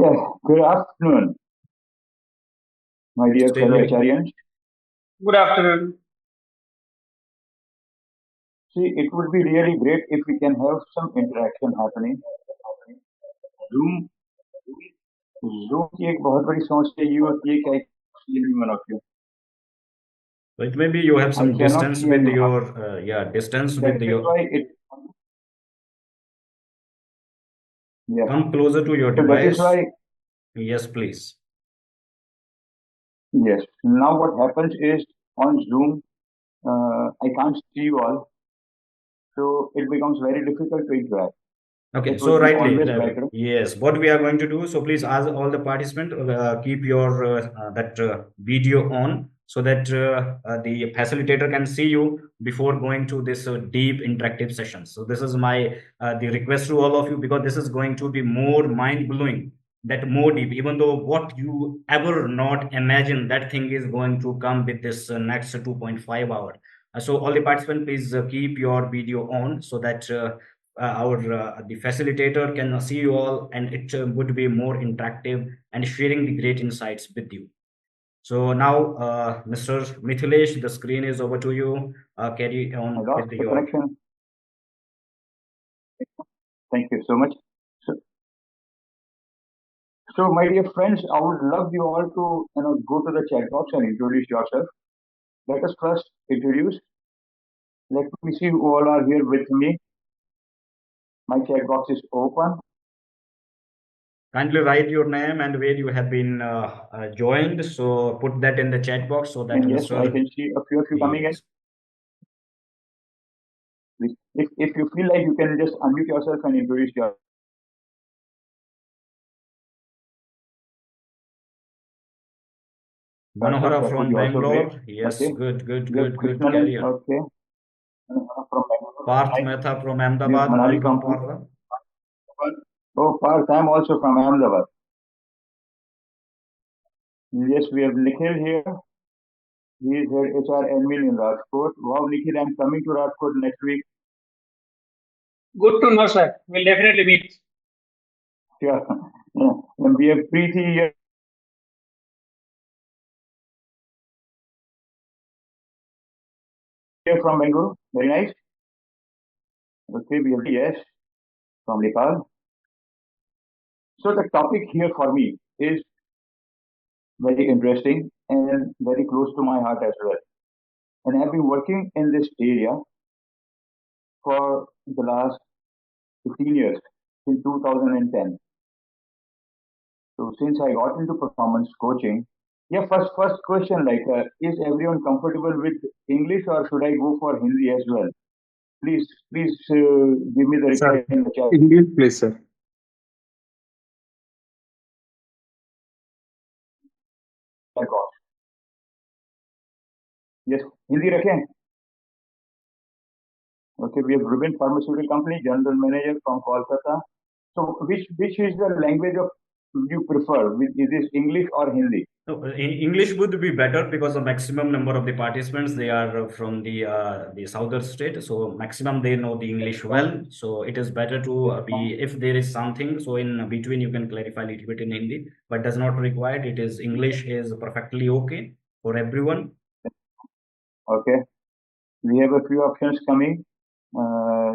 Yeah, good afternoon, my dear fellow Say, Acharyan. Good afternoon. See, it would be really great if we can have some interaction happening. Zoom, Zoom की एक बहुत बड़ी समस्या ये होती है कि I cannot see anyone of you. like maybe you have I some cannot distance see with anyone. your, yeah, distance That with is your, why it, yeah. come closer to your So that is device. why, Yes, please. yes. Now what happens is on Zoom, I can't see you all, so it becomes very difficult to interact. Okay, It so would be rightly, always better. yes, what we are going to do, so please ask all the participants, keep your that video on so that the facilitator can see you before going to this deep interactive session. So this is my the request to all of you, because this is going to be more mind blowing, that more deep, even though what you ever not imagine that thing is going to come with this next 2.5 hour. So all the participants, please keep your video on so that our the facilitator can see you all, and it would be more interactive and sharing the great insights with you. So now, Mr. Mithilesh, the screen is over to you. Carry I on lost with the your. connection. Thank you so much. So, so my dear friends, I would love you all to go to the chat box and introduce yourself. Let us first introduce. Let me see who all are here with me. My chat box is open. Kindly write your name and where you have been joined. So put that in the chat box so that And yes, I Mr. can see a few of you coming in. Yes. If you feel like you can just unmute yourself and introduce yourself. Manohara That would from be also great. Bangalore. Yes, Okay. good, good, We have good, good. Krishnan. Carry on. Okay. From Bangalore. Very Parth nice. Mehta from We have Ahmedabad. Manali Welcome, from Parth. Oh, Parth, I'm also from Ahmedabad. Yes, we have Nikhil here. He is head HR admin in Rajkot. Wow, Nikhil, I'm coming to Rajkot next week. Good to know, sir. We'll definitely meet. Yeah. Yeah. And we have Preeti here from Bangalore. Very nice. Okay, we have yes from Nepal. So the topic here for me is very interesting and very close to my heart as well. And I've been working in this area for the last 15 years, since 2010. So since I got into performance coaching, yeah, first question like, is everyone comfortable with English or should I go for Hindi as well? Please give me the Sir, reply in the chat English, please, sir. box. Yes, Hindi रखें. Okay, we have Rubin Pharmaceutical Company, General Manager from Kolkata. So which is the language of you prefer? Is this English or Hindi? So in English would be better because the maximum number of the participants, they are from the southern state, so maximum they know the English well. So it is better to That's be, fine. if there is something, so in between you can clarify a little bit in Hindi, but does not required. It is English is perfectly okay for everyone. Okay, we have a few options coming.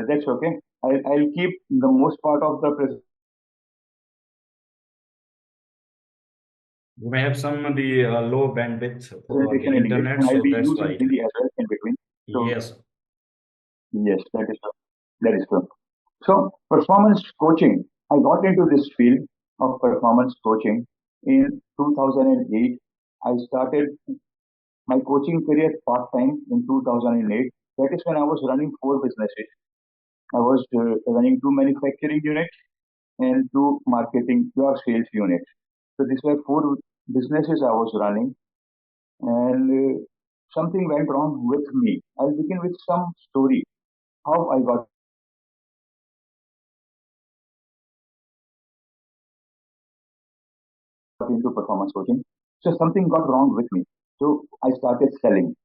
That's okay. I'll keep the most part of the You may have some of the low bandwidth for the presentation in English, internet, and I'll so be that's why using it is. Hindi as well in between. So Yes. yes, that is true. That is true. So performance coaching, I got into this field of performance coaching in 2008. I started my coaching career part time in 2008. That is when I was running four businesses. I was running two manufacturing units and two marketing pure sales units. So these were four businesses I was running, and something went wrong with me. I'll begin with some story how I got into performance coaching. So something got wrong with me. So I started selling.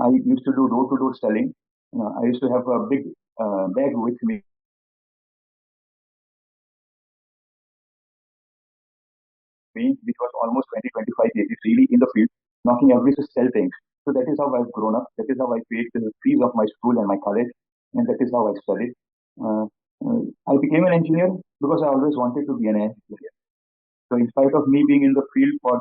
I used to do door-to-door selling. I used to have a big bag with me me, which was almost 20, 25 years, really in the field, knocking every to sell things. So that is how I've grown up. That is how I paid the fees of my school and my college, and that is how I studied. Uh, I became an engineer because I always wanted to be an engineer. So in spite of me being in the field for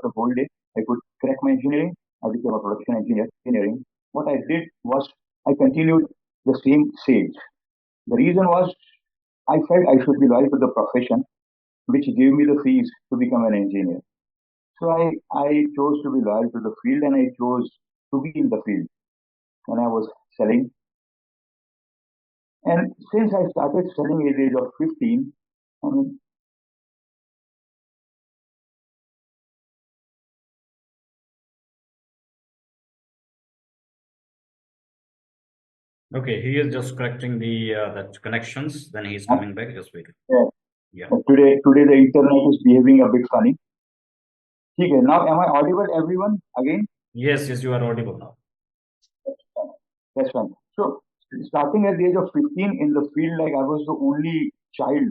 the whole day, I could crack my engineering. I became a production engineer. Engineering. What I did was I continued the same sales. The reason was I felt I should be loyal to the profession, which gave me the fees to become an engineer. So I chose to be loyal to the field and I chose to be in the field when I was selling. And since I started selling at the age of 15, I mean, Okay, he is just correcting the that connections. Then he's coming back. Just wait. yeah, Yeah. today the internet is behaving a bit funny. Okay, now am I audible, everyone? Again? Yes, yes, you are audible now. That's fine. That's fine. So starting at the age of 15 in the field, like I was the only child,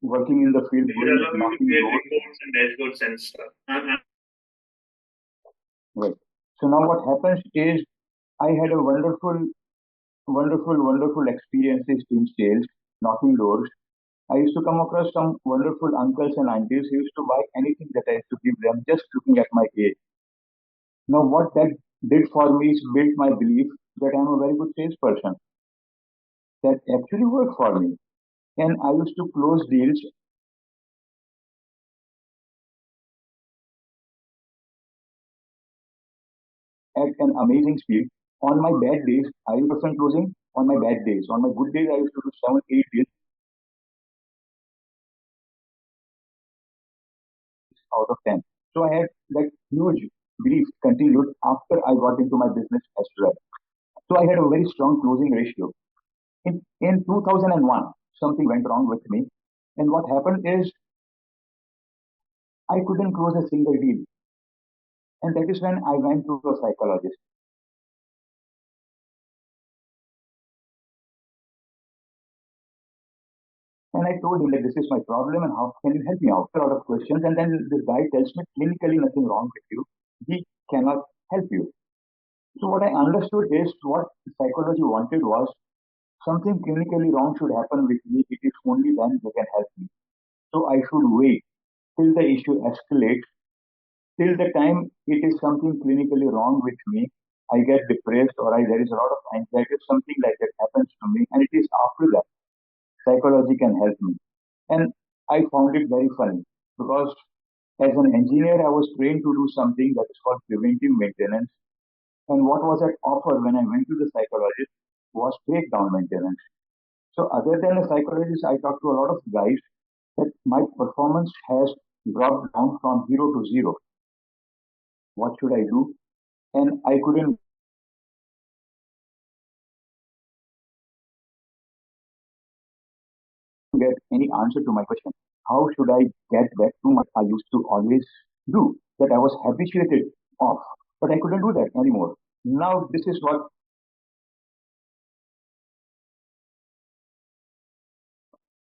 working in the field, You going, allow me to knocking create doors. reports and dashboards and stuff. Right. So now what happens is I had a wonderful experiences in sales, knocking doors. I used to come across some wonderful uncles and aunties who used to buy anything that I used to give them just looking at my age. Now, what that did for me is built my belief that I'm a very good salesperson. That actually worked for me. And I used to close deals at an amazing speed. On my bad days, I used to closing on my bad days. On my good days, I used to do 7, 8 deals out of 10. So I had that huge belief continued after I got into my business as well. So I had a very strong closing ratio. In 2001, something went wrong with me. And what happened is I couldn't close a single deal. And that is when I went to a psychologist. And I told him that this is my problem and how can you help me out? A lot of questions. And then this guy tells me clinically nothing wrong with you. He cannot help you. So what I understood is what psychology wanted was something clinically wrong should happen with me. It is only then they can help me. So I should wait till the issue escalates, till the time it is something clinically wrong with me. I get depressed or there is a lot of anxiety, something like that happens to me, and it is after that psychology can help me. And I found it very funny because as an engineer, I was trained to do something that is called preventive maintenance. And what was at offer when I went to the psychologist was breakdown maintenance. So other than a psychologist, I talked to a lot of guys that my performance has dropped down from 0 to 0. What should I do? And I couldn't get any answer to my question. How should I get back to what I used to always do that I was habituated of? But I couldn't do that anymore. Now this is what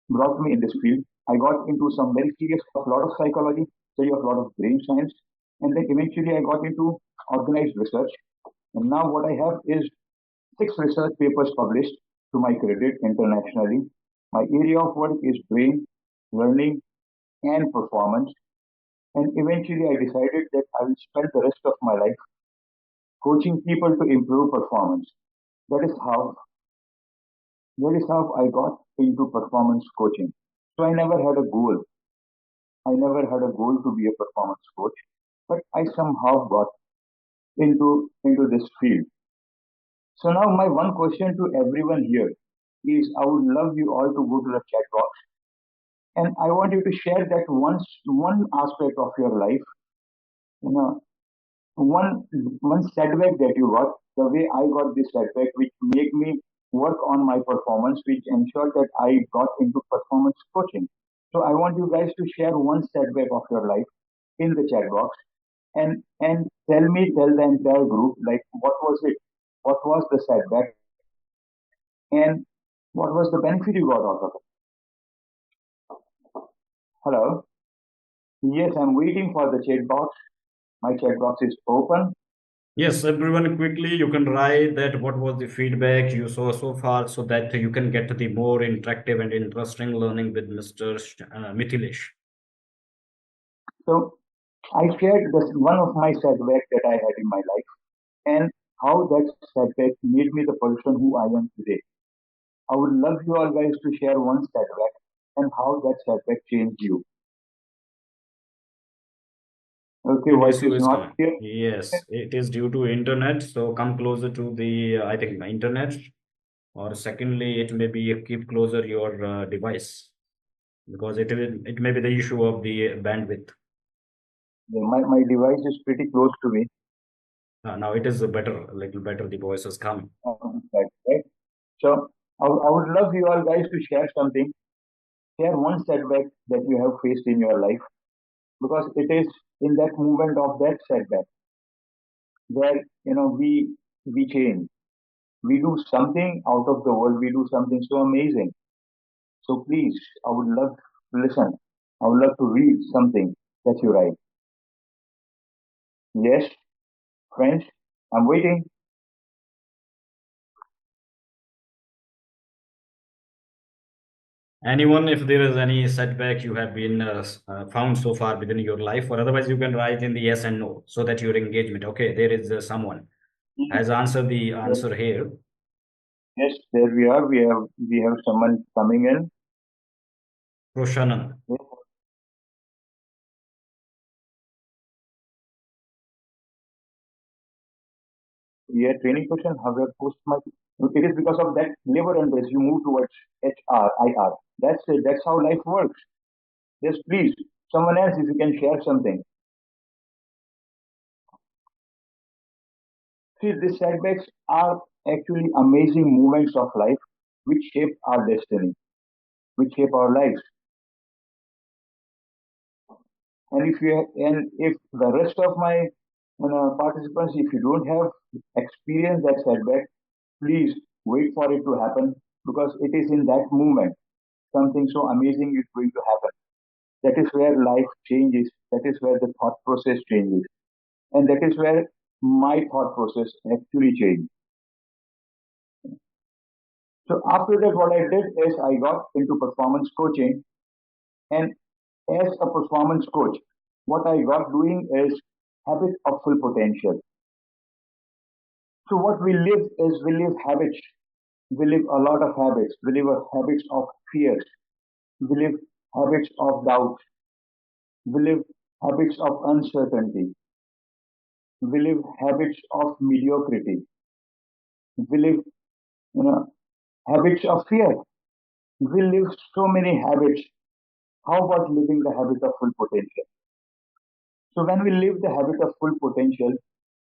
brought me in this field. I got into some very serious, a lot of psychology, study of a lot of brain science, and then eventually I got into organized research. And now what I have is 6 research papers published to my credit internationally. My area of work is brain, learning, and performance. And eventually I decided that I will spend the rest of my life coaching people to improve performance. That is how that is how I got into performance coaching. So I never had a goal. I never had a goal to be a performance coach, but I somehow got into this field. So now my one question to everyone here is I would love you all to go to the chat box and I want you to share that one aspect of your life, you know, one one setback that you got, the way I got this setback, which made me work on my performance, which ensured that I got into performance coaching. So I want you guys to share one setback of your life in the chat box and tell the entire group like what was it? What was the setback? and what was the benefit you got out of it? Hello? Yes, I'm waiting for the chat box. My chat box is open. Yes, everyone, quickly you can write that what was the feedback you saw so far, so that you can get the more interactive and interesting learning with Mr. Mithilesh. So I shared this one of my setbacks that I had in my life and how that setback made me the person who I am today. I would love you all guys to share one setback and how that setback changed you. Okay, Your voice issue is is not coming. clear. Yes, it is due to internet. So come closer to the, I think, internet. Or secondly, it may be keep closer your device, because it may be the issue of the bandwidth. Yeah, my device is pretty close to me. Now it is a better, a little better. The voice has come. Right? So I would love you all guys to share something. Share one setback that you have faced in your life because it is in that moment of that setback where we change. We do something out of the world. We do something so amazing. So please, I would love to listen. I would love to read something that you write. Yes, friends, I'm waiting. Anyone, if there is any setback you have been found so far within your life, or otherwise you can write in the yes and no, so that your engagement. Okay, there is someone has answered the Yes, answer here. yes, there we are. We have someone coming in. Roshanan. Yes, yeah, training question. How I post my. It is because of that labor and this you move towards HR, IR. That's it. That's how life works. Yes, please. Someone else, if you can share something. See, these setbacks are actually amazing moments of life which shape our destiny, which shape our lives. And if the rest of my participants, if you don't have experienced that setback, please wait for it to happen because it is in that moment something so amazing is going to happen. That is where life changes. That is where the thought process changes, and that is where my thought process actually changed. So after that, what I did is I got into performance coaching, and as a performance coach, what I got doing is habit of full potential. So what we live is we live habits. We live a lot of habits. We live habits of fears. We live habits of doubt. We live habits of uncertainty. We live habits of mediocrity. We live, you know, habits of fear. We live so many habits. How about living the habit of full potential? So when we live the habit of full potential,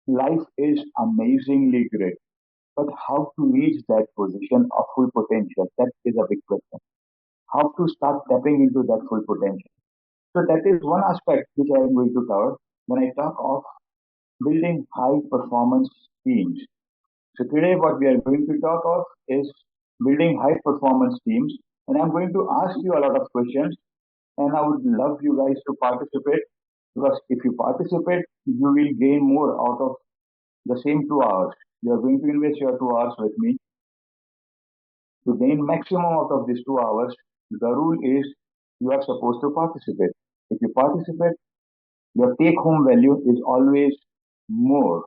life is amazingly great. But how to reach that position of full potential? That is a big question. How to start tapping into that full potential? So that is one aspect which I am going to cover when I talk of building high performance teams. So today what we are going to talk of is building high performance teams, and I'm going to ask you a lot of questions, and I would love you guys to participate because if you participate, you will gain more out of the same 2 hours. You are going to invest your 2 hours with me to gain maximum out of these 2 hours. The rule is you are supposed to participate. If you participate, your take home value is always more.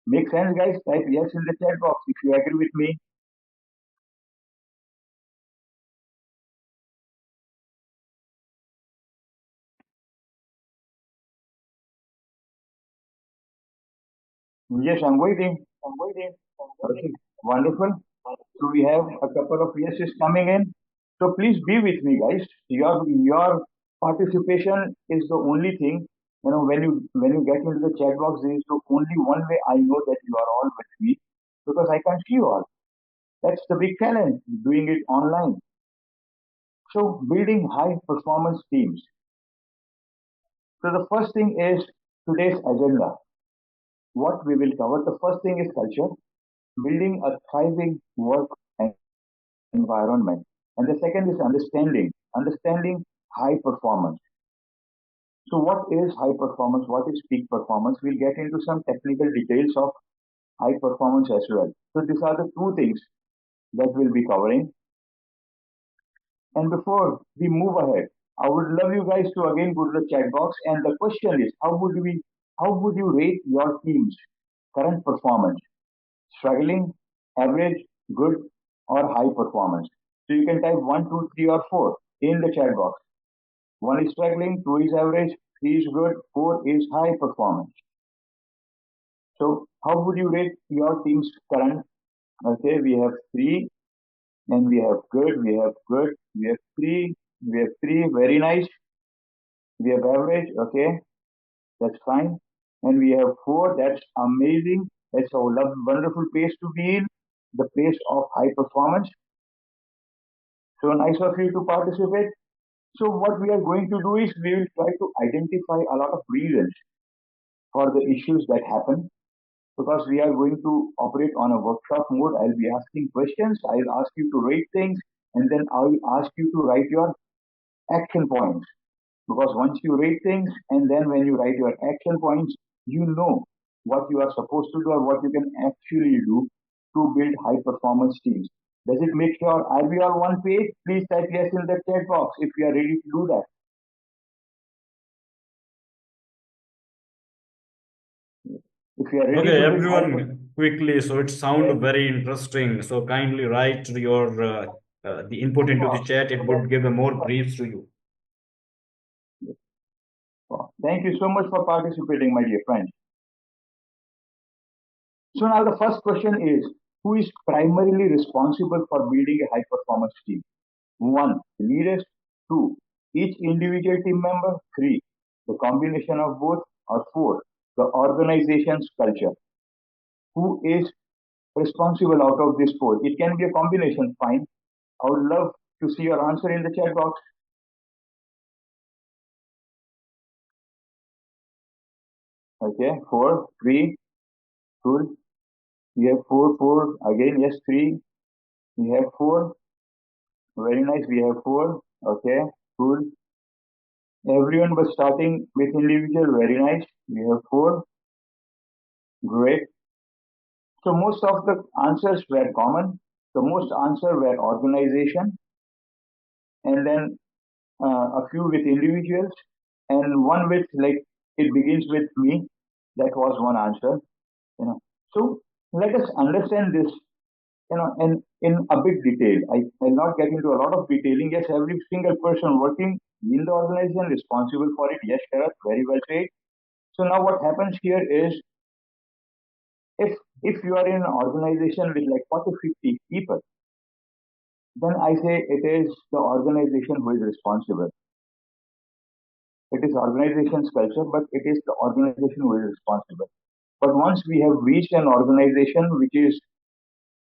Make sense, guys? Type yes in the chat box if you agree with me. Yes, I'm waiting. I'm waiting. Okay, wonderful. So we have a couple of yeses coming in. So please be with me, guys. Your participation is the only thing. When you get into the chat box, there is the only one way I know that you are all with me because I can see you all. That's the big challenge, doing it online. So building high performance teams. So the first thing is today's agenda. What we will cover. The first thing is culture, building a thriving work environment. And the second is understanding high performance. So what is high performance? What is peak performance? We'll get into some technical details of high performance as well. So these are the two things that we'll be covering. And before we move ahead, I would love you guys to again go to the chat box. And the question is, how would you rate your team's current performance? Struggling, average, good, or high performance? So you can type 1, 2, 3, or 4 in the chat box. 1 is struggling, 2 is average, 3 is good, 4 is high performance. So how would you rate your team's current? Okay, we have 3, and we have good, we have 3, very nice. We have average, okay, that's fine. And we have 4, that's amazing. That's a wonderful place to be in, the place of high performance. So nice of you to participate. So what we are going to do is we will try to identify a lot of reasons for the issues that happen, because we are going to operate on a workshop mode. I'll be asking questions, I'll ask you to rate things, and then I'll ask you to write your action points. Because once you rate things and then when you write your action points, you know what you are supposed to do or what you can actually do to build high performance teams. Does it make sure? Are we on one page? Please type yes in the chat box if you are ready to do that. If you are ready Okay, to everyone, quickly. So it sounds very interesting. So kindly write your the input into the chat. It would give a more briefs to you. Thank you so much for participating, my dear friends. So now the first question is, who is primarily responsible for building a high performance team? 1, leaders. 2, each individual team member. 3, the combination of both. Or 4, the organization's culture. Who is responsible out of this 4? It can be a combination, fine. I would love to see your answer in the chat box. Okay, 4, 3, cool. We have 4, 4, again, yes, 3. We have 4, very nice, we have 4, okay, cool. Everyone was starting with individual, very nice. We have 4, great. So most of the answers were common. The most answer were organization, and then a few with individuals, and one with like it begins with me. That was one answer. So let us understand this. In a bit detail. I'll not get into a lot of detailing. Yes, every single person working in the organization responsible for it. Yes, Sharath, very well said. So now what happens here is, if you are in an organization with like 40, 50 people, then I say it is the organization who is responsible. It is organization's culture, but it is the organization who is responsible. But once we have reached an organization which is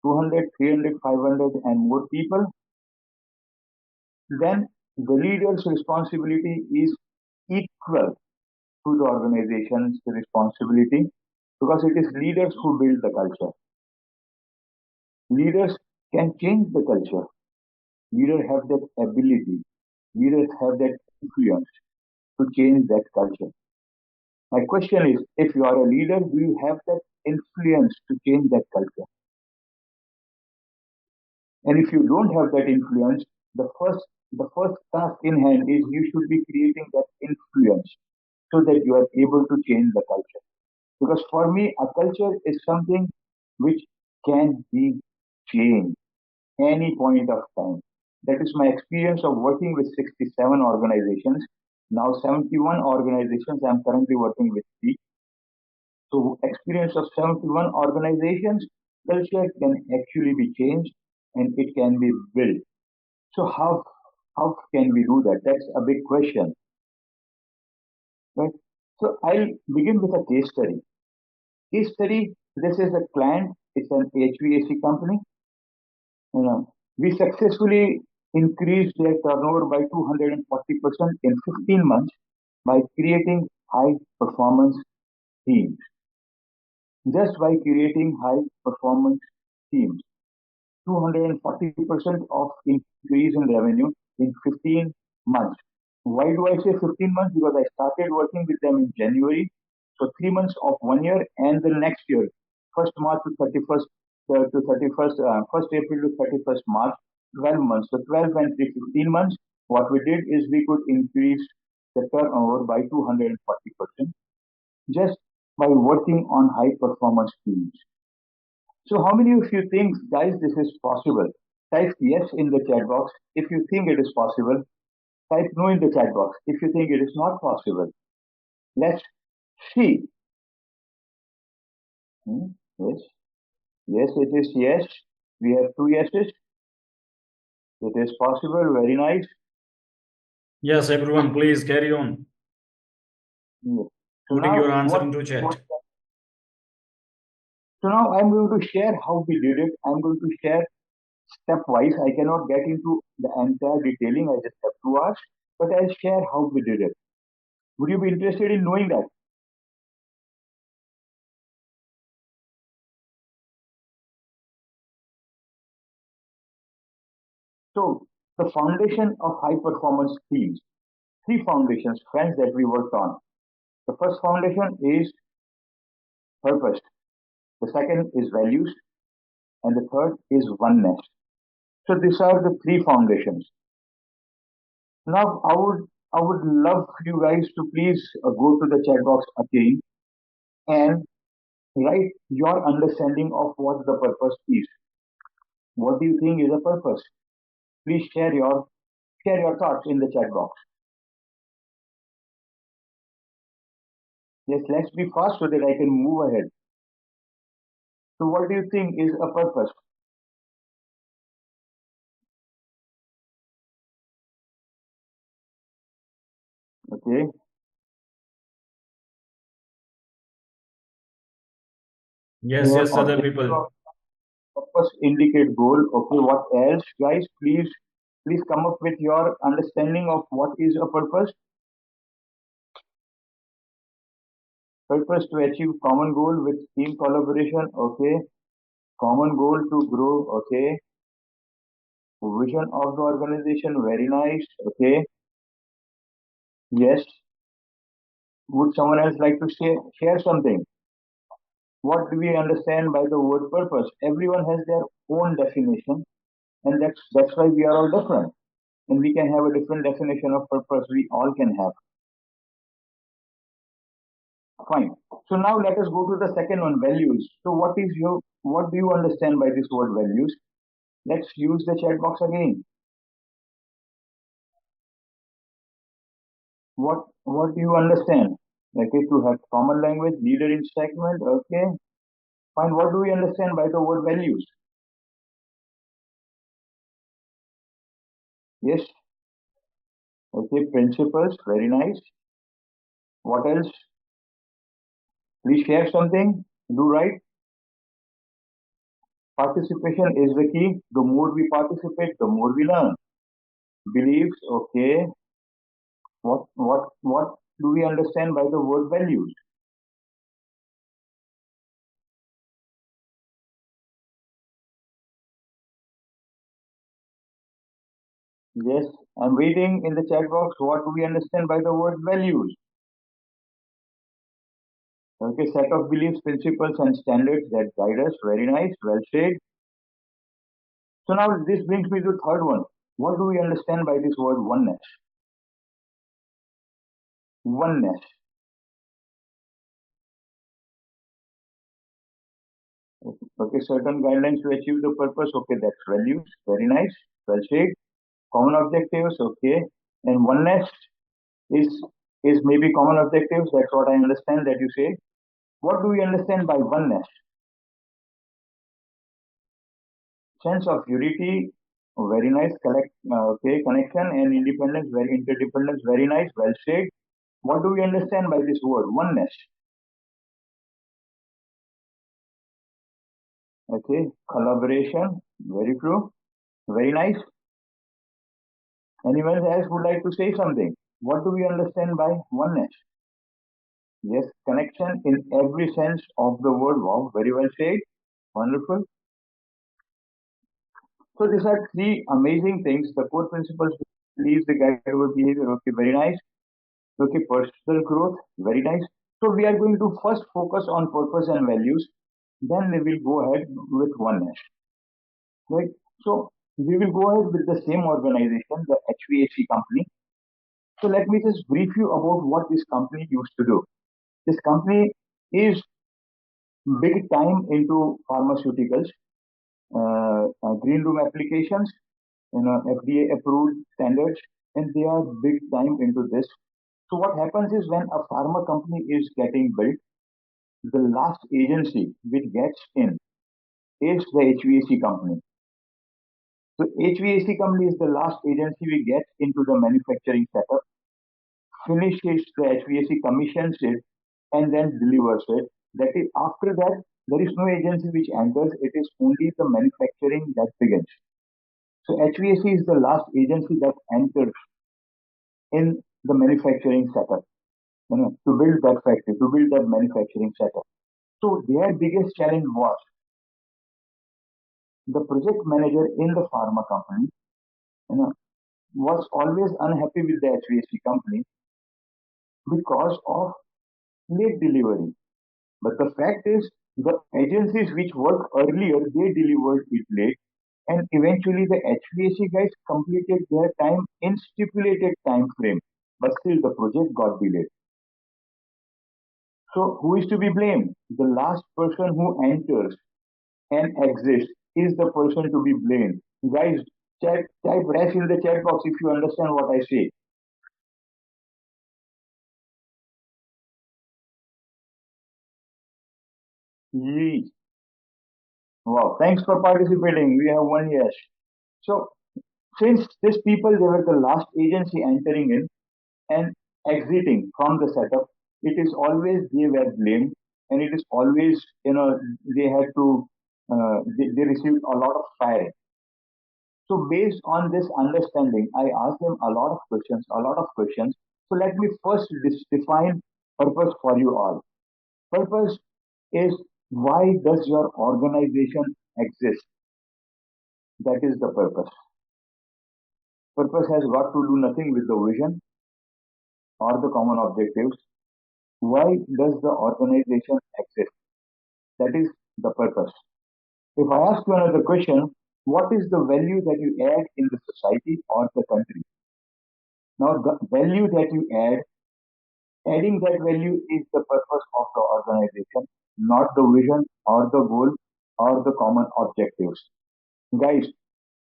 200, 300, 500 and more people, then the leader's responsibility is equal to the organization's responsibility, because it is leaders who build the culture. Leaders can change the culture. Leaders have that ability. Leaders have that influence to change that culture. My question is, if you are a leader, do you have that influence to change that culture? And if you don't have that influence, the first task in hand is you should be creating that influence so that you are able to change the culture. Because for me, a culture is something which can be changed any point of time. That is my experience of working with 67 organizations. Now 71 organizations I'm currently working with. So experience of 71 organizations, culture can actually be changed and it can be built. So how can we do that? That's a big question. Right? So I'll begin with a case study. Case study, this is a client, it's an HVAC company. We successfully increased their turnover by 240% in 15 months by creating high performance teams. Just by creating high performance teams. 240% of increase in revenue in 15 months. Why do I say 15 months? Because I started working with them in January. So 3 months of 1 year, and the next year, 1st March to 31st to 31st, 1st April to 31st March, 12 months. So 12 and 3, 15 months. What we did is we could increase the turnover by 240% just by working on high performance teams. So how many of you think, guys, this is possible? Type yes in the chat box if you think it is possible. Type no in the chat box if you think it is not possible. Let's see. Yes. Yes, it is yes. We have 2 yeses. It is possible. Very nice. Yes, everyone, please carry on. Yes. So Putting now your answer into chat. So now I'm going to share how we did it. I'm going to share stepwise. I cannot get into the entire detailing. I just have 2 hours, but I'll share how we did it. Would you be interested in knowing that? So the foundation of high performance teams, 3 foundations, friends, that we worked on. The first foundation is purpose. The second is values, and the third is oneness. So these are the 3 foundations. Now I would love you guys to please go to the chat box again and write your understanding of what the purpose is. What do you think is a purpose? Please share your thoughts in the chat box. Yes, let's be fast so that I can move ahead. So what do you think is a purpose? Okay. Yes, yes, other people. Purpose indicate goal. Okay, what else, guys? Please come up with your understanding of what is a purpose. Purpose to achieve common goal with team collaboration. Okay. Common goal to grow. Okay. Vision of the organization. Very nice. Okay. Yes. Would someone else like to share something? What do we understand by the word purpose? Everyone has their own definition, and that's why we are all different. And we can have a different definition of purpose. We all can have. Fine. So now let us go to the second one, values. So what do you understand by this word values? Let's use the chat box again. What do you understand? Okay, to have common language, leader in segment. Okay. Fine. What do we understand by the word values? Yes. Okay, principles. Very nice. What else? Please share something. Do right. Participation is the key. The more we participate, the more we learn. Beliefs. Okay. What do we understand by the word values? Yes, I'm waiting in the chat box. What do we understand by the word values? Okay, set of beliefs, principles, and standards that guide us. Very nice. Well said. So now this brings me to the third one. What do we understand by this word oneness? Oneness. Okay, certain guidelines to achieve the purpose. Okay, that's values. Very nice. Well said. Common objectives. Okay, and oneness is maybe common objectives. That's what I understand that you say. What do we understand by oneness? Sense of unity. Very nice. Okay, connection and independence. Very interdependence. Very nice. Well said. What do we understand by this word oneness? Okay, collaboration. Very true. Very nice. Anyone else would like to say something? What do we understand by oneness? Yes, connection in every sense of the word. Wow, very well said. Wonderful. So these are three amazing things. The core principles leads the guide over behavior. Okay, very nice. Okay, personal growth, very nice. So we are going to first focus on purpose and values. Then we will go ahead with oneness. Right. So we will go ahead with the same organization, the HVAC company. So let me just brief you about what this company used to do. This company is big time into pharmaceuticals, green room applications, FDA approved standards, and they are big time into this. So what happens is when a pharma company is getting built, the last agency which gets in is the HVAC company. So HVAC company is the last agency we get into the manufacturing setup, finishes the HVAC, commissions it, and then delivers it. That is, after that, there is no agency which enters. It is only the manufacturing that begins. So HVAC is the last agency that enters in the manufacturing setup, to build that factory, to build that manufacturing setup. So their biggest challenge was the project manager in the pharma company, you know, was always unhappy with the HVAC company because of late delivery. But the fact is, the agencies which worked earlier, they delivered it late, and eventually the HVAC guys completed their time in stipulated time frame, but still the project got delayed. So who is to be blamed? The last person who enters and exits is the person to be blamed. Guys, type rest in the chat box if you understand what I say. Yes. Wow, thanks for participating. We have one yes. So since these people, they were the last agency entering in and exiting from the setup, it is always they were blamed, and it is always, they had to, they received a lot of fire. So based on this understanding, I asked them a lot of questions, a lot of questions. So let me first define purpose for you all. Purpose is, why does your organization exist? That is the purpose. Purpose has got to do nothing with the vision or the common objectives. Why does the organization exist? That is the purpose. If I ask you another question, what is the value that you add in the society or the country? Now, the value that you add, adding that value is the purpose of the organization, not the vision or the goal or the common objectives. Guys,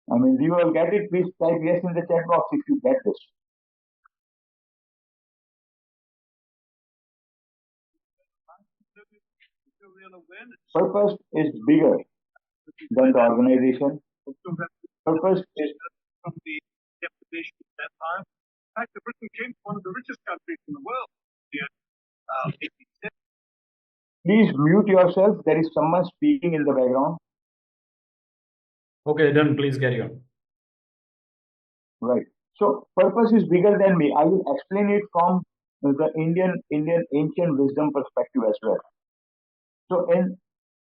do you all get it? Please type yes in the chat box if you get this. Purpose is bigger than the organization. Purpose is from the deprivation at that time. In fact, Britain became one of the richest countries in the world. Please mute yourself. There is someone speaking in the background. Okay, done. Please carry on. Right. So purpose is bigger than me. I will explain it from the Indian ancient wisdom perspective as well. So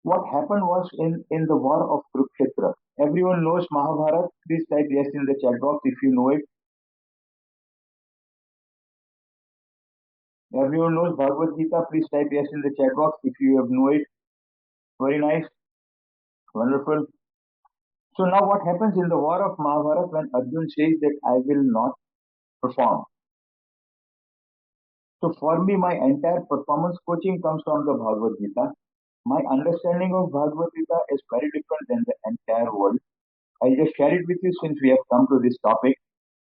what happened was in the war of Kurukshetra. Everyone knows Mahabharata. Please type yes in the chat box if you know it. Everyone knows Bhagavad Gita. Please type yes in the chat box if you have know it. Very nice. Wonderful. So now what happens in the war of Mahabharata when Arjun says that I will not perform? So for me, my entire performance coaching comes from the Bhagavad Gita. My understanding of Bhagavad Gita is very different than the entire world. I'll just share it with you since we have come to this topic.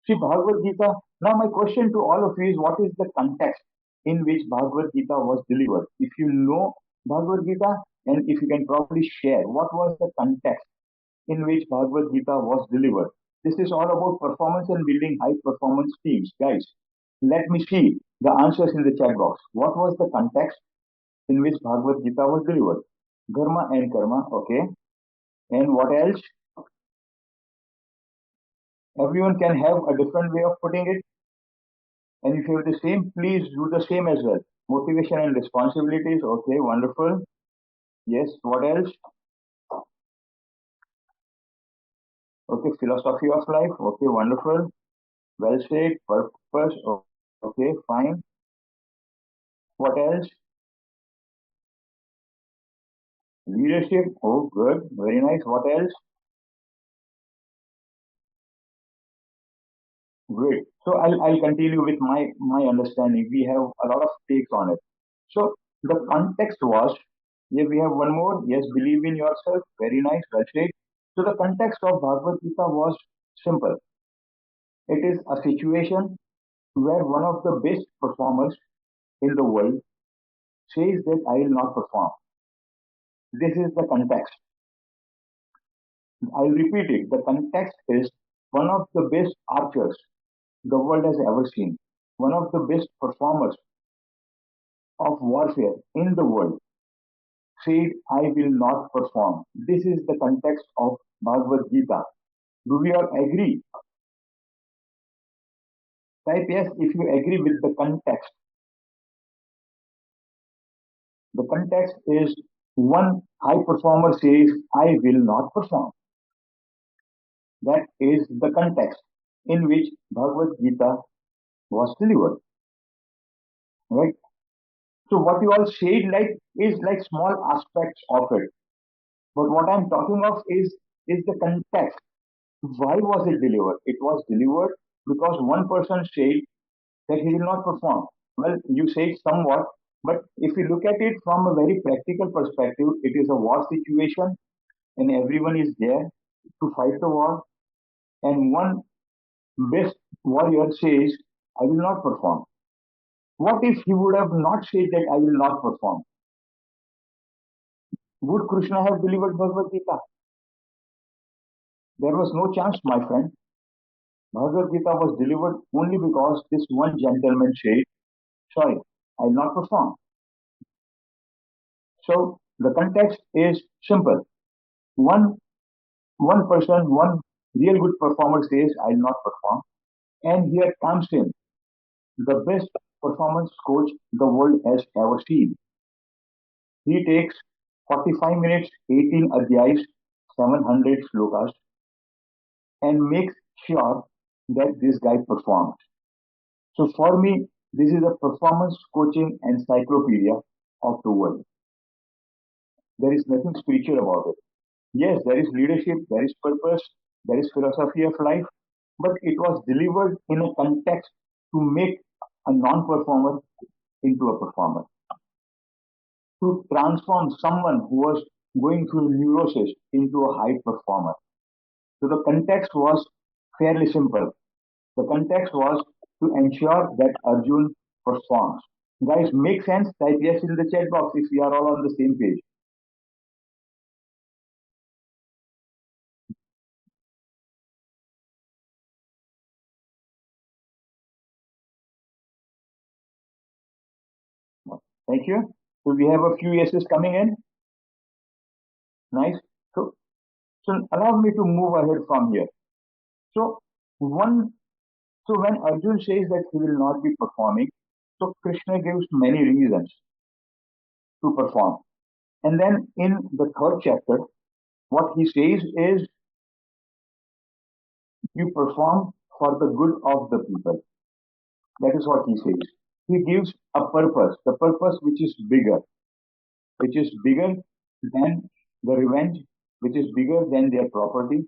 See, Bhagavad Gita. Now my question to all of you is, what is the context in which Bhagavad Gita was delivered? If you know Bhagavad Gita, and if you can probably share, what was the context in which Bhagavad Gita was delivered? This is all about performance and building high performance teams. Guys, let me see the answers in the chat box. What was the context in which Bhagavad Gita was delivered? Dharma and karma, okay. And what else? Everyone can have a different way of putting it. And if you have the same, please do the same as well. Motivation and responsibilities, okay, wonderful. Yes, what else? Okay, philosophy of life. Okay, wonderful. Well said. Purpose. Okay, fine. What else? Leadership. Oh, good. Very nice. What else? Great. So I'll continue with my understanding. We have a lot of takes on it. So the context was, yeah, we have one more. Yes, believe in yourself. Very nice. Well said. So the context of Bhagavad Gita was simple. It is a situation where one of the best performers in the world says that I will not perform. This is the context. I'll repeat it. The context is one of the best archers the world has ever seen, one of the best performers of warfare in the world said, I will not perform. This is the context of Bhagavad Gita. Do we all agree? Type yes if you agree with the context. The context is one high performer says, I will not perform. That is the context in which Bhagavad Gita was delivered. Right? So what you all said like is like small aspects of it. But what I'm talking of is the context. Why was it delivered? It was delivered because one person said that he will not perform. Well, you say somewhat, but if you look at it from a very practical perspective, it is a war situation and everyone is there to fight the war. And one best warrior says, I will not perform. What if he would have not said that I will not perform? Would Krishna have delivered Bhagavad Gita? There was no chance, my friend. Bhagavad Gita was delivered only because this one gentleman said, sorry, I will not perform. So the context is simple. One person, one real good performer says, I will not perform. And here comes in the best performance coach the world has ever seen. He takes 45 minutes, 18 adhyayas, 700 slokas, and makes sure that this guy performs. So for me, this is a performance coaching encyclopedia of the world. There is nothing spiritual about it. Yes, there is leadership, there is purpose, there is philosophy of life, but it was delivered in a context to make a non-performer into a performer, to transform someone who was going through neurosis into a high performer. So the context was fairly simple. The context was to ensure that Arjun performs. Guys, make sense? Type yes in the chat box if we are all on the same page. Thank you. So we have a few yeses coming in. Nice. So allow me to move ahead from here. So one, so when Arjun says that he will not be performing, so Krishna gives many reasons to perform. And then in the third chapter, what he says is you perform for the good of the people. That is what he says. He gives a purpose, the purpose which is bigger than the revenge, which is bigger than their property.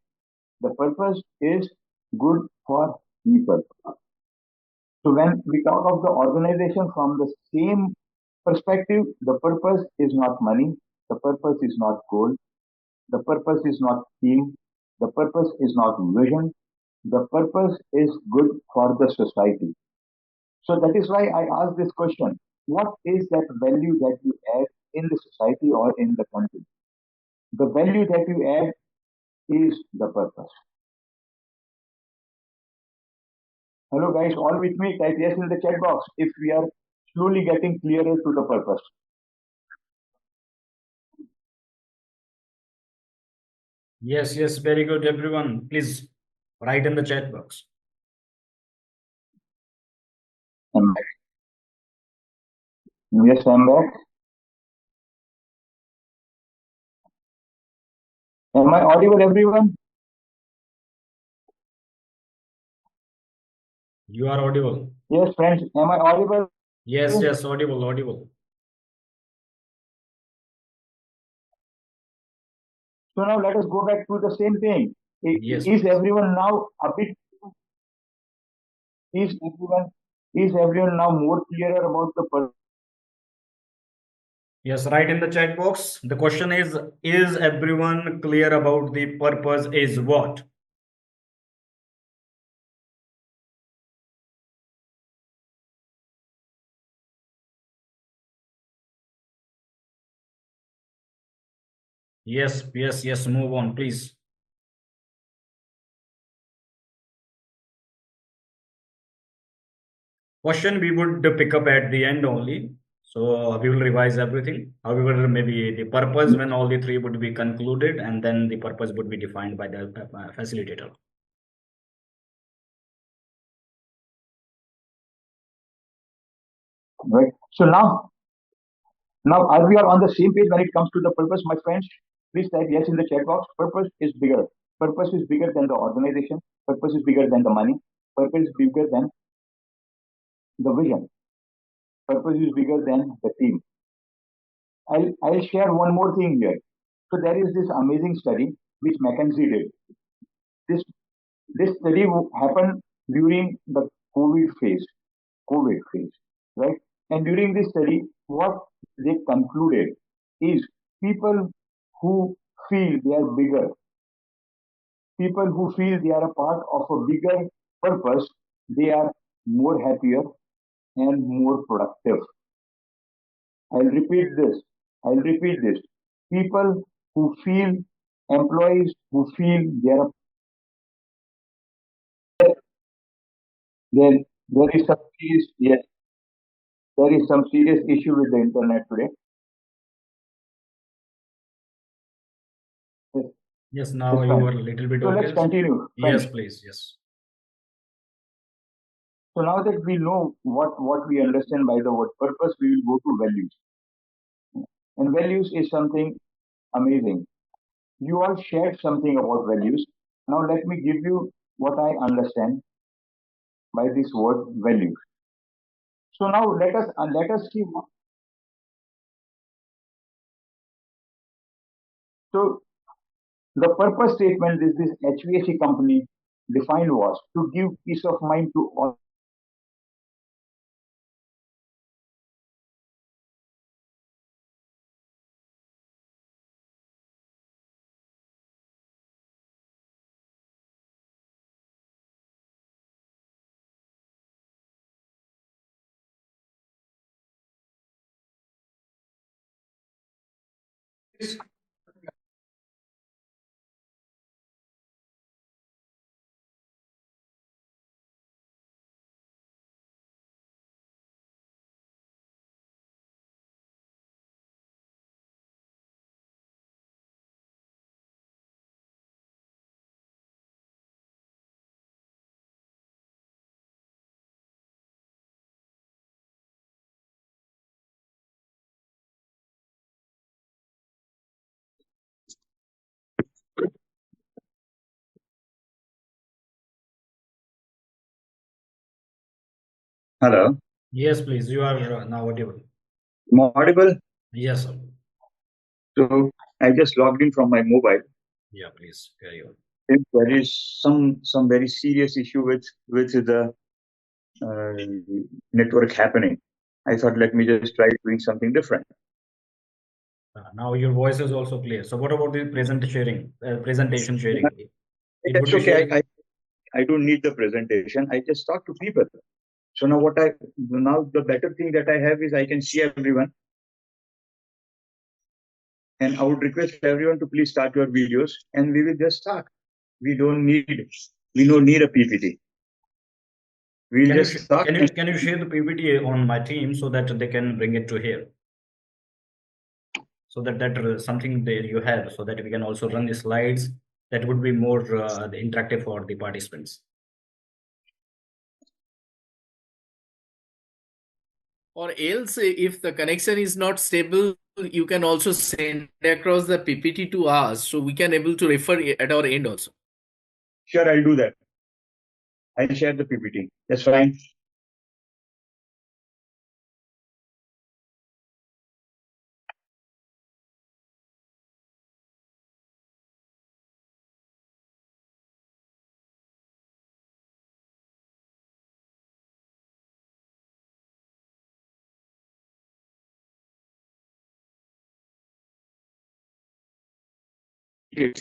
The purpose is good for people. So when we talk of the organization from the same perspective, the purpose is not money, the purpose is not goal, the purpose is not theme, the purpose is not vision, the purpose is good for the society. So that is why I ask this question. What is that value that you add in the society or in the country? The value that you add is the purpose. Hello guys, all with me? Type yes in the chat box if we are slowly getting clearer to the purpose. Yes, yes, very good, everyone. Please write in the chat box. I'm back. Yes, I'm back. Am I audible, everyone? You are audible. Yes, friends, am I audible? Yes, yes, audible, audible. So now let us go back to the same thing. Yes, Is please. everyone now a bit, is everyone, is everyone now more clearer about the purpose? Yes, right in the chat box. The question is everyone clear about the purpose is what? Yes, yes, yes, move on, please. Question we would pick up at the end only. So we will revise everything. However, maybe the purpose when all the three would be concluded and then the purpose would be defined by the facilitator. Right. So now are we are on the same page when it comes to the purpose, my friends? Please type yes in the chat box. Purpose is bigger. Purpose is bigger than the organization. Purpose is bigger than the money. Purpose is bigger than the vision. Purpose is bigger than the team. I'll share one more thing here. So there is this amazing study which McKinsey did. This this study happened during the COVID phase, right? And during this study, what they concluded is people who feel they are bigger, people who feel they are a part of a bigger purpose, they are more happier and more productive. I'll repeat this. I'll repeat this. People who feel employees who feel there there is some serious yes there is some serious issue with the internet today. Yes, Yes, now yes, you fine. are a little bit So let's okay. continue, Yes, friends. please. Yes. So now that we know what we understand by the word purpose, we will go to values. And values is something amazing. You all shared something about values. Now let me give you what I understand by this word values. So now let us see. So the purpose statement is this HVAC company defined was to give peace of mind to all. Hello, Yes, please. You are now audible. am I audible? Yes, sir. So I just logged in from my mobile. Yeah, please carry on. If there is some very serious issue with the network happening, I thought let me just try doing something different. Now your voice is also clear. So what about the presentation sharing? It would That's be okay. shared. I don't need the presentation. I just talk to people. So now the better thing that I have is I can see everyone, and I would request everyone to please start your videos, and we will just start. We don't need we don't need a PPT. We'll Can you just start. can you share the PPT on my team so that they can bring it to here? So that something that you have, so that we can also run the slides. That would be more interactive for the participants. Or else, if the connection is not stable, you can also send across the PPT to us, so we can able to refer at our end also. Sure, I'll do that. I'll share the PPT. That's fine.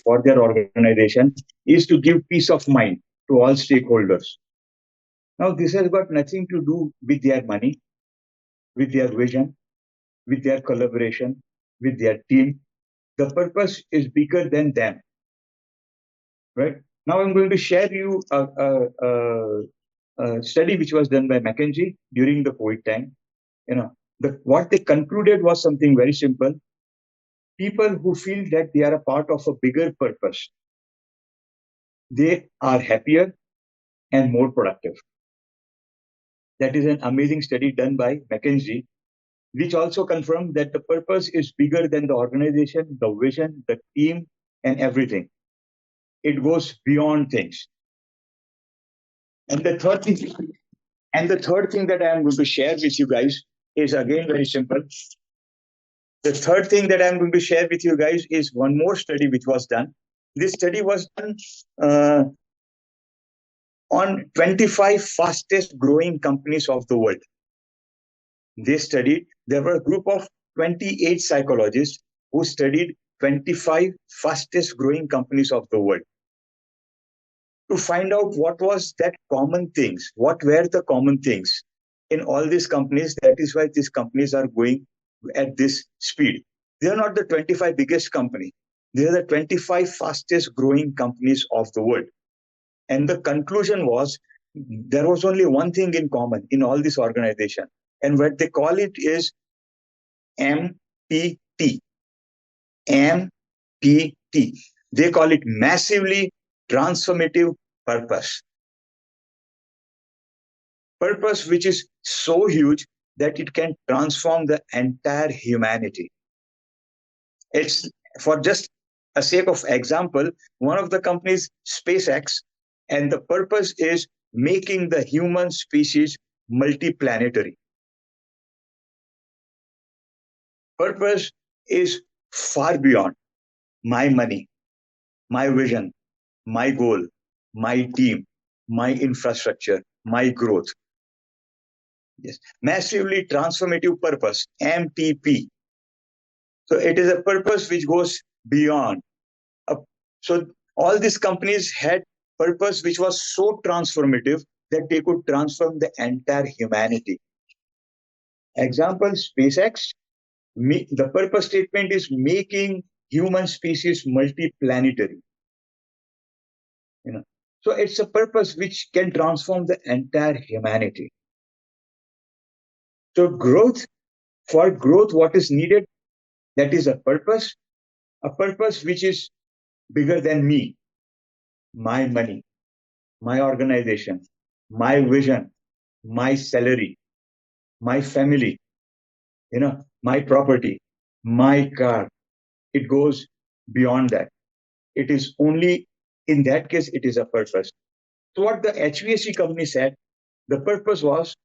For their organization is to give peace of mind to all stakeholders. Now, this has got nothing to do with their money, with their vision, with their collaboration, with their team. The purpose is bigger than them, right? Now, I'm going to share you a study which was done by McKinsey during the COVID time. What they concluded was something very simple. People who feel that they are a part of a bigger purpose, they are happier and more productive. That is an amazing study done by McKinsey, which also confirmed that the purpose is bigger than the organization, the vision, the team, and everything. It goes beyond things. And the third thing that I am going to share with you guys is again very simple. The third thing that I'm going to share with you guys is one more study which was done. This study was done on 25 fastest growing companies of the world. There were a group of 28 psychologists who studied 25 fastest growing companies of the world to find out what were the common things in all these companies. That is why these companies are going at this speed. They are not the 25 biggest company. They are the 25 fastest growing companies of the world. And the conclusion was there was only one thing in common in all this organization. And what they call it is MPT. MPT. They call it massively transformative purpose. Purpose which is so huge that it can transform the entire humanity. It's for just a sake of example, one of the companies, SpaceX, and the purpose is making the human species multiplanetary. Purpose is far beyond my money, my vision, my goal, my team, my infrastructure, my growth. Yes, massively transformative purpose, MTP. So it is a purpose which goes beyond. So all these companies had purpose which was so transformative that they could transform the entire humanity. Example, SpaceX, the purpose statement is making human species multiplanetary. So it's a purpose which can transform the entire humanity. So for growth, what is needed? That is a purpose which is bigger than me, my money, my organization, my vision, my salary, my family, my property, my car. It goes beyond that. It is only in that case, it is a purpose. So what the HVAC company said, the purpose was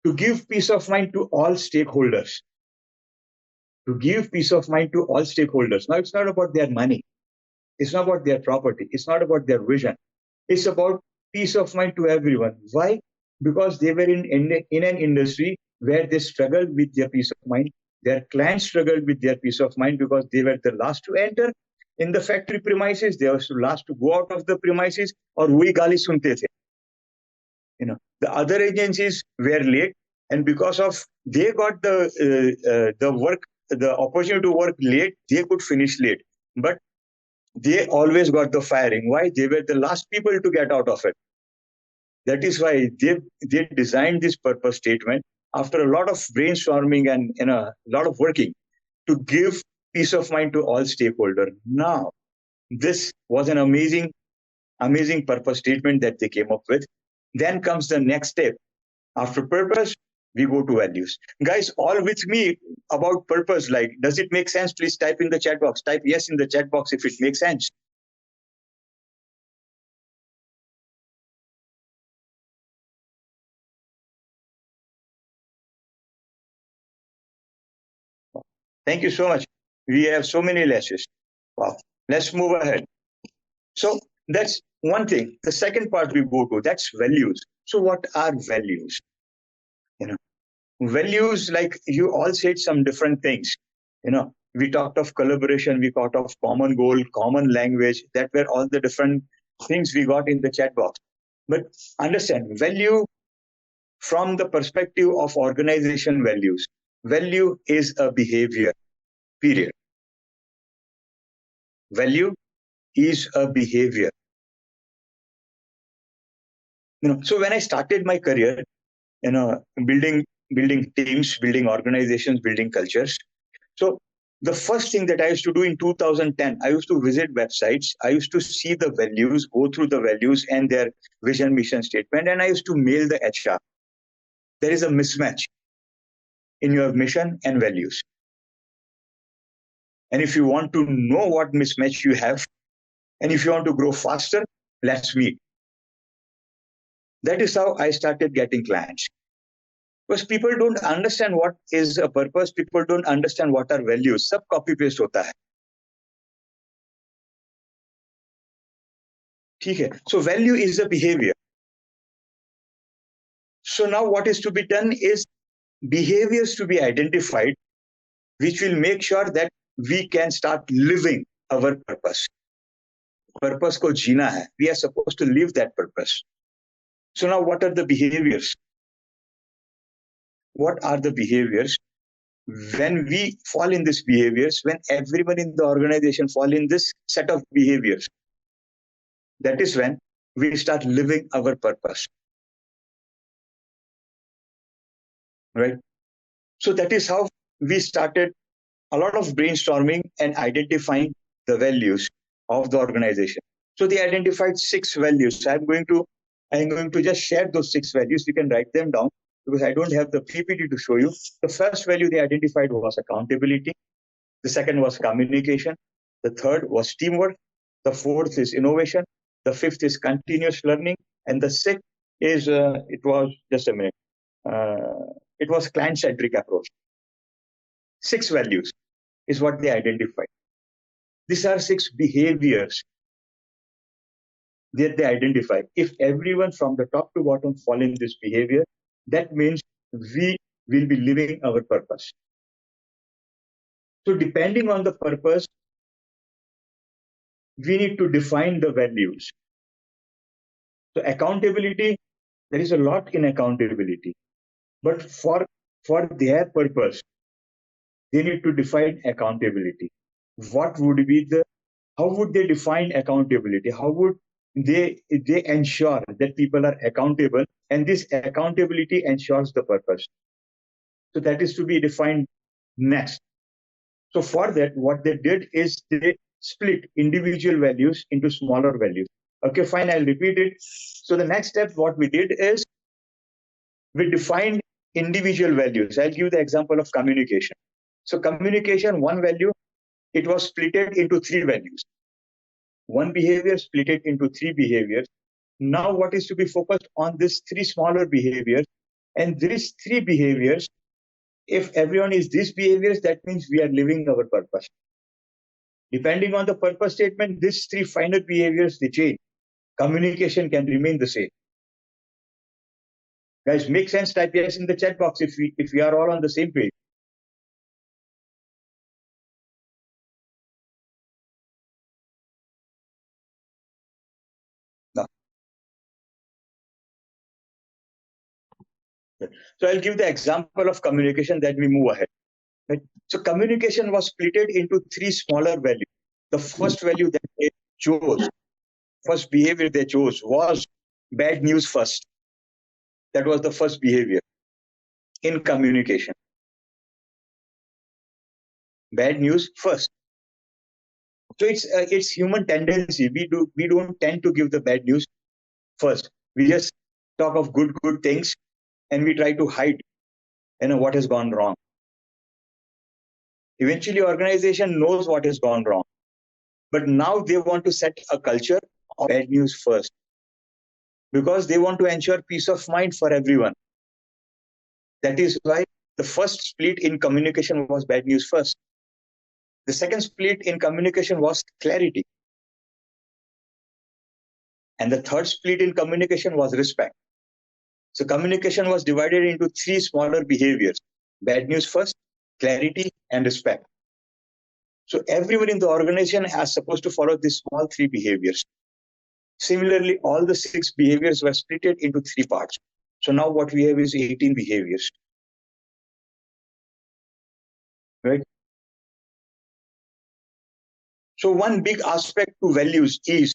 to give peace of mind to all stakeholders. To give peace of mind to all stakeholders. Now, it's not about their money. It's not about their property. It's not about their vision. It's about peace of mind to everyone. Why? Because they were in an industry where they struggled with their peace of mind. Their clients struggled with their peace of mind because they were the last to enter in the factory premises. They were the last to go out of the premises, or we gali sunte the. The other agencies were late, and because of they got the opportunity to work late, they could finish late. But they always got the firing. Why? They were the last people to get out of it. That is why they designed this purpose statement after a lot of brainstorming and a lot of working to give peace of mind to all stakeholders. Now, this was an amazing purpose statement that they came up with. Then comes the next step. After purpose, we go to values. Guys, all with me about purpose. Like, does it make sense? Please type in the chat box. Type yes in the chat box if it makes sense. Thank you so much. We have so many lashes. Wow. Let's move ahead. So that's one thing. The second part we go to, that's values. So what are values? Values, like you all said some different things. We talked of collaboration, we talked of common goal, common language. That were all the different things we got in the chat box. But understand, value from the perspective of organization values. Value is a behavior, period. Value is a behavior. So when I started my career, building teams, building organizations, building cultures. So the first thing that I used to do in 2010, I used to visit websites. I used to see the values, go through the values and their vision, mission statement, and I used to mail the HR. There is a mismatch in your mission and values. And if you want to know what mismatch you have, and if you want to grow faster, let's meet. That is how I started getting clients. Because people don't understand what is a purpose, people don't understand what are values. Sab copy paste hota hai. Okay. So value is a behavior. So now what is to be done is behaviors to be identified, which will make sure that we can start living our purpose. Purpose ko jeena hai. We are supposed to live that purpose. So now what are the behaviors? What are the behaviors? When we fall in these behaviors, when everyone in the organization fall in this set of behaviors, that is when we start living our purpose. Right? So that is how we started a lot of brainstorming and identifying the values of the organization. So they identified 6 values. I'm going to just share those 6 values. You can write them down because I don't have the PPT to show you. The first value they identified was accountability. The second was communication. The third was teamwork. The fourth is innovation. The fifth is continuous learning. And the sixth is, it was client-centric approach. 6 values is what they identified. These are 6 behaviors that they identify. If everyone from the top to bottom fall in this behavior, that means we will be living our purpose. So depending on the purpose, we need to define the values. So accountability, there is a lot in accountability. But for their purpose, they need to define accountability. What would be how would they define accountability? How would they ensure that people are accountable, and this accountability ensures the purpose? So that is to be defined next. So for that, what they did is they split individual values into smaller values. Okay, fine, I'll repeat it. So the next step, what we did is we defined individual values. I'll give the example of communication. So communication, one value, it was split into 3 values. One behavior split it into 3 behaviors. Now what is to be focused on these 3 smaller behaviors, and these 3 behaviors, if everyone is these behaviors, that means we are living our purpose. Depending on the purpose statement, these 3 final behaviors, they change. Communication can remain the same. Guys, make sense, type yes in the chat box if we are all on the same page. No. So I'll give the example of communication, that we move ahead. Right? So communication was split into 3 smaller values. The first value that they chose, first behavior they chose was bad news first. That was the first behavior in communication. Bad news first. So it's human tendency. We don't tend to give the bad news first. We just talk of good things, and we try to hide what has gone wrong. Eventually, organization knows what has gone wrong, but now they want to set a culture of bad news first, because they want to ensure peace of mind for everyone. That is why the first split in communication was bad news first. The second split in communication was clarity. And the third split in communication was respect. So communication was divided into three smaller behaviors: bad news first, clarity, and respect. So everyone in the organization is supposed to follow these small three behaviors. Similarly, all the 6 behaviors were split into 3 parts. So now what we have is 18 behaviors. Right? So one big aspect to values is,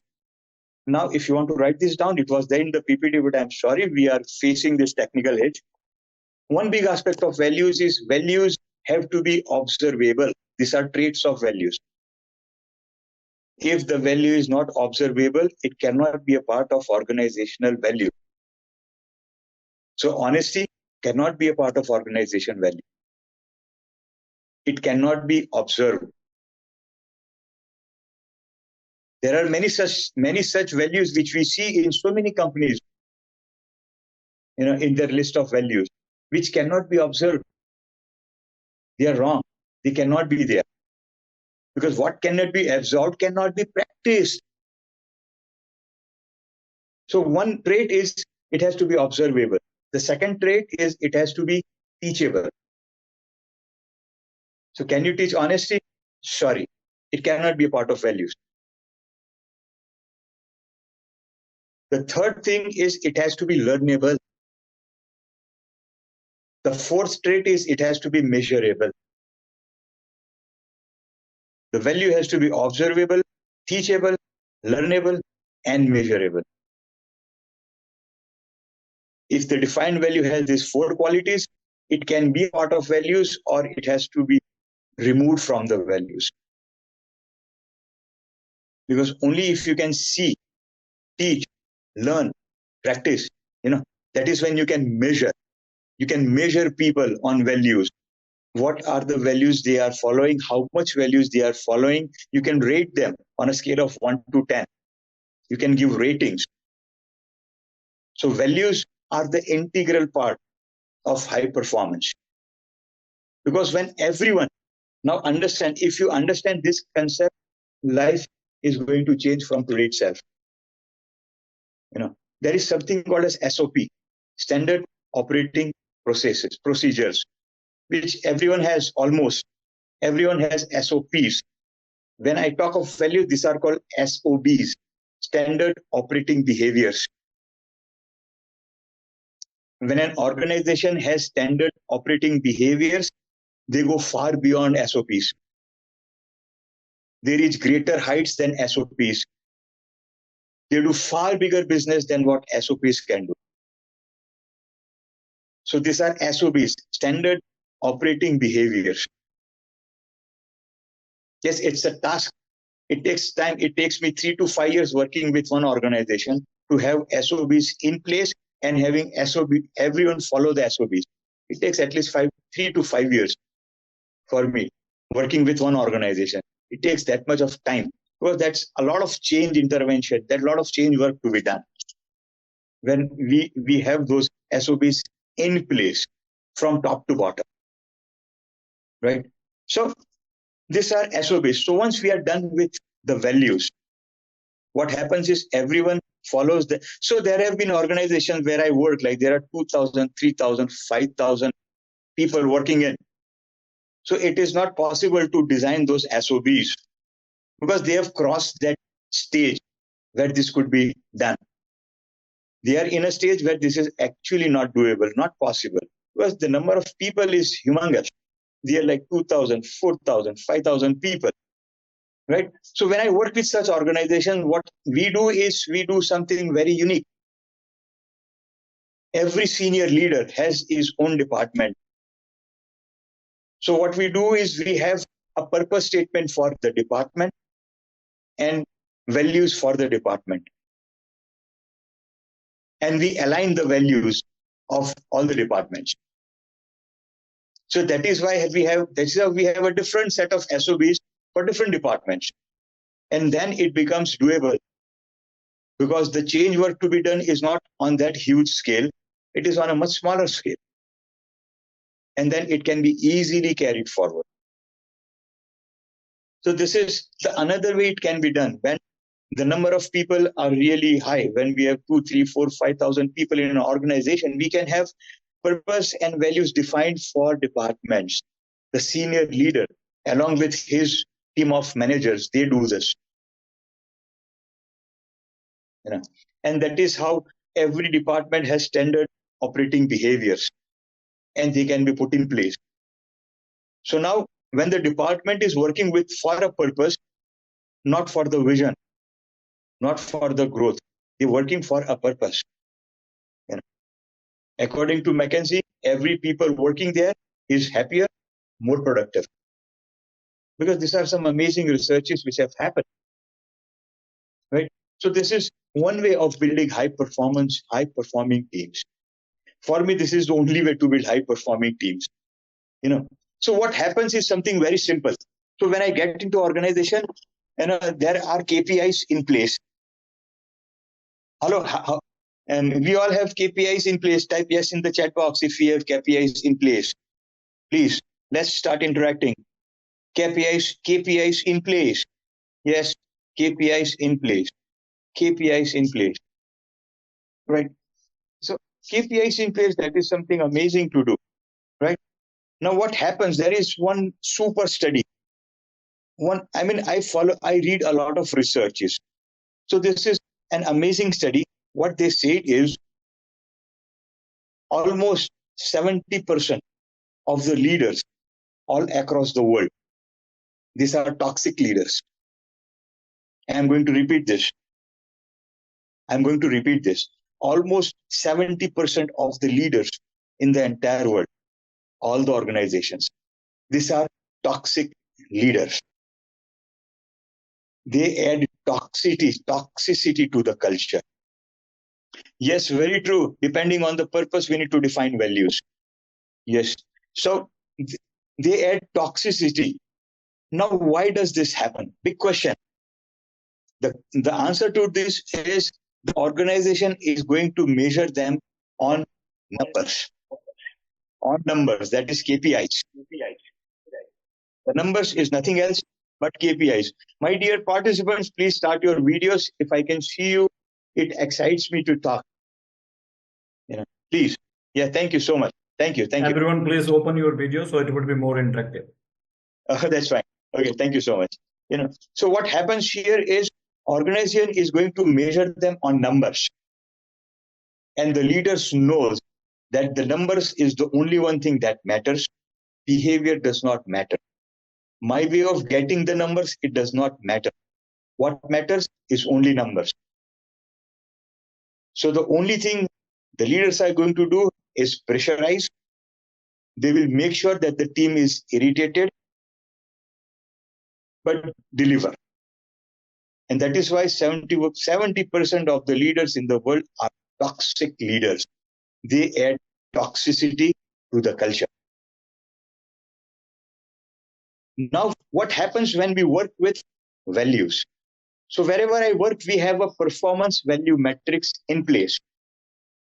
now if you want to write this down, it was there in the PPT, but I'm sorry, we are facing this technical edge. One big aspect of values is values have to be observable. These are traits of values. If the value is not observable, it cannot be a part of organizational value. So honesty cannot be a part of organization value. It cannot be observed. There are many such values which we see in so many companies, in their list of values, which cannot be observed. They are wrong. They cannot be there. Because what cannot be absorbed cannot be practiced. So one trait is it has to be observable. The second trait is it has to be teachable. So can you teach honesty? Sorry, it cannot be a part of values. The third thing is it has to be learnable. The fourth trait is it has to be measurable. The value has to be observable, teachable, learnable, and measurable. If the defined value has these 4 qualities, it can be a part of values or it has to be removed from the values. Because only if you can see, teach, learn, practice, that is when you can measure. You can measure people on values. What are the values they are following? How much values they are following? You can rate them on a scale of 1 to 10. You can give ratings. So values are the integral part of high performance. Because when everyone now understand, if you understand this concept, life is going to change from today itself. There is something called as SOP, standard operating procedures, which almost everyone has SOPs. When I talk of values, these are called SOBs, standard operating behaviors. When an organization has standard operating behaviors, they go far beyond SOPs. They reach greater heights than SOPs. They do far bigger business than what SOPs can do. So these are SOBs, standard operating behaviors. Yes, it's a task. It takes time. It takes me 3 to 5 years working with one organization to have SOBs in place and having everyone follow the SOBs. It takes at least 3 to 5 years for me working with one organization. It takes that much of time because that's a lot of change intervention, that lot of change work to be done. When we have those SOBs in place from top to bottom, right? So these are SOBs. So once we are done with the values, what happens is everyone follows the. So there have been organizations where I work, like there are 2,000, 3,000, 5,000 people working in. So it is not possible to design those SOBs because they have crossed that stage where this could be done. They are in a stage where this is actually not doable, not possible, because the number of people is humongous. They are like 2,000, 4,000, 5,000 people, right? So when I work with such organizations, what we do is we do something very unique. Every senior leader has his own department. So what we do is we have a purpose statement for the department and values for the department. And we align the values of all the departments. So that is why we have a different set of SOBs for different departments. And then it becomes doable because the change work to be done is not on that huge scale. It is on a much smaller scale. And then it can be easily carried forward. So this is the another way it can be done. When the number of people are really high, when we have 2, 3, 4, 5,000 people in an organization, we can have purpose and values defined for departments. The senior leader, along with his team of managers, they do this. And that is how every department has standard operating behaviors, and they can be put in place. So now, when the department is working with for a purpose, not for the vision, not for the growth, they're working for a purpose. According to McKinsey, every people working there is happier, more productive. Because these are some amazing researches which have happened, right? So this is one way of building high-performing teams. For me, this is the only way to build high-performing teams. So what happens is something very simple. So when I get into organization, there are KPIs in place. Hello, and we all have KPIs in place. Type yes in the chat box if we have KPIs in place. Please, let's start interacting. KPIs in place. Yes, KPIs in place. KPIs in place. Right. So KPIs in place, that is something amazing to do. Right. Now what happens? There is one super study. I read a lot of researches. So this is an amazing study. What they say is almost 70% of the leaders all across the world, these are toxic leaders. I'm going to repeat this. Almost 70% of the leaders in the entire world, all the organizations, these are toxic leaders. They add toxicity to the culture. Yes, very true. Depending on the purpose, we need to define values. Yes. So they add toxicity. Now, why does this happen? Big question. The answer to this is the organization is going to measure them on numbers. That is KPIs. The numbers is nothing else but KPIs. My dear participants, please start your videos. If I can see you, it excites me to talk. Please. Yeah, thank you so much. Thank you. Everyone, please open your video so it would be more interactive. That's fine. Okay, thank you so much. So what happens here is organization is going to measure them on numbers. And the leaders knows that the numbers is the only one thing that matters. Behavior does not matter. My way of getting the numbers, it does not matter. What matters is only numbers. So the only thing the leaders are going to do is pressurize. They will make sure that the team is irritated, but deliver. And that is why 70% of the leaders in the world are toxic leaders. They add toxicity to the culture. Now, what happens when we work with values? So wherever I work, we have a performance value matrix in place.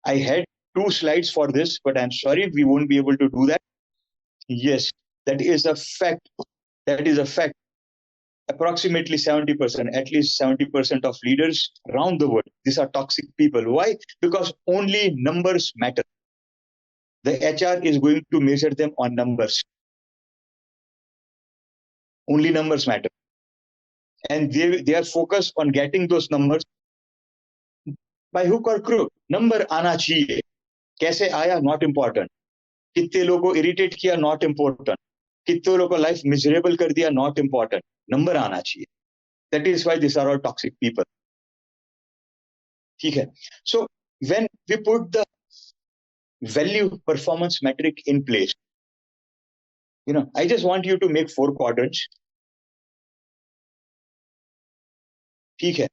I had 2 slides for this, but I'm sorry, we won't be able to do that. Yes, that is a fact. Approximately 70%, at least 70% of leaders around the world, these are toxic people. Why? Because only numbers matter. The HR is going to measure them on numbers. Only numbers matter. And they are focused on getting those numbers by hook or crook. Number आना चाहिए. कैसे आया? Not important. कितने लोगों को irritate किया? Not important. कितने लोगों को life miserable कर दिया? Not important. Number आना चाहिए. That is why these are all toxic people. ठीक है. So when we put the value performance metric in place, I just want you to make 4 quadrants. ठीक है.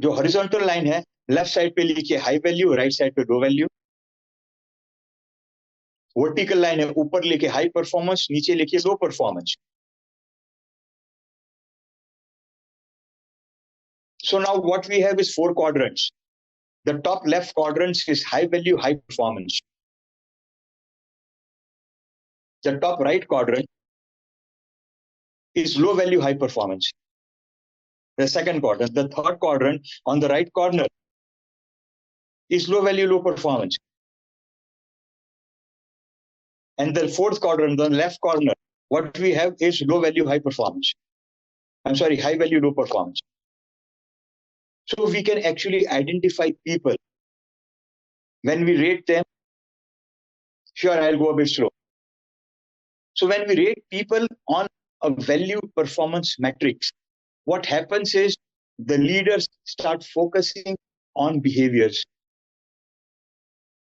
जो horizontal line है, left side पे लिखिए high value, right side पे low value. Vertical line है, ऊपर लिखिए high performance, नीचे लिखिए low performance. So now what we have is 4 quadrants. The top left quadrant is high value, high performance. The top right quadrant is low value, high performance. The second quadrant. The third quadrant on the right corner is low value, low performance. And the fourth quadrant, the left corner, what we have is low value, high performance. I'm sorry, high value, low performance. So we can actually identify people. When we rate them, sure, I'll go a bit slow. So when we rate people on a value performance matrix, what happens is the leaders start focusing on behaviors.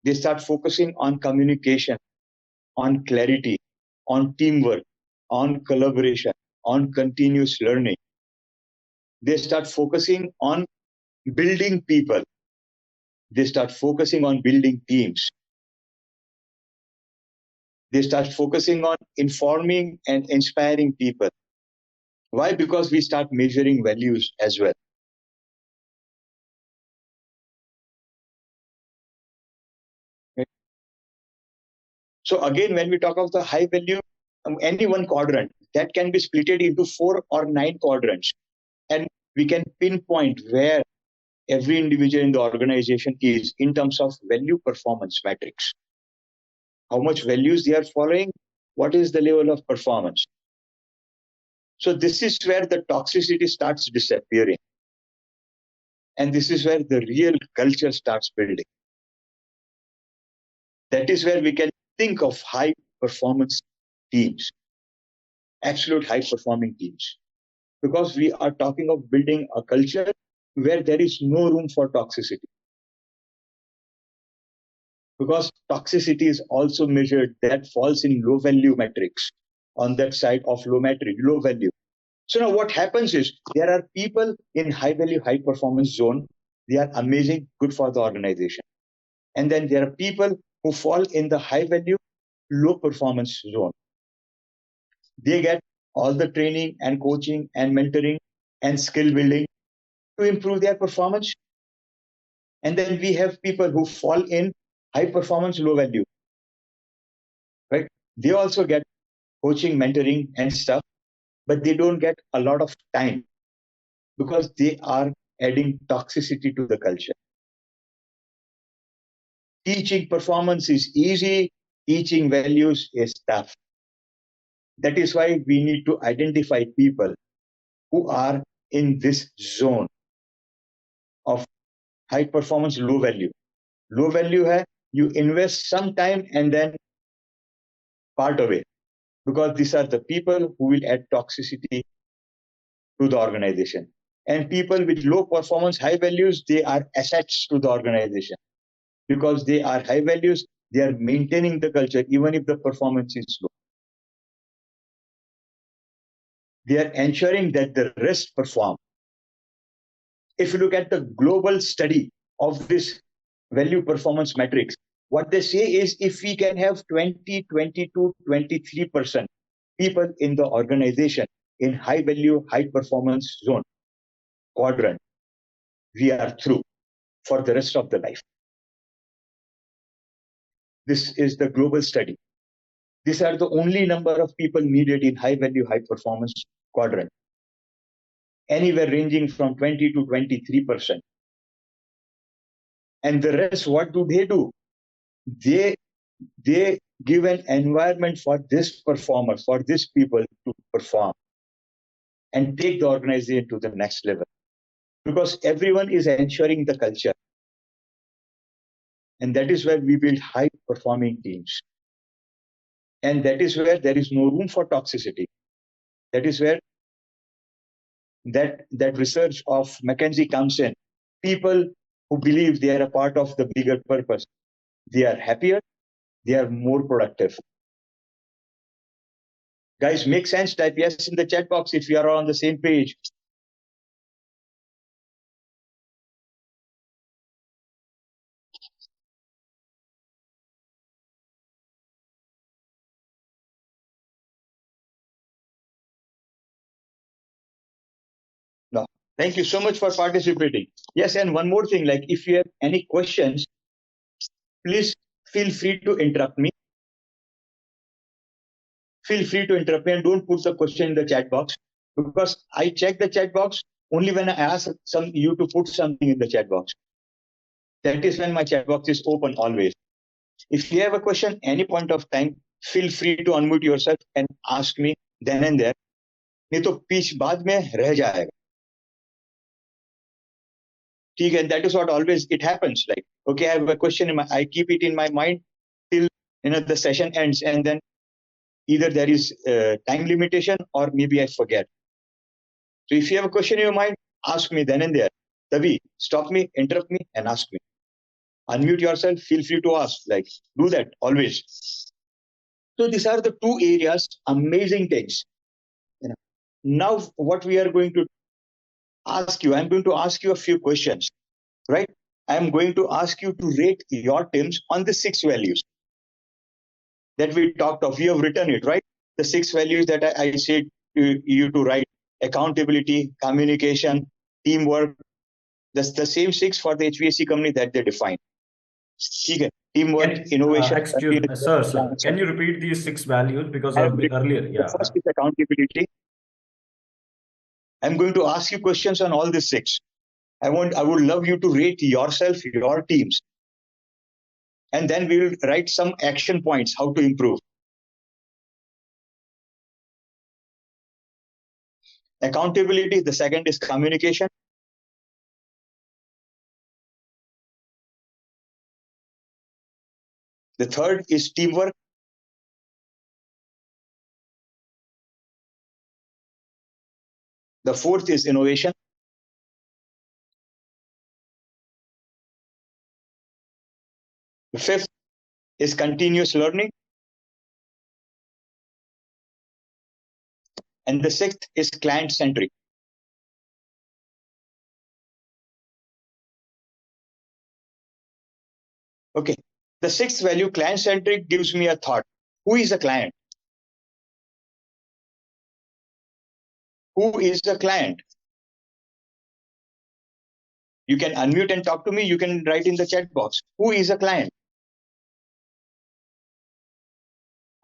They start focusing on communication, on clarity, on teamwork, on collaboration, on continuous learning. They start focusing on building people. They start focusing on building teams. They start focusing on informing and inspiring people. Why? Because we start measuring values as well. Okay. So again, when we talk of the high value, any one quadrant, that can be split into 4 or 9 quadrants. And we can pinpoint where every individual in the organization is in terms of value performance matrix. How much values they are following, what is the level of performance. So this is where the toxicity starts disappearing. And this is where the real culture starts building. That is where we can think of high performance teams, absolute high performing teams, because we are talking of building a culture where there is no room for toxicity. Because toxicity is also measured, that falls in low value metrics on that side of low value. So now what happens is there are people in high value, high performance zone. They are amazing, good for the organization. And then there are people who fall in the high value, low performance zone. They get all the training and coaching and mentoring and skill building to improve their performance. And then we have people who fall in high performance, low value, right? They also get coaching, mentoring and stuff, but they don't get a lot of time because they are adding toxicity to the culture. Teaching performance is easy, teaching values is tough. That is why we need to identify people who are in this zone of high performance, low value. Low value hai, you invest some time and then part away, because these are the people who will add toxicity to the organization. And people with low performance, high values, they are assets to the organization. Because they are high values, they are maintaining the culture even if the performance is low. They are ensuring that the rest perform. If you look at the global study of this value performance matrix, what they say is if we can have 20, 22, 23% people in the organization in high value, high performance zone quadrant, we are through for the rest of the life. This is the global study. These are the only number of people needed in high value, high performance quadrant. Anywhere ranging from 20 to 23%. And the rest, what do? They give an environment for this performer, for these people to perform and take the organization to the next level. Because everyone is ensuring the culture. And that is where we build high performing teams. And that is where there is no room for toxicity. That is where that research of McKinsey comes in. People who believe they are a part of the bigger purpose, they are happier, they are more productive. Guys, make sense? Type yes in the chat box if you are all on the same page. No. Thank you so much for participating. Yes, and one more thing, like if you have any questions, please feel free to interrupt me. feel free to interrupt me and don't put the question in the chat box, because I check the chat box only when I ask you to put something in the chat box. That is when my chat box is open always. If you have a question any point of time, feel free to unmute yourself and ask me then and there. नहीं तो पीछ बाद में रह जाएगा. ठीक है, that is what always it happens. Like, okay, I have a question I keep it in my mind till the session ends, and then either there is time limitation or maybe I forget. So if you have a question in your mind, ask me then and there. Tavi, stop me, interrupt me, and ask me. Unmute yourself, feel free to ask. Like, do that always. So these are the two areas, amazing things. Now what we are going to ask you, I'm going to ask you a few questions, right? I'm going to ask you to rate your teams on the 6 values that we talked of. We have written it, right? The 6 values that I said to you to write: accountability, communication, teamwork. That's the same 6 for the HVAC company that they defined. Teamwork, innovation. Sir, can you repeat these 6 values? Because earlier, yeah. The first is accountability. I'm going to ask you questions on all the 6. I would love you to rate yourself, your teams. And then we will write some action points, how to improve. Accountability, the second is communication. The third is teamwork. The fourth is innovation. The fifth is continuous learning. And the sixth is client-centric. Okay. The sixth value, client-centric, gives me a thought. Who is a client? Who is the client? You can unmute and talk to me. You can write in the chat box. Who is a client?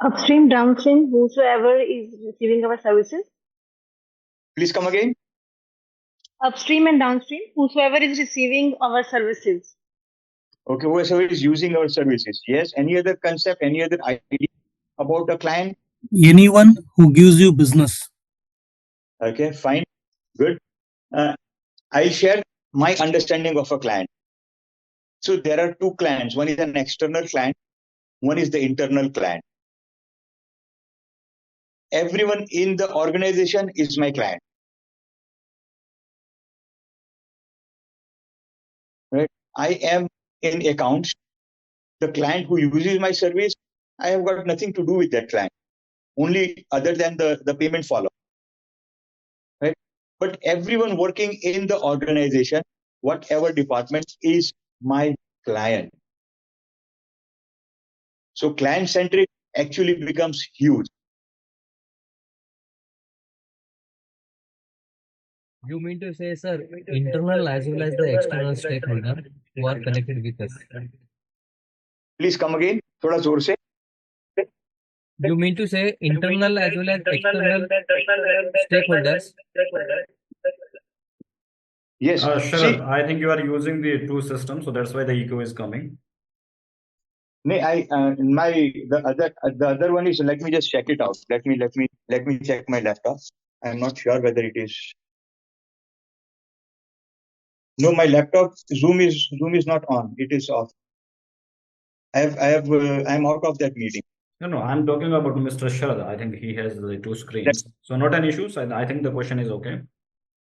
Upstream, downstream, whosoever is receiving our services. Please come again. Upstream and downstream, whosoever is receiving our services. Okay, whoever is using our services. Yes. Any other concept, any other idea about a client? Anyone who gives you business. Okay, fine. Good. I'll share my understanding of a client. So there are 2 clients. One is an external client. One is the internal client. Everyone in the organization is my client. Right? I am in accounts. The client who uses my service, I have got nothing to do with that client, only other than the payment follow. Right? But everyone working in the organization, whatever department, is my client. So client-centric actually becomes huge. You mean to say, sir, internal as well as the external stakeholder who are connected with us? Please come again. Thoda zor se. You mean to say internal as well as external stakeholders? Yes. Sharad, I think you are using the 2 systems, so that's why the echo is coming. No, the other one is, let me just check it out. Let me check my laptop. I'm not sure whether it is. No, my laptop Zoom is not on. It is off. I'm out of that meeting. No, I'm talking about Mr. Sharad. I think he has the 2 screens. So not an issue. So I think the question is okay.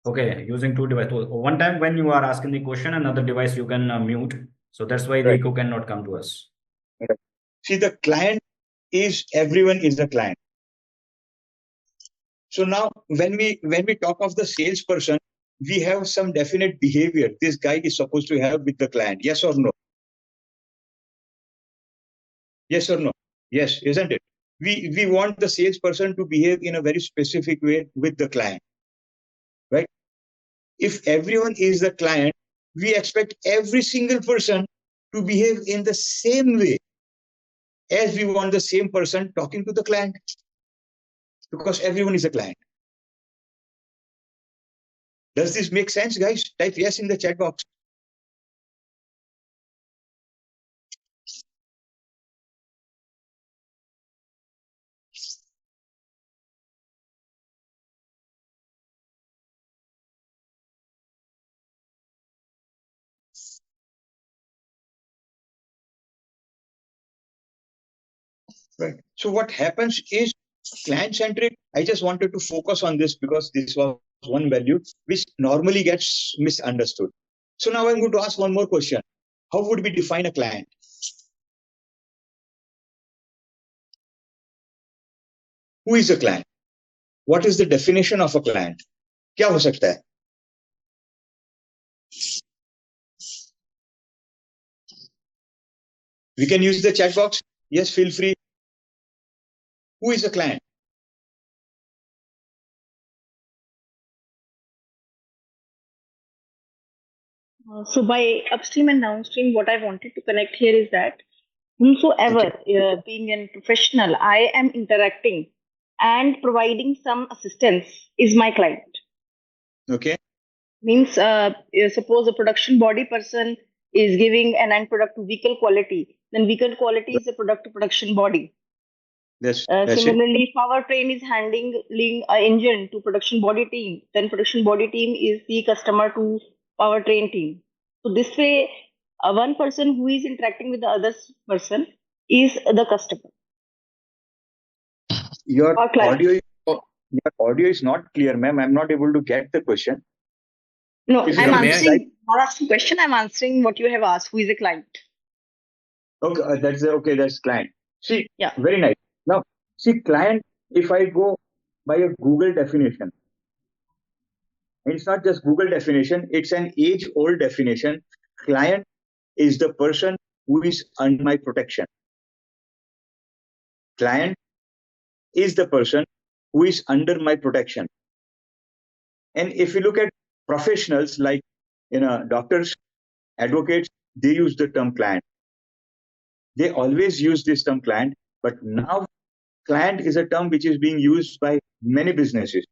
Okay, using 2 devices. One time when you are asking the question, another device you can mute. So that's why the echo cannot come to us. Right. See, the client is, everyone is the client. So now when we talk of the salesperson, we have some definite behavior this guy is supposed to have with the client. Yes or no? Yes or no? Yes, isn't it? We want the salesperson to behave in a very specific way with the client, right? If everyone is the client, we expect every single person to behave in the same way as we want the same person talking to the client. because everyone is a client. Does this make sense, guys? Type yes in the chat box. Right. So what happens is client-centric. I just wanted to focus on this because this was one value which normally gets misunderstood. So now I'm going to ask one more question. How would we define a client? Who is a client? What is the definition of a client? क्या हो सकता है? We can use the chat box. Yes, feel free. Who is a client? So by upstream and downstream, what I wanted to connect here is that whomsoever, being a professional, I am interacting and providing some assistance is my client. Okay. Means, suppose a production body person is giving an end product to vehicle quality, then vehicle quality is a product to production body. That's it. Similarly, if powertrain is handling an engine to production body team, then production body team is the customer to powertrain team. So this way, one person who is interacting with the other person is the customer. Your Or client. audio is not clear, ma'am. I'm not able to get the question. No, If I'm you can answering, not asking question, I'm answering what you have asked. Who is a client? Okay, that's client. See, Yeah. very nice. Now, see, client, if I go by a Google definition, it's not just Google definition, it's an age-old definition. Client is the person who is under my protection. Client is the person who is under my protection. And if you look at professionals like doctors, advocates, they use the term client. They always use this term client, but now client is a term which is being used by many businesses.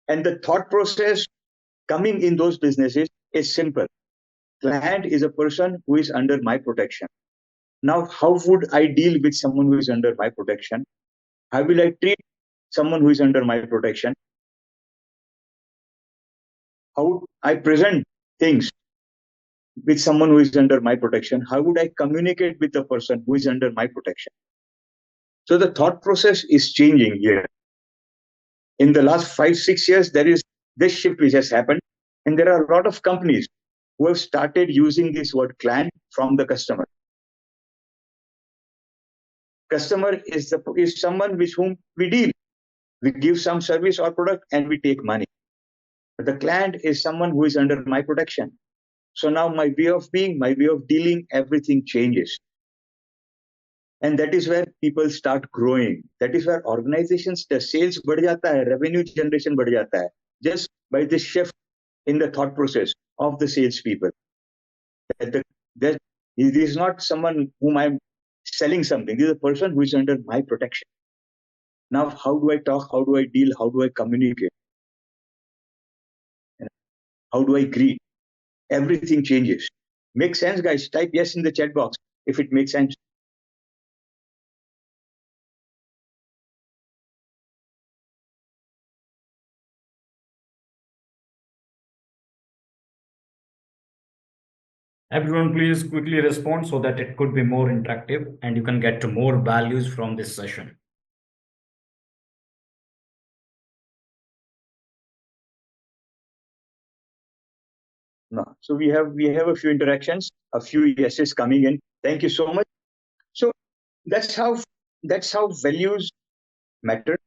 And the thought process coming in those businesses is simple. Client is a person who is under my protection. Now, how would I deal with someone who is under my protection? How will I treat someone who is under my protection? How would I present things with someone who is under my protection? How would I communicate with the person who is under my protection? So the thought process is changing here. In the last 5-6 years, there is this shift which has happened, and there are a lot of companies who have started using this word client from the customer. Customer is someone with whom we deal. We give some service or product and we take money. But the client is someone who is under my protection. So now my way of being, my way of dealing, everything changes. And that is where people start growing. That is where organizations, the sales बढ़ जाता है, revenue generation बढ़ जाता है, just by this shift in the thought process of the salespeople. This is not someone whom I'm selling something. This is a person who is under my protection. Now, how do I talk? How do I deal? How do I communicate? How do I greet? Everything changes. Makes sense, guys? Type yes in the chat box if it makes sense. Everyone, please quickly respond so that it could be more interactive and you can get to more values from this session. No. So we have a few interactions, a few yeses coming in. Thank you so much. So that's how values matter.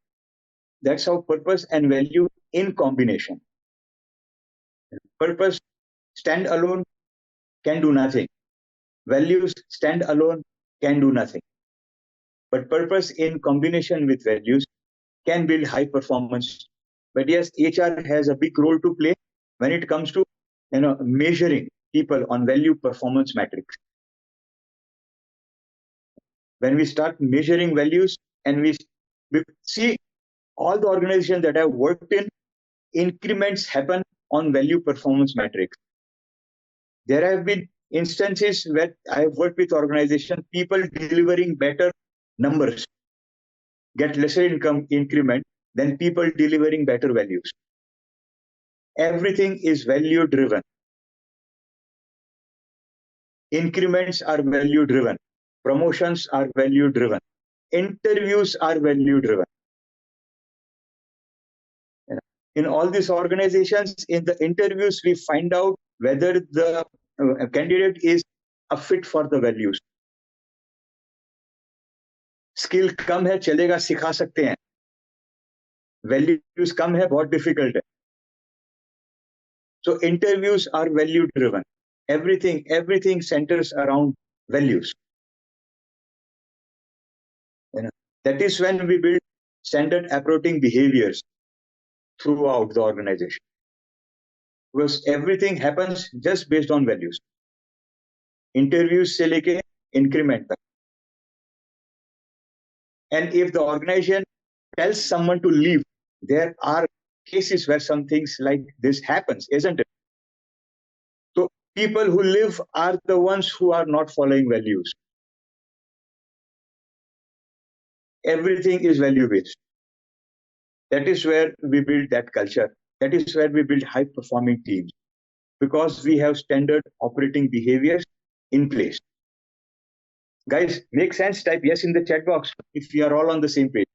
That's how purpose and value in combination. Purpose stand alone can do nothing. Values stand alone can do nothing. But purpose in combination with values can build high performance. But yes, HR has a big role to play when it comes to measuring people on value performance metrics. When we start measuring values and we See, all the organizations that I've worked in, increments happen on value performance metrics. There have been instances where I've worked with organizations, people delivering better numbers get lesser income increment than people delivering better values. Everything is value driven. Increments are value driven. Promotions are value driven. Interviews are value driven. In all these organizations, in the interviews, we find out whether the candidate is a fit for the values. Skill कम है, चलेगा, सिखा सकते हैं. Values कम है, बहुत difficult है. So interviews are value driven. Everything centers around values. That is when we build standard operating behaviors throughout the organization. Because everything happens just based on values. Interviews से लेके increment तक. And if the organization tells someone to leave, there are cases where some things like this happens, isn't it? So people who live are the ones who are not following values. Everything is value based. That is where we build that culture. That is where we build high performing teams, because we have standard operating behaviors in place. Guys, make sense? Type yes in the chat box if we are all on the same page.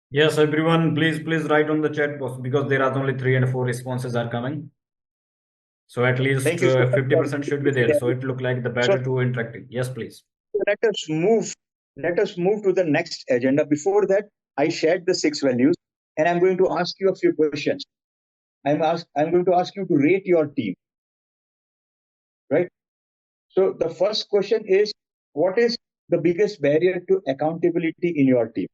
Yes, everyone, please write on the chat box, because there are only 3 and 4 responses are coming. So at least 50% should be there. So it look like the better to interacting. Yes, please. Let us move to the next agenda. Before that, I shared the 6 values, and I'm going to ask you a few questions. I'm going to ask you to rate your team. Right? So the first question is, what is the biggest barrier to accountability in your team?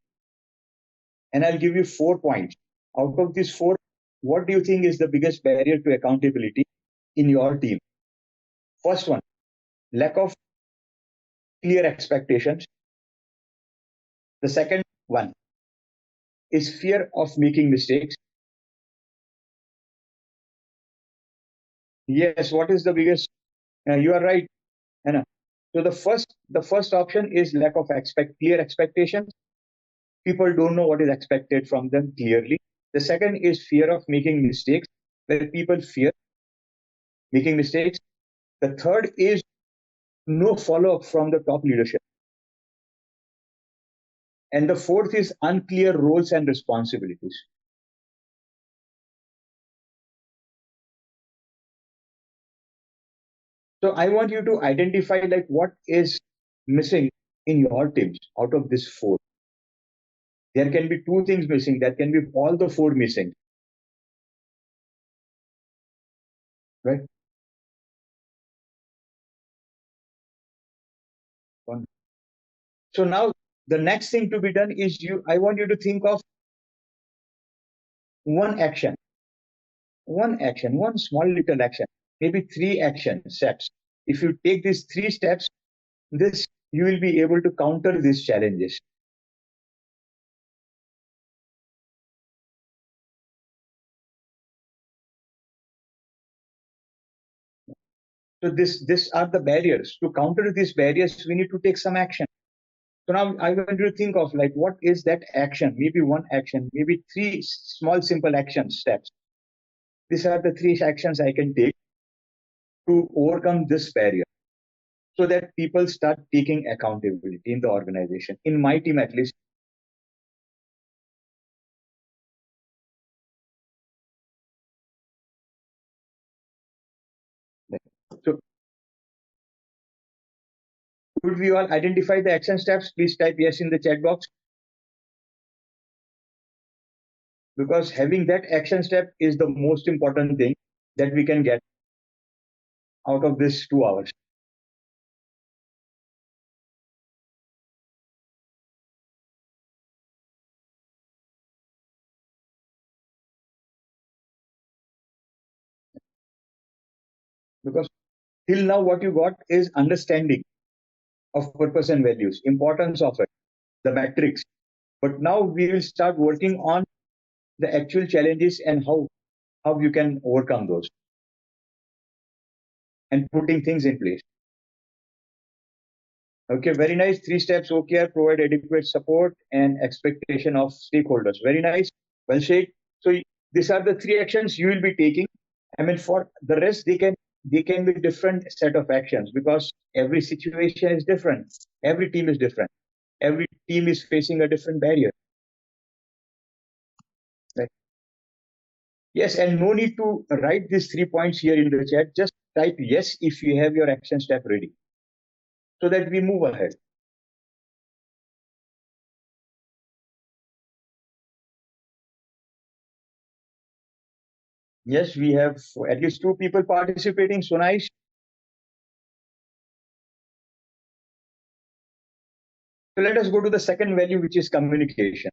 And I'll give you 4 points. Out of these 4, what do you think is the biggest barrier to accountability in your team? First one, lack of clear expectations. The second one is fear of making mistakes. Yes, what is the biggest? You are right. So the first option is lack of clear expectations. People don't know what is expected from them clearly. The second is fear of making mistakes, where people fear making mistakes. The third is no follow-up from the top leadership. And the fourth is unclear roles and responsibilities. So I want you to identify like what is missing in your teams out of this 4. There can be 2 things missing. There can be all the 4 missing. Right? So now the next thing to be done is I want you to think of one small little action, maybe 3 action steps. If you take these 3 steps, you will be able to counter these challenges. So these are the barriers. To counter these barriers, we need to take some action. So now I want you to think of like what is that action? Maybe 1 action, maybe 3 small simple action steps. These are the 3 actions I can take to overcome this barrier, so that people start taking accountability in the organization. In my team, at least. So could we all identify the action steps? Please type yes in the chat box. Because having that action step is the most important thing that we can get out of this 2 hours. Because till now what you got is understanding of purpose and values, importance of it, the metrics. But now we will start working on the actual challenges and how you can overcome those and putting things in place. Okay, very nice. 3 steps, OKR, provide adequate support and expectation of stakeholders. Very nice. Well said. So these are the 3 actions you will be taking. I mean, for the rest, they can be different set of actions because every situation is different. Every team is different. Every team is facing a different barrier. Right? Yes, and no need to write these 3 points here in the chat. Just type yes if you have your action step ready so that we move ahead. Yes, we have at least 2 people participating. So nice. So let us go to the second value, which is communication.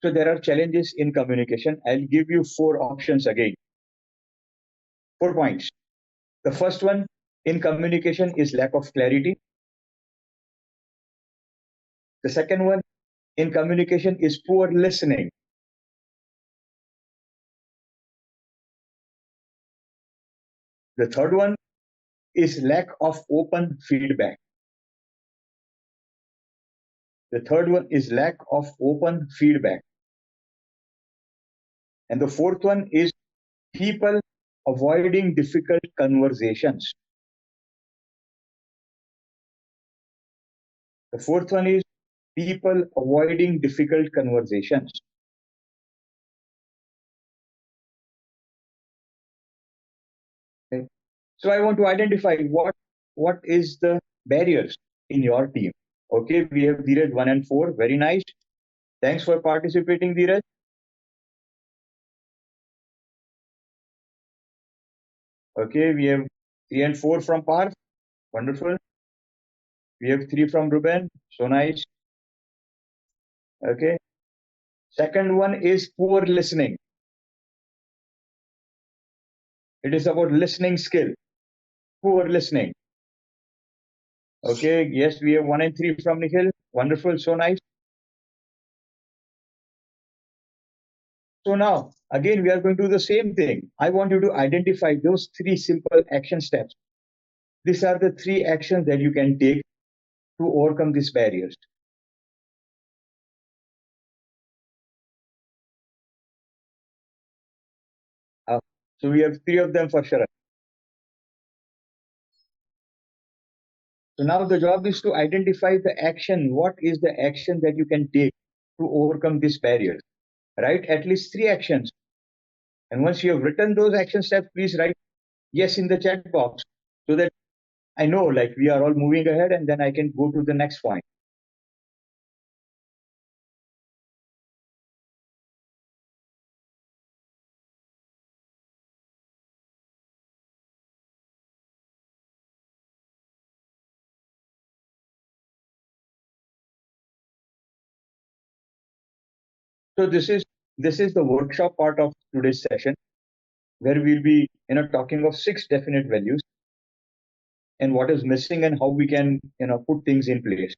So there are challenges in communication. I'll give you 4 options again. 4 points. The first one in communication is lack of clarity. The second one in communication is poor listening. The third one is lack of open feedback. The third one is lack of open feedback. And the fourth one is people avoiding difficult conversations. The fourth one is people avoiding difficult conversations. Okay. So I want to identify what is the barriers in your team. Okay, we have Dheeraj 1 and 4. Very nice. Thanks for participating, Dheeraj. Okay, we have 3 and 4 from Parth. Wonderful. We have 3 from Ruben. So nice. Okay. Second one is poor listening. It is about listening skill. Poor listening. Okay. Yes, we have 1 and 3 from Nikhil. Wonderful. So nice. So now, again, we are going to do the same thing. I want you to identify those 3 simple action steps. These are the 3 actions that you can take to overcome these barriers. So we have 3 of them for Sharan. So now the job is to identify the action. What is the action that you can take to overcome these barriers? Write at least 3 actions. And once you have written those action steps, please write yes in the chat box so that I know like we are all moving ahead and then I can go to the next point. So this is the workshop part of today's session where we'll be talking of 6 definite values and what is missing and how we can put things in place.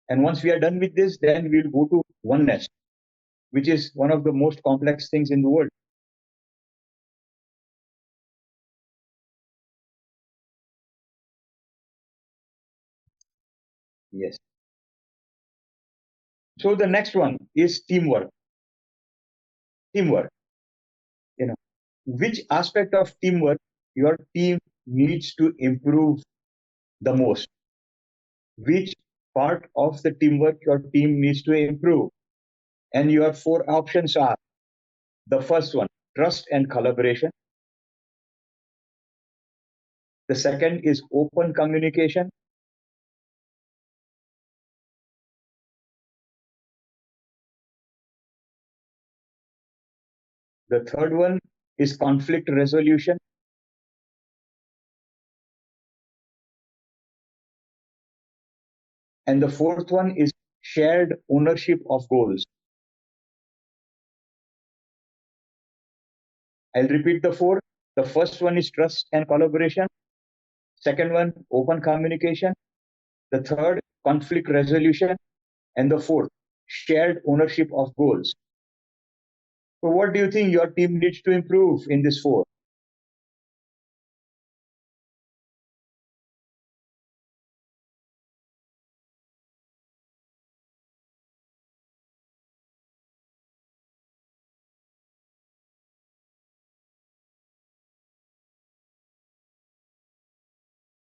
And once we are done with this, then we'll go to oneness, which is one of the most complex things in the world. Yes. So the next one is teamwork. Teamwork. Which aspect of teamwork your team needs to improve the most? Which part of the teamwork your team needs to improve? And your 4 options are: the first one, trust and collaboration. The second is open communication. The third one is conflict resolution. And the fourth one is shared ownership of goals. I'll repeat the 4. The first one is trust and collaboration. Second one, open communication. The third, conflict resolution. And the fourth, shared ownership of goals. So what do you think your team needs to improve in this four?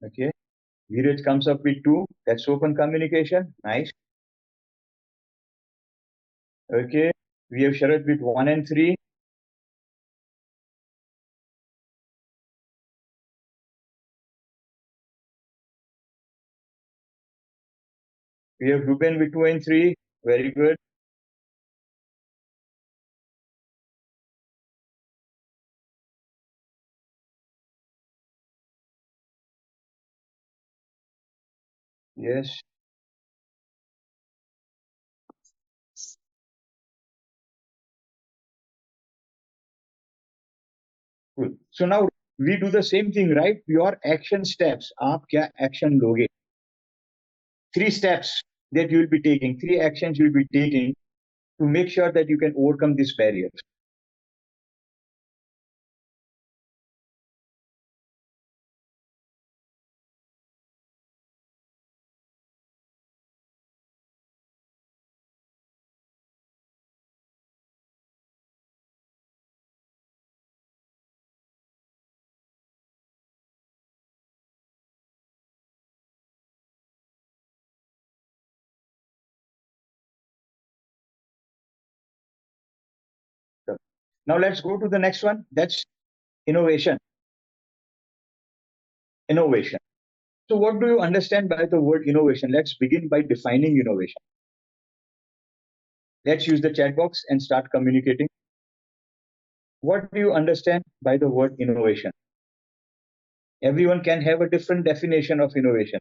Okay. Dheeraj comes up with two. That's open communication. Nice. Okay. We have Sharad with 1 and 3. We have Ruben with 2 and 3. Very good. Yes. Cool. So now we do the same thing, right? Your action steps. आप क्या action लोगे? 3 steps that you will be taking, 3 actions you will be taking to make sure that you can overcome these barriers. Now let's go to the next one. That's innovation. Innovation. So what do you understand by the word innovation? Let's begin by defining innovation. Let's use the chat box and start communicating. What do you understand by the word innovation? Everyone can have a different definition of innovation.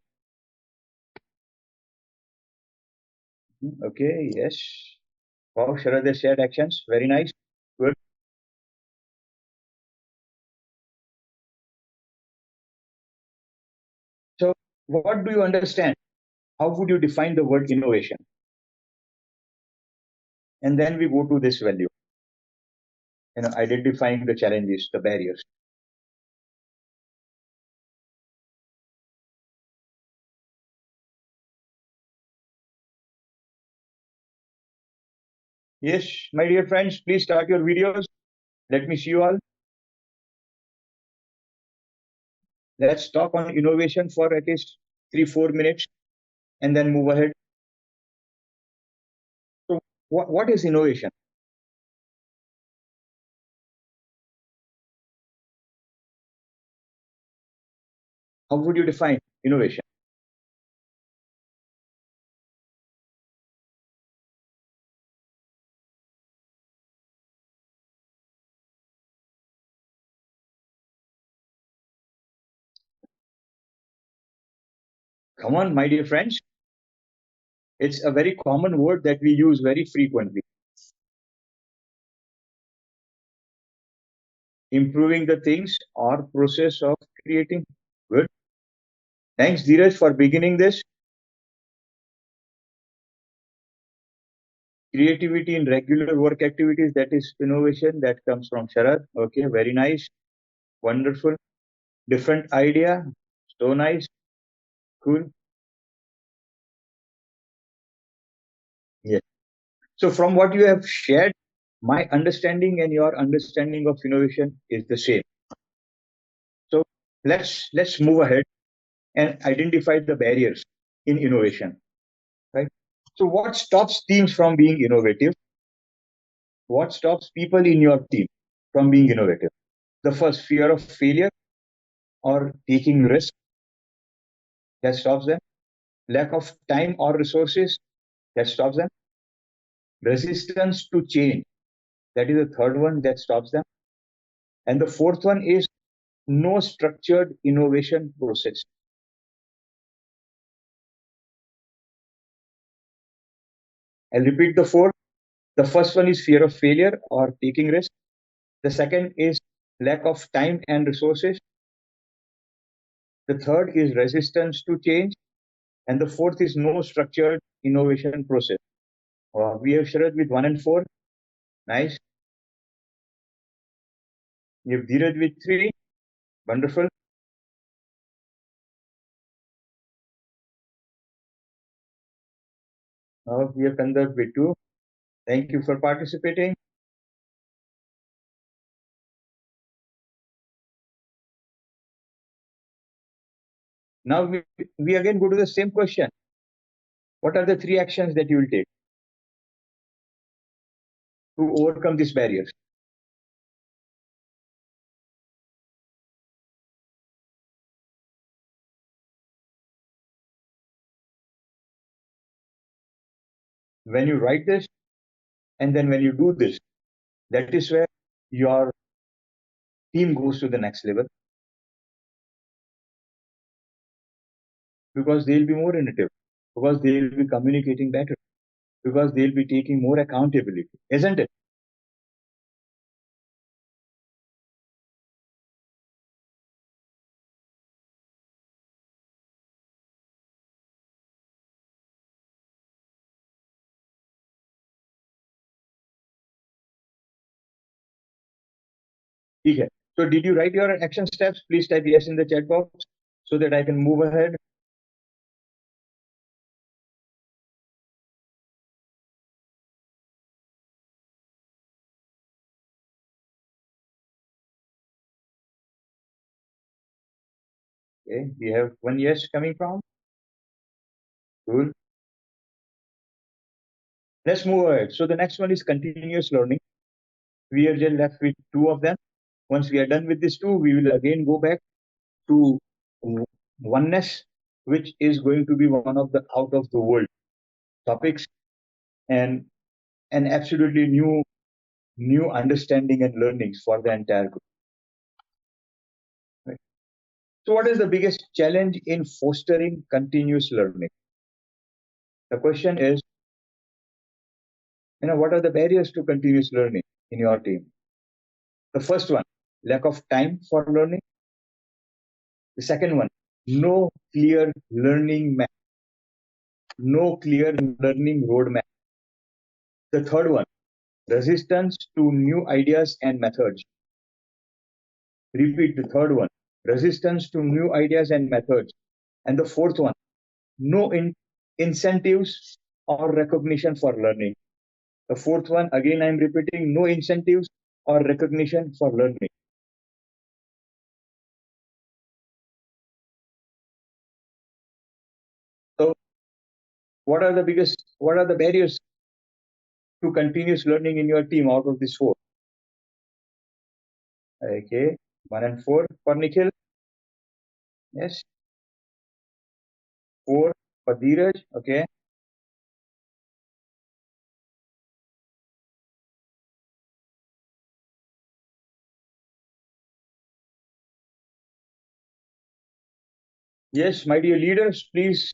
Okay, yes. Wow, Sharad has shared actions. Very nice. Good. So what do you understand? How would you define the word innovation? And then we go to this value, identifying the challenges, the barriers. Yes, my dear friends, please start your videos. Let me see you all. Let's talk on innovation for at least 3-4 minutes and then move ahead. So what is innovation? How would you define innovation? Come on, my dear friends. It's a very common word that we use very frequently. Improving the things or process of creating. Good. Thanks, Dheeraj, for beginning this. Creativity in regular work activities, that is innovation. That comes from Sharad. Okay, very nice. Wonderful. Different idea. So nice. Cool. Yes. So from what you have shared, my understanding and your understanding of innovation is the same. So let's move ahead and identify the barriers in innovation. Right? So what stops teams from being innovative? What stops people in your team from being innovative? The first, fear of failure or taking risk, that stops them. Lack of time or resources, that stops them. Resistance to change, that is the third one that stops them. And the fourth one is no structured innovation process. I'll repeat the four. The first one is fear of failure or taking risk. The second is lack of time and resources. The third is resistance to change. And the fourth is no structured innovation process. We have Sharad with 1 and 4. Nice. We have Dheeraj with 3. Wonderful. We have Kandak with 2. Thank you for participating. Now we again go to the same question. What are the 3 actions that you will take to overcome these barriers? When you write this, and then when you do this, that is where your team goes to the next level, because they'll be more innovative, because they'll be communicating better, because they'll be taking more accountability, isn't it? Okay. So did you write your action steps? Please type yes in the chat box so that I can move ahead. Okay, we have 1 yes coming from. Cool. Let's move ahead. So the next one is continuous learning. We are just left with 2 of them. Once we are done with these 2, we will again go back to oneness, which is going to be one of the out of the world topics, and an absolutely new understanding and learnings for the entire group. Right. So what is the biggest challenge in fostering continuous learning? The question is, what are the barriers to continuous learning in your team? The first one, lack of time for learning. The second one, no clear learning map, no clear learning roadmap. The third one, resistance to new ideas and methods. Repeat the third one, resistance to new ideas and methods. And the fourth one, no incentives or recognition for learning. The fourth one, again, I'm repeating, no incentives or recognition for learning. So what are the barriers to continuous learning in your team out of this 4? Okay, 1 and 4 for Nikhil. Yes. 4 for Dheeraj. Okay. Yes, my dear leaders, please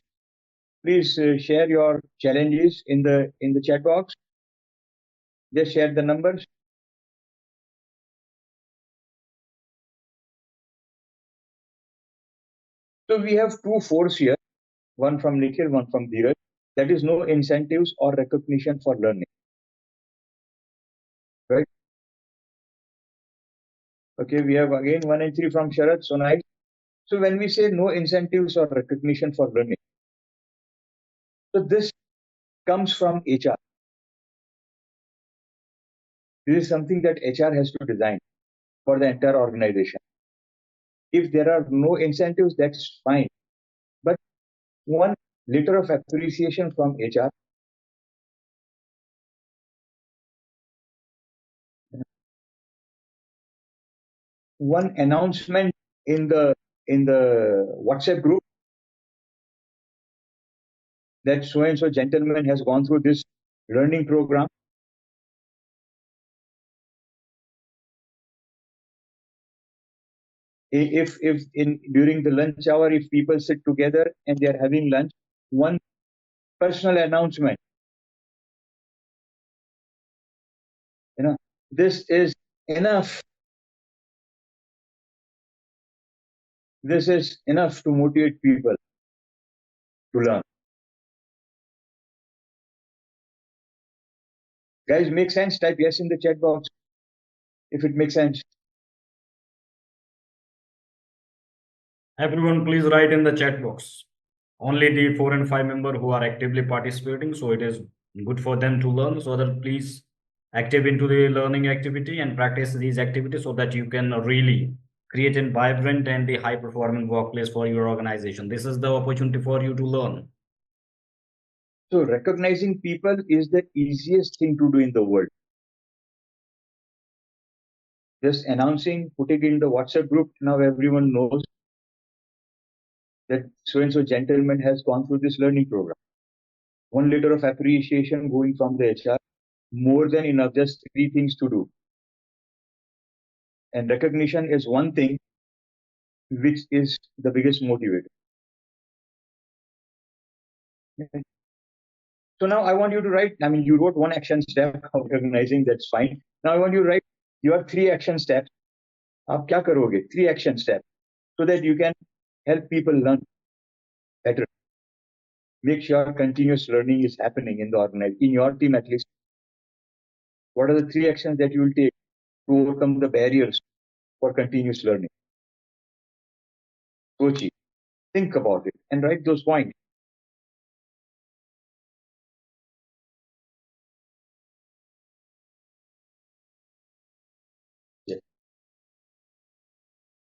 share your challenges in the chat box. Just share the numbers. So we have 2 4s here, one from Nikhil, one from Dheeraj. That is no incentives or recognition for learning. Right? Okay, we have again 1 and 3 from Sharad. So nice. So when we say no incentives or recognition for learning, so this comes from HR. This is something that HR has to design for the entire organization. If there are no incentives, that's fine. But one letter of appreciation from HR, one announcement in the WhatsApp group that so and so gentleman has gone through this learning program. If in during the lunch hour, if people sit together and they are having lunch, one personal announcement, this is enough this is enough to motivate people to learn. Guys, make sense? Type yes in the chat box if it makes sense. Everyone, please write in the chat box. Only the 4 and 5 member who are actively participating, so it is good for them to learn. So that please active into the learning activity and practice these activities so that you can really create a vibrant and the high performing workplace for your organization. This is the opportunity for you to learn. So recognizing people is the easiest thing to do in the world. Just announcing, putting in the WhatsApp group, now everyone knows that so-and-so gentleman has gone through this learning program. 1 letter of appreciation going from the HR, more than enough, just 3 things to do. And recognition is one thing which is the biggest motivator. So now I want you to write, you wrote 1 action step of recognizing, that's fine. Now I want you to write your 3 action steps. आप क्या करोगे? 3 action steps so that you can help people learn better. Make sure continuous learning is happening in the organization, in your team at least. What are the 3 actions that you will take to overcome the barriers for continuous learning? Sochi, think about it and write those points. Yeah.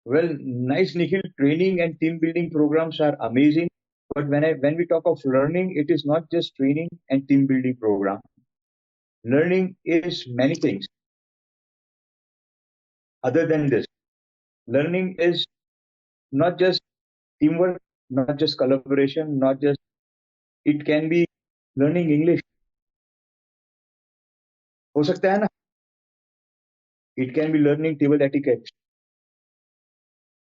Well, nice, Nikhil. Training and team building programs are amazing. But when we talk of learning, it is not just training and team building program. Learning is many things. Other than this, learning is not just teamwork, not just collaboration, not just, it can be learning English. हो सकता है ना? It can be learning table etiquette.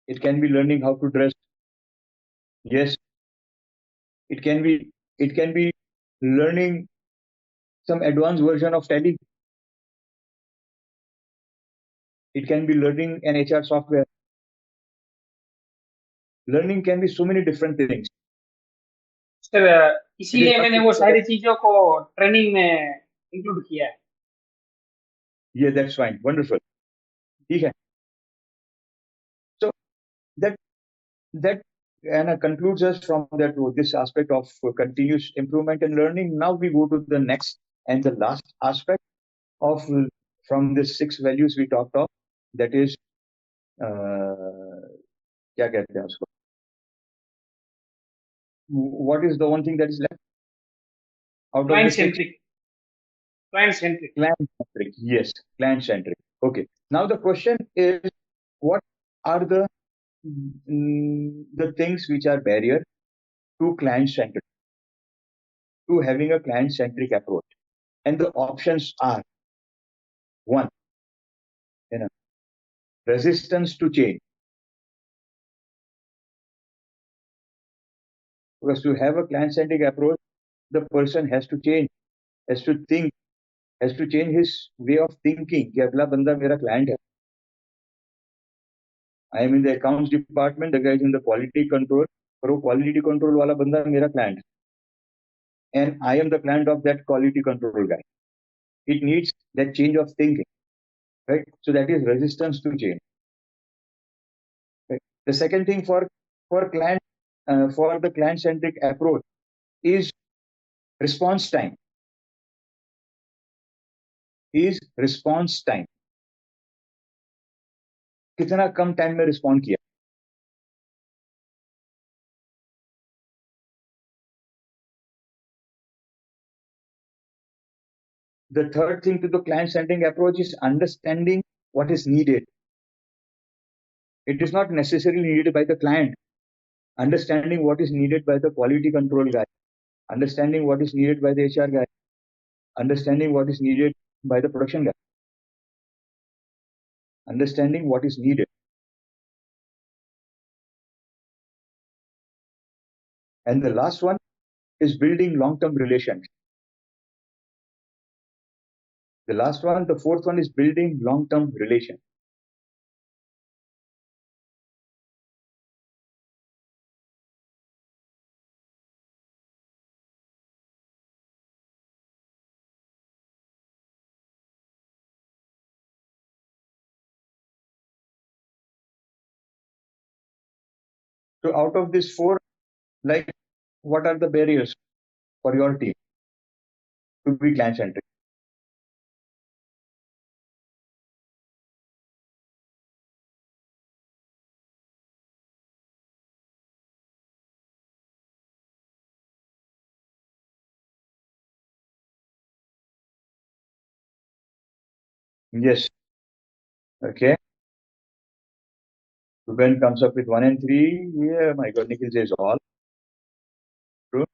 It can be learning how to dress. Yes. It can be learning some advanced version of Tally. It can be learning an HR software. Learning can be so many different things. Sir इसीलिए मैंने वो सारी चीजों को training में include किया है. Yeah, that's fine. Wonderful. ठीक है. So that concludes us from this aspect of continuous improvement and learning. Now we go to the next and the last aspect of from the 6 values we talked of. That is, क्या कहते हैं उसको? What is the one thing that is left out of the Client 6? centric. Client centric. Client centric. Yes, client centric. Okay. Now the question is, what are the things which are barrier to client centric, to having a client centric approach? And the options are: 1, resistance to change. Because to have a client centric approach, the person has to change, has to think, has to change his way of thinking. कि अगला बंदा मेरा client है. I am in the accounts department, the guy is in the quality control, पर वो quality control वाला बंदा मेरा client है. And I am the client of that quality control guy. It needs that change of thinking, right? So that is resistance to change. Right? The second thing for client for the client centric approach is response time. Response time. कितना कम time में respond किया. The third thing to the client centric approach is understanding what is needed. It is not necessarily needed by the client. Understanding what is needed by the quality control guy, understanding what is needed by the HR guy, understanding what is needed by the production guy, understanding what is needed. And the last one is building long-term relations. The fourth one is building long-term relations. So out of these four, like, what are the barriers for your team to be client-centric? Yes. Okay. Ruben comes up with 1 and 3. Yeah, my God, Nikhil says all. True.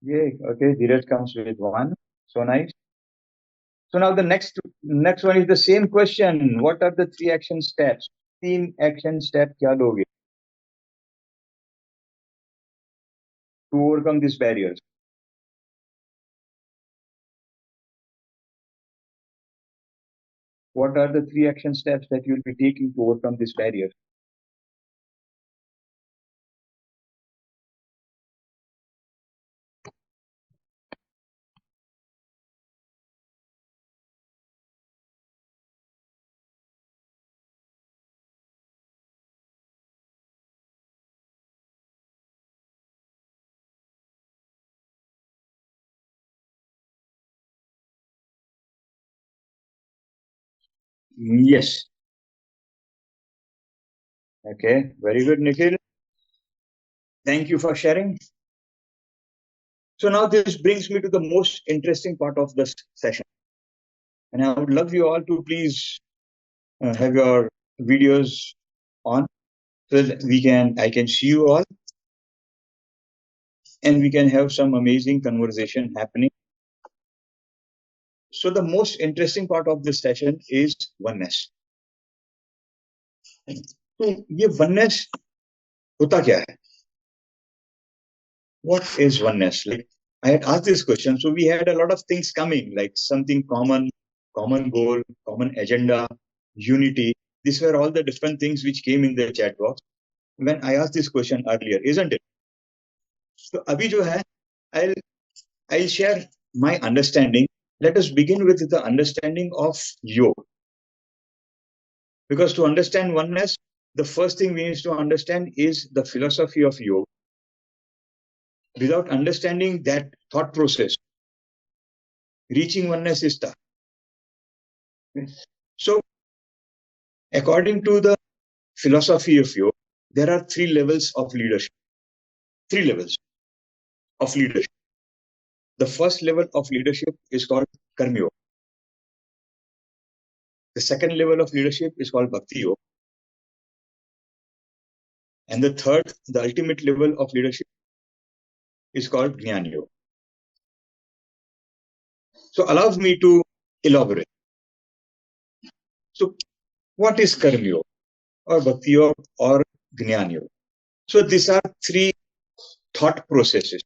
Yeah. Okay. Dheeraj comes with 1. So nice. So now the next one is the same question. What are the 3 action steps? 3 action steps क्या लोगे to overcome these barriers? What are the 3 action steps that you'll be taking to overcome these barriers? Yes. Okay. Very good, Nikhil. Thank you for sharing. So now this brings me to the most interesting part of this session. And I would love you all to please have your videos on so that I can see you all and we can have some amazing conversation happening. So the most interesting part of this session is oneness. तो ये oneness होता क्या है? What is oneness? Like, I had asked this question, so we had a lot of things coming, like something common goal, common agenda, unity. These were all the different things which came in the chat box when I asked this question earlier, isn't it? So abhi jo hai, I'll share my understanding. Let us begin with the understanding of yoga. Because to understand oneness, the first thing we need to understand is the philosophy of yoga. Without understanding that thought process, reaching oneness is tough. So, according to the philosophy of yoga, there are 3 levels of leadership. 3 levels of leadership. The first level of leadership is called karma yoga. The second level of leadership is called bhakti yoga. And the third, the ultimate level of leadership is called jnana yoga. So allows me to elaborate. So what is karma yoga or bhakti yoga or jnana yoga? So these are 3 thought processes.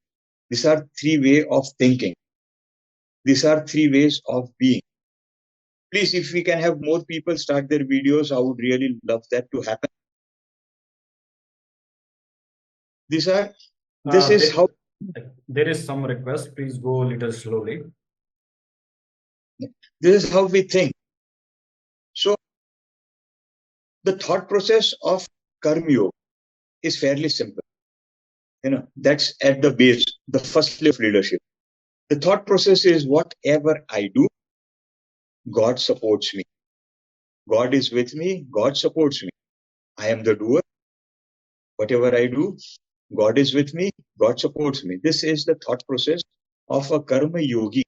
These are 3 ways of thinking. These are 3 ways of being. Please, if we can have more people start their videos, I would really love that to happen. This is how. There is some request. Please go a little slowly. This is how we think. So, the thought process of karma yoga is fairly simple. That's at the base, the first level of leadership. The thought process is whatever I do, God supports me. God is with me, God supports me. I am the doer. Whatever I do, God is with me, God supports me. This is the thought process of a karma yogi.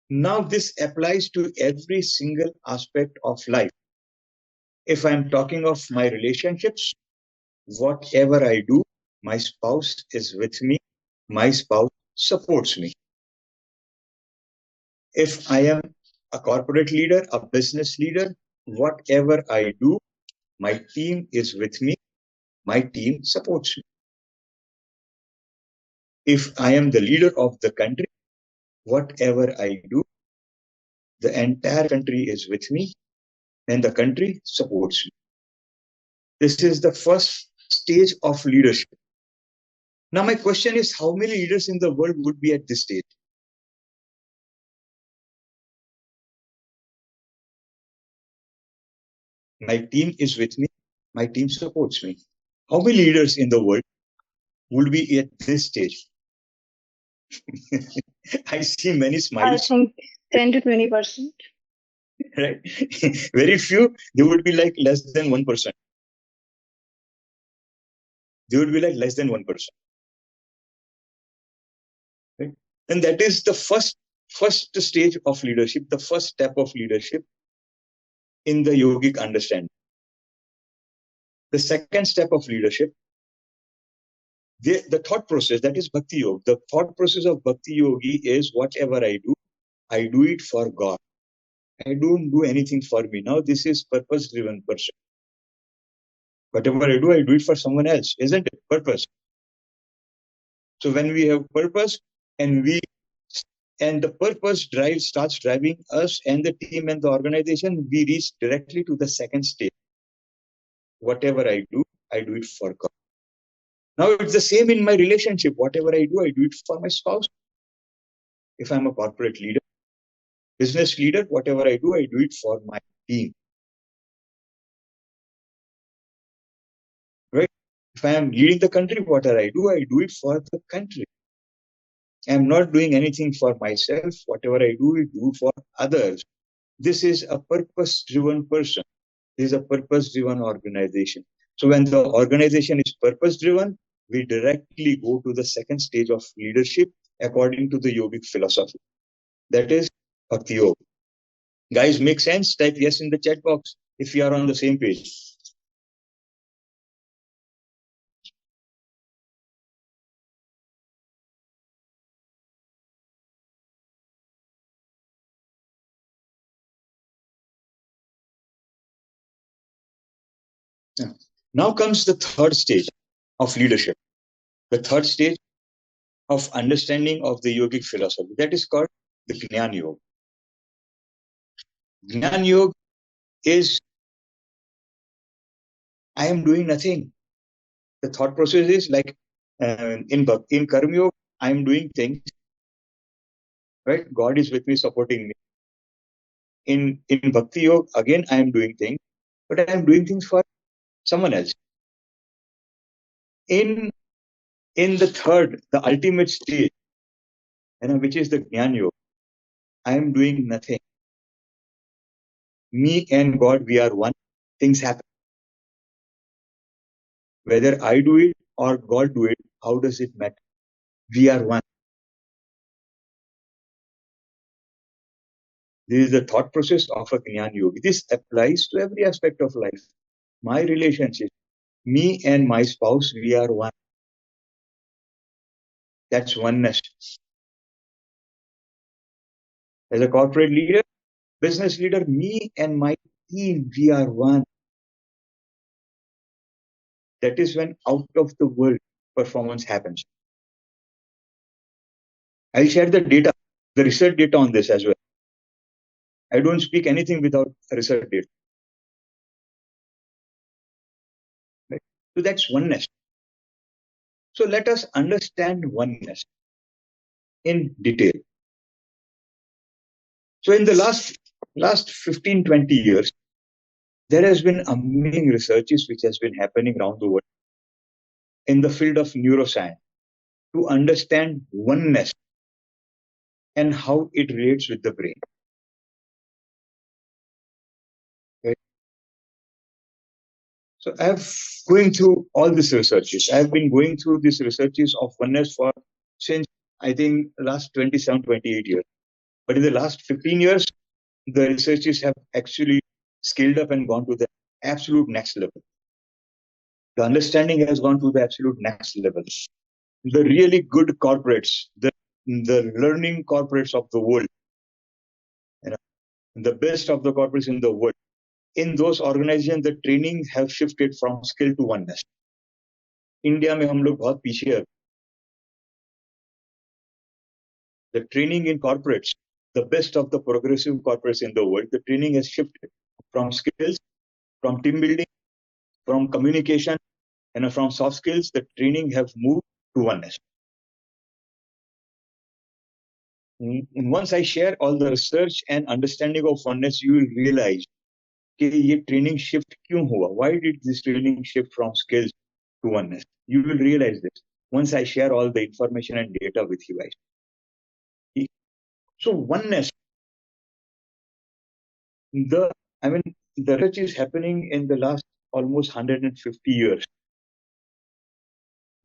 Now, this applies to every single aspect of life. If I'm talking of my relationships, whatever I do, my spouse is with me, my spouse supports me. If I am a corporate leader, a business leader, whatever I do, my team is with me, my team supports me. If I am the leader of the country, whatever I do, the entire country is with me and the country supports me. This is the first stage of leadership. Now, my question is, how many leaders in the world would be at this stage? My team is with me. My team supports me. How many leaders in the world would be at this stage? I see many I smiles, think 10 to 20%. right? Very few, they would be like less than 1%. They would be like less than 1%. Right? And that is the first stage of leadership, the first step of leadership in the yogic understanding. The second step of leadership, the thought process, that is Bhakti Yoga. The thought process of Bhakti Yogi is whatever I do it for God. I don't do anything for me. Now this is purpose-driven person. Whatever I do it for someone else, isn't it? Purpose. So when we have purpose and the purpose starts driving us and the team and the organization, we reach directly to the second stage. Whatever I do it for God. Now it's the same in my relationship. Whatever I do it for my spouse. If I'm a corporate leader, business leader, whatever I do it for my team. Right? If I am leading the country, whatever I do it for the country. I'm not doing anything for myself. Whatever I do for others. This is a purpose-driven person. This is a purpose-driven organization. So when the organization is purpose-driven, we directly go to the second stage of leadership according to the yogic philosophy. That is Bhakti Yoga. Guys, make sense? Type yes in the chat box if you are on the same page. Now comes the third stage of leadership. The third stage of understanding of the yogic philosophy. That is called the Jnana Yoga. Jnana Yoga is I am doing nothing. The thought process is like in Karma Yoga, I am doing things. Right? God is with me, supporting me. In Bhakti Yoga, again, I am doing things, but I am doing things for someone else. In the third, the ultimate stage, which is the Jnana Yoga, I am doing nothing. Me and God, we are one. Things happen. Whether I do it or God do it, how does it matter? We are one. This is the thought process of a Jnana Yogi. This applies to every aspect of life. My relationship, me and my spouse, we are one. That's oneness. As a corporate leader, business leader, me and my team, we are one. That is when out of the world performance happens. I'll share the data, the research data on this as well. I don't speak anything without research data. Right? So that's oneness. So let us understand oneness in detail. So in the last 15, 20 years, there has been amazing researches which has been happening around the world in the field of neuroscience to understand oneness and how it relates with the brain. Right? So I've going through all these researches. I've been going through these researches of oneness for since I think last 27, 28 years. But in the last 15 years, the researches have actually scaled up and gone to the absolute next level. The understanding has gone to the absolute next level. The really good corporates, the learning corporates of the world, the best of the corporates in the world, in those organizations, the training have shifted from skill to oneness. India में हम लोग बहुत पीछे हैं. The training in corporates, the best of the progressive corporates in the world, the training has shifted from skills, from team building, from communication, and from soft skills. The training have moved to oneness. And once I share all the research and understanding of oneness, you will realize कि ये training shift क्यों हुआ? Why did this training shift from skills to oneness? You will realize this once I share all the information and data with you guys. So oneness, the research is happening in the last almost 150 years.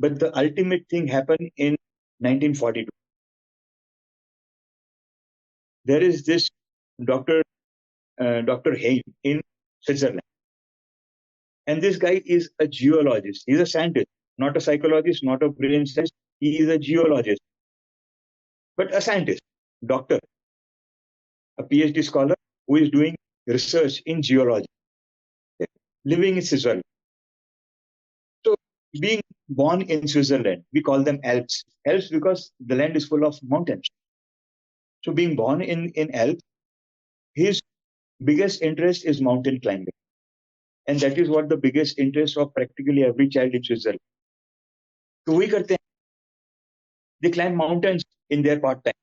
But the ultimate thing happened in 1942. There is this Dr. Hein in Switzerland. And this guy is a geologist. He's a scientist, not a psychologist, not a brain scientist. He is a geologist, but a scientist, doctor, a PhD scholar who is doing research in geology, living in Switzerland. So being born in Switzerland, we call them Alps. Alps because the land is full of mountains. So being born in Alps, his biggest interest is mountain climbing. And that is what the biggest interest of practically every child in Switzerland. So we karte hain. They climb mountains in their part time.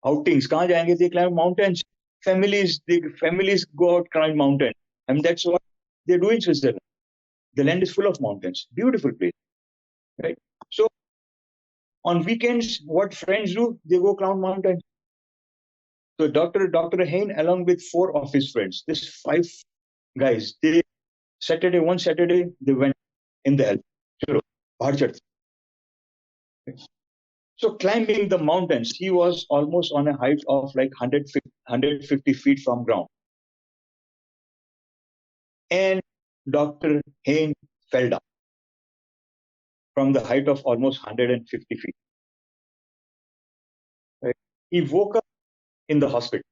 Outings, kahan jayenge? They climb mountains. Families go out climb mountains. And that's what they do in Switzerland. The land is full of mountains. Beautiful place. Right? So on weekends, what friends do? They go climb mountains. So Dr. Hein, along with 4 of his friends, this 5 guys, one Saturday, they went in the Alps. Chalo, bahar chadte. So climbing the mountains, he was almost on a height of like 150 feet from ground. And Dr. Hein fell down from the height of almost 150 feet. Right? He woke up in the hospital.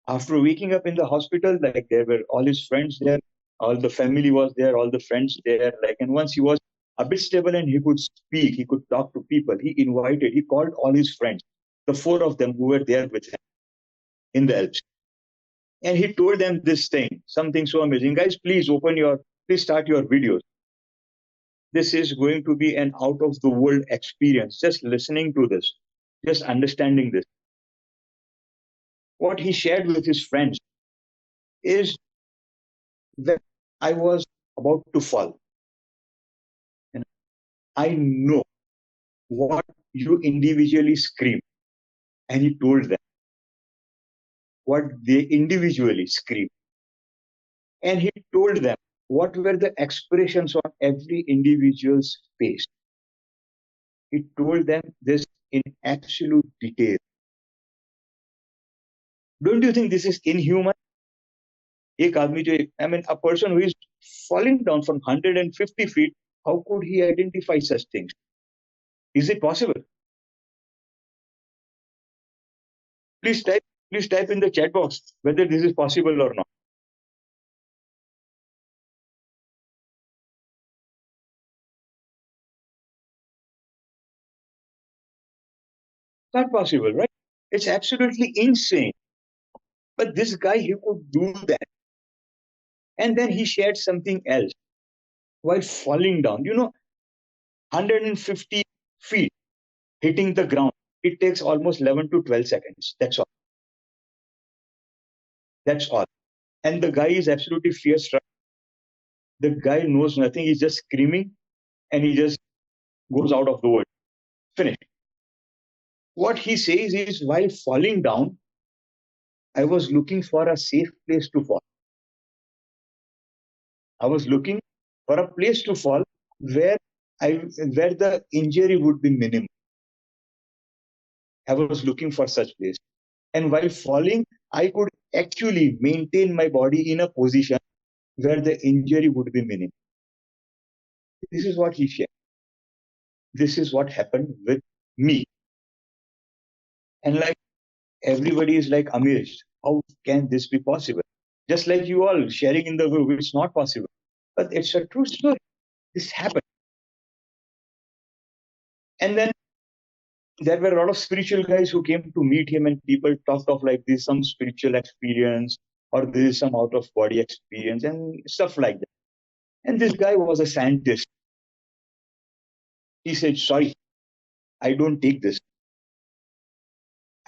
After waking up in the hospital, like there were all his friends there, all the family was there, all the friends there. Like, and once he was a bit stable and he could speak, he could talk to people. He called all his friends, the 4 of them who were there with him in the Alps. And he told them this thing, something so amazing. Guys, please start your videos. This is going to be an out of the world experience. Just listening to this, just understanding this. What he shared with his friends is that I was about to fall. And I know what you individually scream. And he told them what they individually scream. And he told them what were the expressions on every individual's face. He told them this in absolute detail. Don't you think this is inhuman? A person who is falling down from 150 feet, how could he identify such things? Is it possible? Please type in the chat box whether this is possible or not. Not possible, right? It's absolutely insane. But this guy, he could do that. And then he shared something else while falling down. 150 feet hitting the ground. It takes almost 11 to 12 seconds. That's all. That's all. And the guy is absolutely fear-struck. The guy knows nothing. He's just screaming and he just goes out of the world. Finished. What he says is, while falling down, I was looking for a safe place to fall. I was looking for a place to fall where the injury would be minimal. I was looking for such place. And while falling, I could actually maintain my body in a position where the injury would be minimal. This is what he shared. This is what happened with me. And like everybody is like amazed. How can this be possible? Just like you all sharing in the group, it's not possible. But it's a true story. This happened. And then there were a lot of spiritual guys who came to meet him, and people talked of like this, some spiritual experience, or this is some out of body experience and stuff like that. And this guy was a scientist. He said, sorry, I don't take this.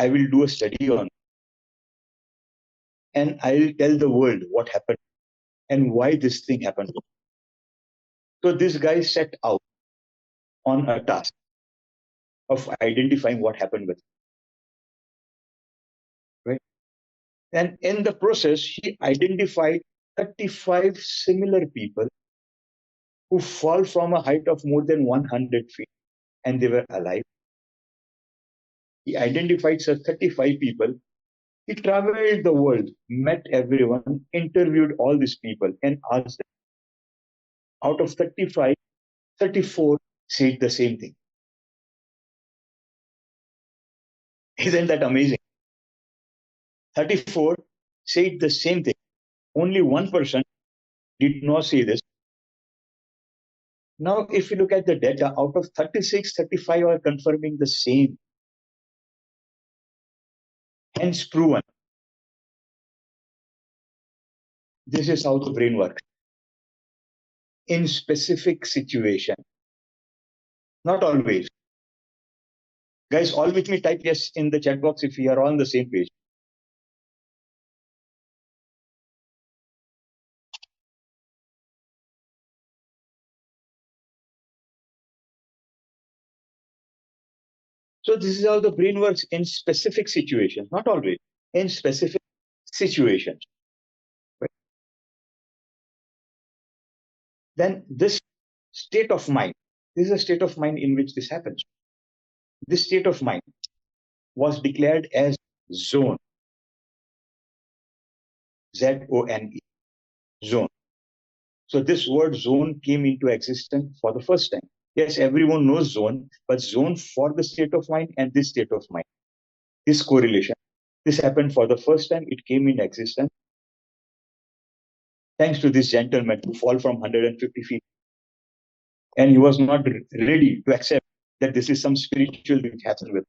I will do a study on it. and I'll tell the world what happened and why this thing happened. So this guy set out on a task of identifying what happened with him, right? And in the process, he identified 35 similar people who fall from a height of more than 100 feet and they were alive. He identified such 35 people. He traveled the world, met everyone, interviewed all these people, and asked them. Out of 35, 34 said the same thing. Isn't that amazing? 34 said the same thing. Only one person did not say this. Now, if you look at the data, out of 36, 35 are confirming the same. Hence proven. This is how the brain works. In specific situation. Not always. Guys, all with me, type yes in the chat box if we are all on the same page. So this is how the brain works in specific situations, not always, in specific situations. Right? Then this state of mind, this is a state of mind in which this happens. This state of mind was declared as zone. Z-O-N-E, zone. So this word zone came into existence for the first time. Yes, everyone knows zone, but zone for the state of mind and this state of mind, this correlation, this happened for the first time. It came in existence thanks to this gentleman who fall from 150 feet. And he was not ready to accept that this is some spiritual thing happening with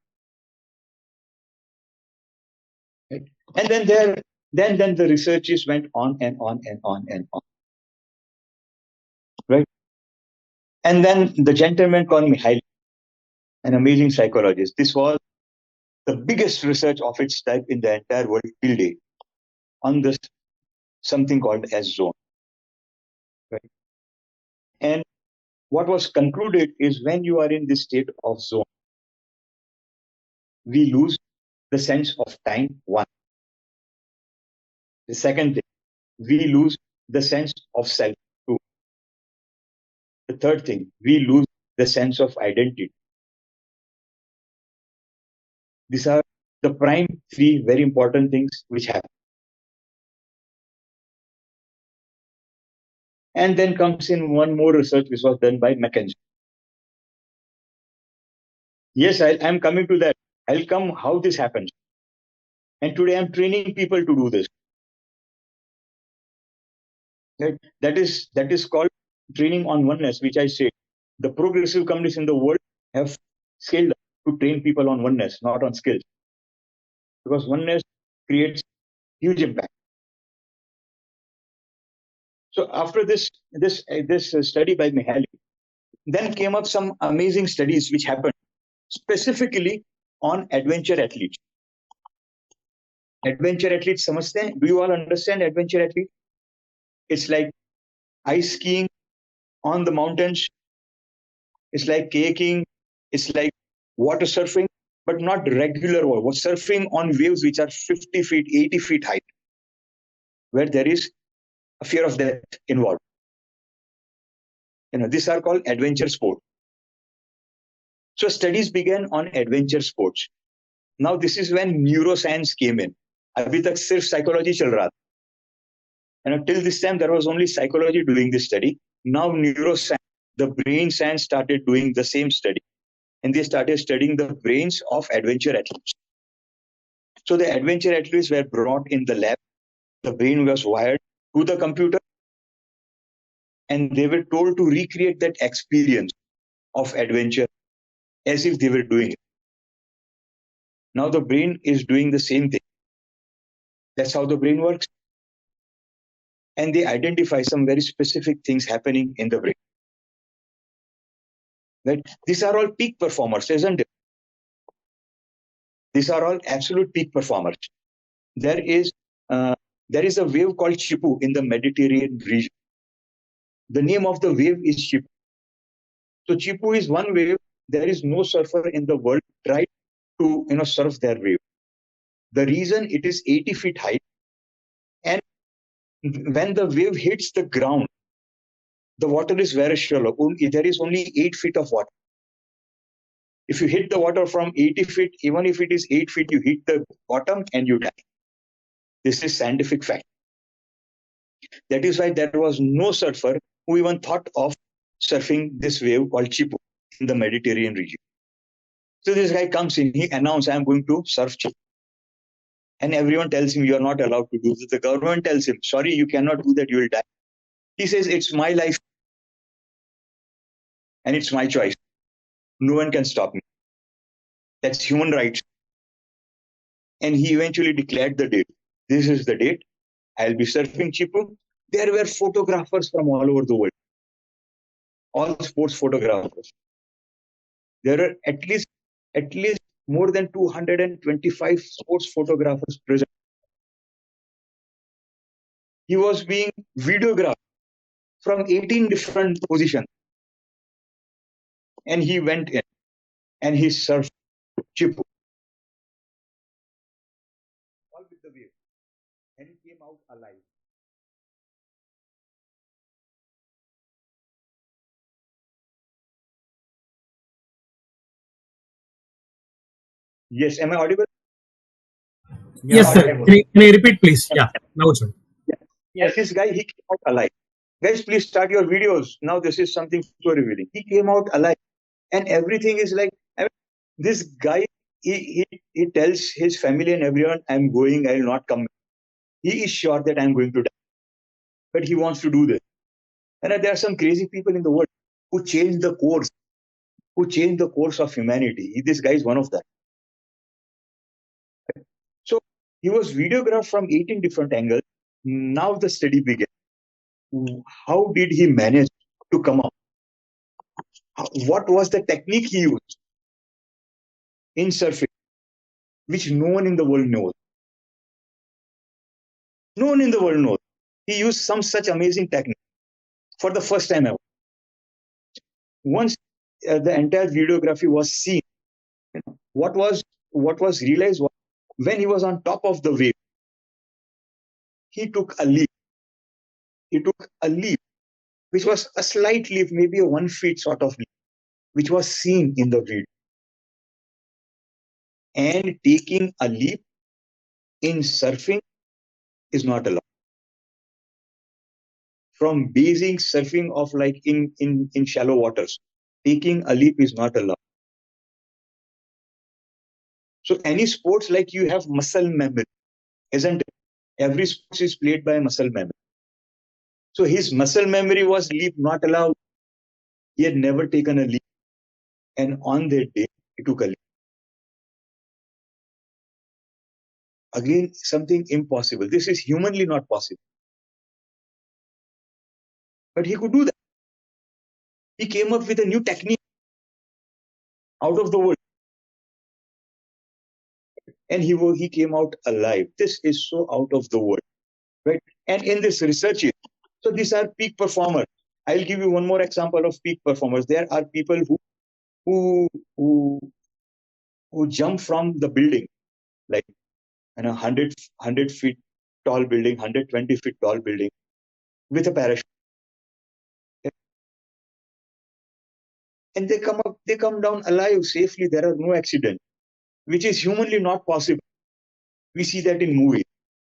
him. Right? And then the researches went on and on and on and on. Right? And then the gentleman called Mithilesh, an amazing psychologist. This was the biggest research of its type in the entire world till date on this something called as zone. Right? And what was concluded is when you are in this state of zone, we lose the sense of time, one. The second thing, we lose the sense of self, two. The third thing, we lose the sense of identity. These are the prime three very important things which happen. And then comes in one more research which was done by McKenzie. Yes, I'm coming to that. I'll come how this happens. And today I'm training people to do this. That is called training on oneness, which I say. The progressive companies in the world have scaled up to train people on oneness, not on skills. Because oneness creates huge impact. So after this study by Mithilesh, then came up some amazing studies which happened specifically on adventure athletes. Adventure athletes, samajhte hain? Do you all understand adventure athlete? It's like ice skiing on the mountains. It's like kayaking. It's like water surfing, but not regular water. Surfing on waves which are 50 feet, 80 feet height, where there is a fear of death involved. These are called adventure sports. So studies began on adventure sports. Now this is when neuroscience came in. Abhi tak sirf psychology chal raha tha. Till this time there was only psychology doing this study. Now neuroscience, the brain science started doing the same study. And they started studying the brains of adventure athletes. So the adventure athletes were brought in the lab. The brain was wired to the computer. And they were told to recreate that experience of adventure as if they were doing it. Now the brain is doing the same thing. That's how the brain works. And they identify some very specific things happening in the brain. Right? These are all peak performers, isn't it? These are all absolute peak performers. There is There is a wave called Chipu in the Mediterranean region. The name of the wave is Chipu. So Chipu is one wave. There is no surfer in the world tried to surf their wave. The reason it is 80 feet high, and when the wave hits the ground, the water is very shallow. There is only 8 feet of water. If you hit the water from 80 feet, even if it is 8 feet, you hit the bottom and you die. This is scientific fact. That is why there was no surfer who even thought of surfing this wave called Chipu in the Mediterranean region. So this guy comes in, he announces, I am going to surf Chipu. And everyone tells him, you are not allowed to do this. The government tells him, sorry, you cannot do that, you will die. He says, it's my life and it's my choice. No one can stop me. That's human rights. And he eventually declared the date. This is the date. I'll be surfing Chipu. There were photographers from all over the world. All sports photographers. There are at least more than 225 sports photographers present. He was being videographed from 18 different positions. And he went in and he surfed Chipu. All with the wave. And he came out alive. Yes, am I audible? Yes, sir. Can you repeat, please? Yeah, now it's on. Yes. This guy, he came out alive. Guys, please start your videos. Now this is something so revealing. He came out alive. And everything is like, this guy, he tells his family and everyone, I'm going, I will not come. He is sure that I'm going to die. But he wants to do this. And there are some crazy people in the world who change the course, of humanity. This guy is one of them. So he was videographed from 18 different angles. Now the study began. How did he manage to come up? What was the technique he used in surfing, which no one in the world knows? No one in the world knows. He used some such amazing technique for the first time ever. Once the entire videography was seen, what was realized was when he was on top of the wave, he took a leap. He took a leap, which was a slight leap, maybe a 1 feet sort of leap, which was seen in the video. And taking a leap in surfing is not allowed. From basic surfing of like in shallow waters, taking a leap is not allowed. So any sports, like you have muscle memory, isn't it? Every sport is played by muscle memory. So his muscle memory was leap not allowed. He had never taken a leap. And on that day, he took a leap. Again, something impossible. This is humanly not possible. But he could do that. He came up with a new technique out of the world. And he came out alive. This is so out of the world. Right? And in this research, so these are peak performers. I'll give you one more example of peak performers. There are people who jump from the building, like 100 feet tall building, 120 feet tall building, with a parachute. And they come down alive safely. There are no accidents, which is humanly not possible. We see that in movies.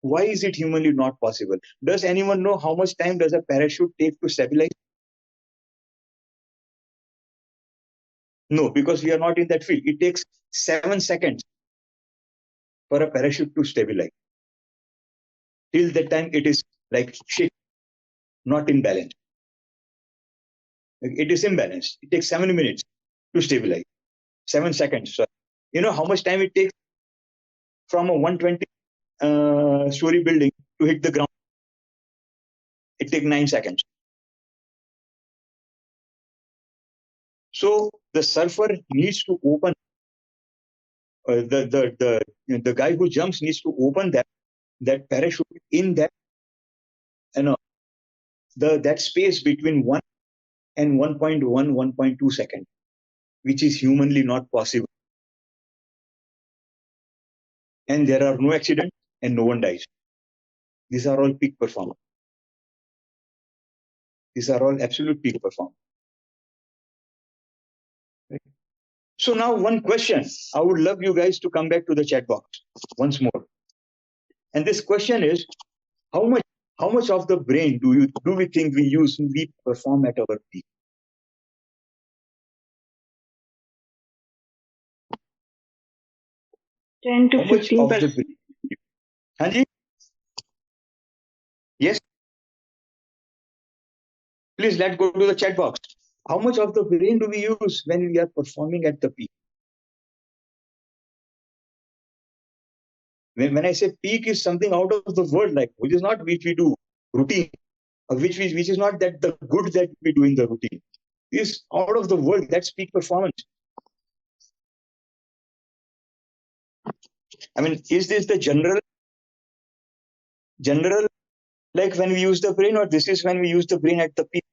Why is it humanly not possible? Does anyone know how much time does a parachute take to stabilize? No, because we are not in that field. It takes 7 seconds for a parachute to stabilize. Till that time, it is like shit, not in balance. It is imbalanced. It takes 7 minutes to stabilize. 7 seconds. So, you know how much time it takes from a 120-story building to hit the ground? It takes 9 seconds. So the surfer needs to open, the guy who jumps needs to open that that parachute in that, that space between 1 and 1.1, 1.2 seconds, which is humanly not possible. And there are no accidents and no one dies. These are all peak performance. These are all absolute peak performance. Right? So now one question. I would love you guys to come back to the chat box once more. And this question is, how much of the brain do we think we use when we perform at our peak? Ten to How much 15%. of the brain? Hanji? Yes? Please let's go to the chat box. How much of the brain do we use when we are performing at the peak? When I say peak is something out of the world, like which is not which we do routine, or which is not that the good that we do in the routine. Is out of the world. That's peak performance. I mean, is this the general, like when we use the brain, or this is when we use the brain at the peak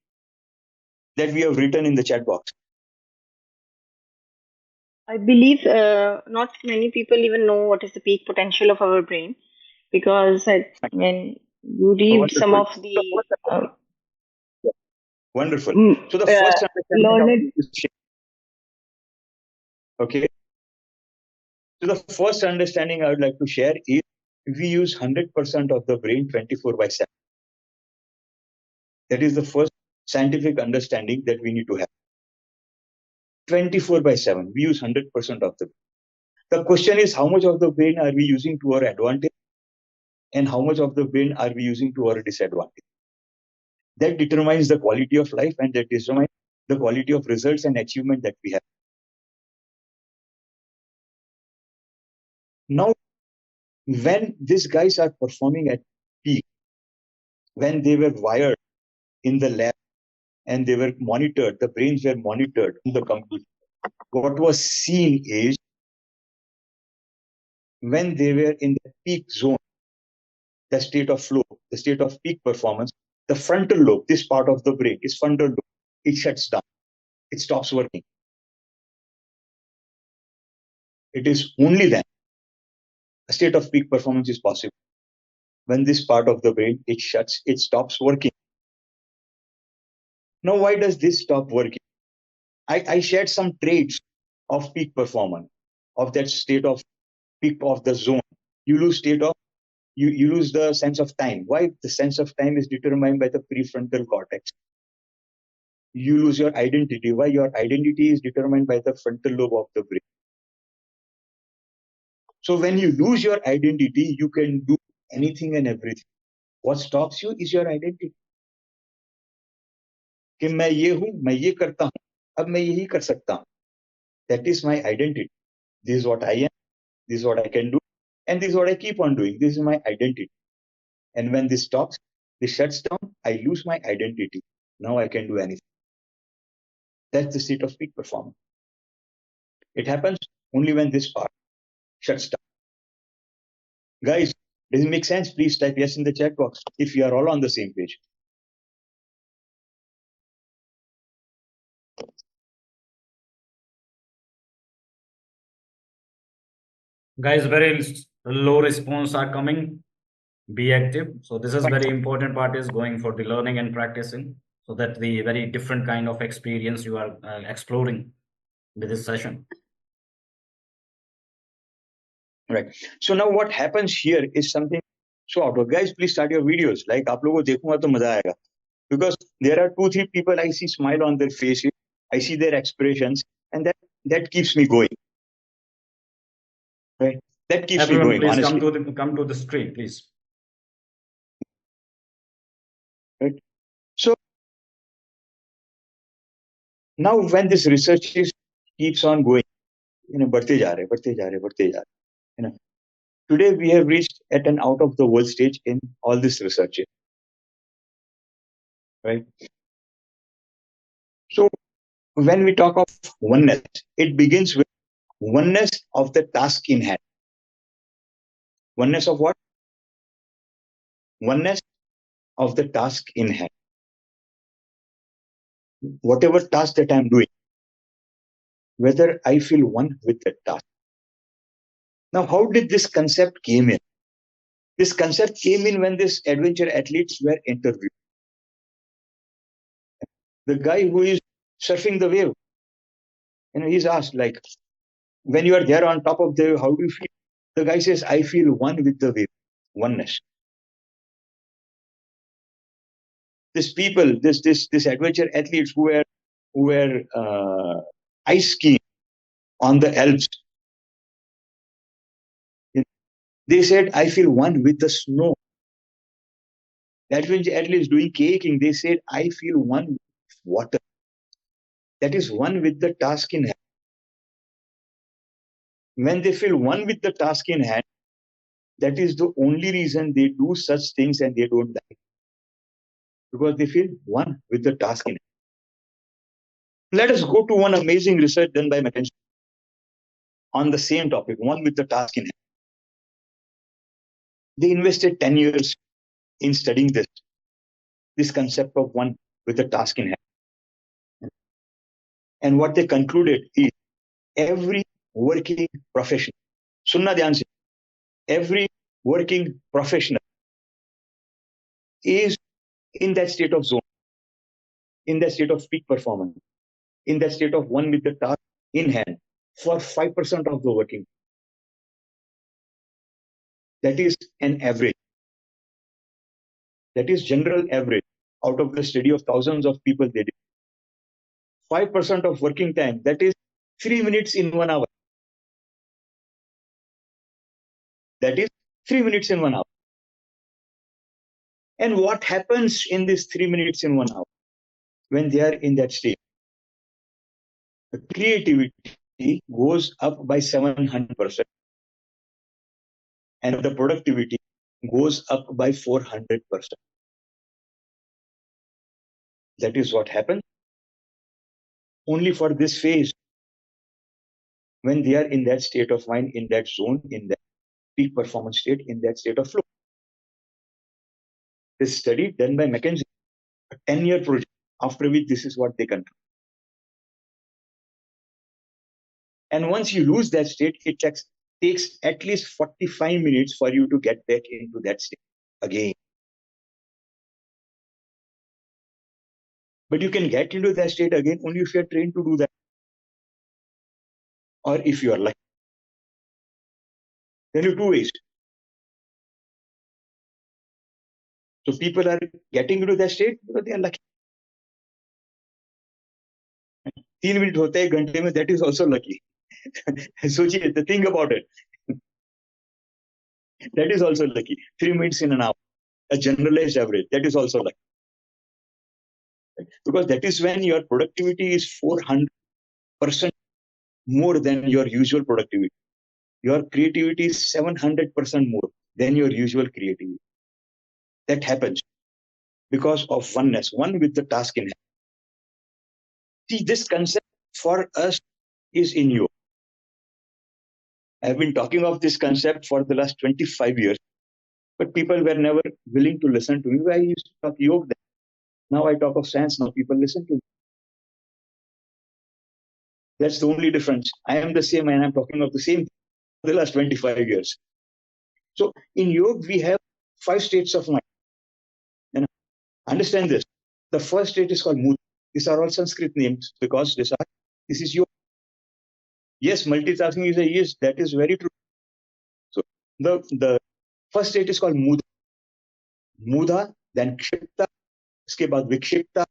that we have written in the chat box? I believe not many people even know what is the peak potential of our brain, because when you read some of the Wonderful. So the first understanding okay. So the first understanding I would like to share is we use 100% of the brain 24/7. That is the first scientific understanding that we need to have. 24/7, we use 100% of the brain. The question is, how much of the brain are we using to our advantage, and how much of the brain are we using to our disadvantage? That determines the quality of life, and that determines the quality of results and achievement that we have. Now, when these guys are performing at peak, when they were wired in the lab and they were monitored, the brains were monitored in the computer, what was seen is when they were in the peak zone, the state of flow, the state of peak performance, the frontal lobe, this part of the brain is frontal lobe, it shuts down, it stops working. It is only then a state of peak performance is possible. When this part of the brain, it stops working. Now, why does this stop working? I shared some traits of peak performance, of that state of peak of the zone. You lose state of, you lose the sense of time. Why? The sense of time is determined by the prefrontal cortex. You lose your identity. Why? Your identity is determined by the frontal lobe of the brain. So when you lose your identity, you can do anything and everything. What stops you is your identity. कि मैं ये हूं, मैं ये करता हूं, अब मैं यही कर सकता हूं. That is my identity. This is what I am. This is what I can do. And this is what I keep on doing. This is my identity. And when this stops, this shuts down, I lose my identity. Now I can do anything. That's the state of peak performance. It happens only when this part shuts down. Guys, does it make sense? Please type yes in the chat box if you are all on the same page. Guys, very low response are coming. Be active. So this is very important part is going for the learning and practicing, so that the very different kind of experience you are exploring with this session. Right. So now what happens here is something so out. Guys, please start your videos. Like आप लोगों को देखूंगा तो मजा आएगा. Because there are 2-3 people I see smile on their faces, I see their expressions, and that keeps me going. Right? That keeps Everyone, me going. please honestly. come to the screen, please. Right. So now when this research keeps on going, बढ़ते जा रहे. Today we have reached at an out of the world stage in all this research. Right. So when we talk of oneness, it begins with oneness of the task in hand. Oneness of what? oneness of the task in hand. Whatever task that I'm doing, whether I feel one with the task. Now, how did this concept came in? This concept came in when these adventure athletes were interviewed. The guy who is surfing the wave, he's asked, like, when you are there on top of the wave, how do you feel? The guy says, I feel one with the wave, oneness. These people, this adventure athletes who were ice skiing on the Alps, they said, I feel one with the snow. The adventure athletes doing kayaking, they said, I feel one with water. That is one with the task in hand. When they feel one with the task in hand, that is the only reason they do such things and they don't die. Because they feel one with the task in hand. Let us go to one amazing research done by McKinsey on the same topic, one with the task in hand. They invested 10 years in studying this concept of one with the task in hand. And what they concluded is every working professional, sunna dhyan se, every working professional is in that state of zone, in that state of peak performance, in that state of one with the task in hand for 5% of the working. That is an average. That is general average out of the study of thousands of people they did. 5% of working time, that is 3 minutes in 1 hour. That is 3 minutes in 1 hour. And what happens in these 3 minutes in 1 hour when they are in that state? The creativity goes up by 700%. And the productivity goes up by 400%. That is what happens only for this phase when they are in that state of mind, in that zone, in that peak performance state, in that state of flow. This study done by McKinsey, a 10-year project, after which this is what they conclude. And once you lose that state, it takes at least 45 minutes for you to get back into that state again. But you can get into that state again only if you are trained to do that. Or if you are lucky. There are two ways. So people are getting into that state because they are lucky. 3 minutes होते हैं घंटे में, that is also lucky. सोचिए, think about it. That is also lucky. 3 minutes in an hour, a generalized average, that is also lucky. Because that is when your productivity is 400% more than your usual productivity. Your creativity is 700% more than your usual creativity. That happens because of oneness, one with the task in hand. See, this concept for us is in yoga. I have been talking of this concept for the last 25 years, but people were never willing to listen to me. I used to talk yoga then. Now I talk of science, now people listen to me. That's the only difference. I am the same and I'm talking of the same for the last 25 years. So in yoga, we have 5 states of mind. And understand this. The first state is called Mudra. These are all Sanskrit names because this is yoga. Yes, multitasking is a yes, that is very true. So the first state is called Mudha. Mudha, then Kshipta, uske baad Vikshipta,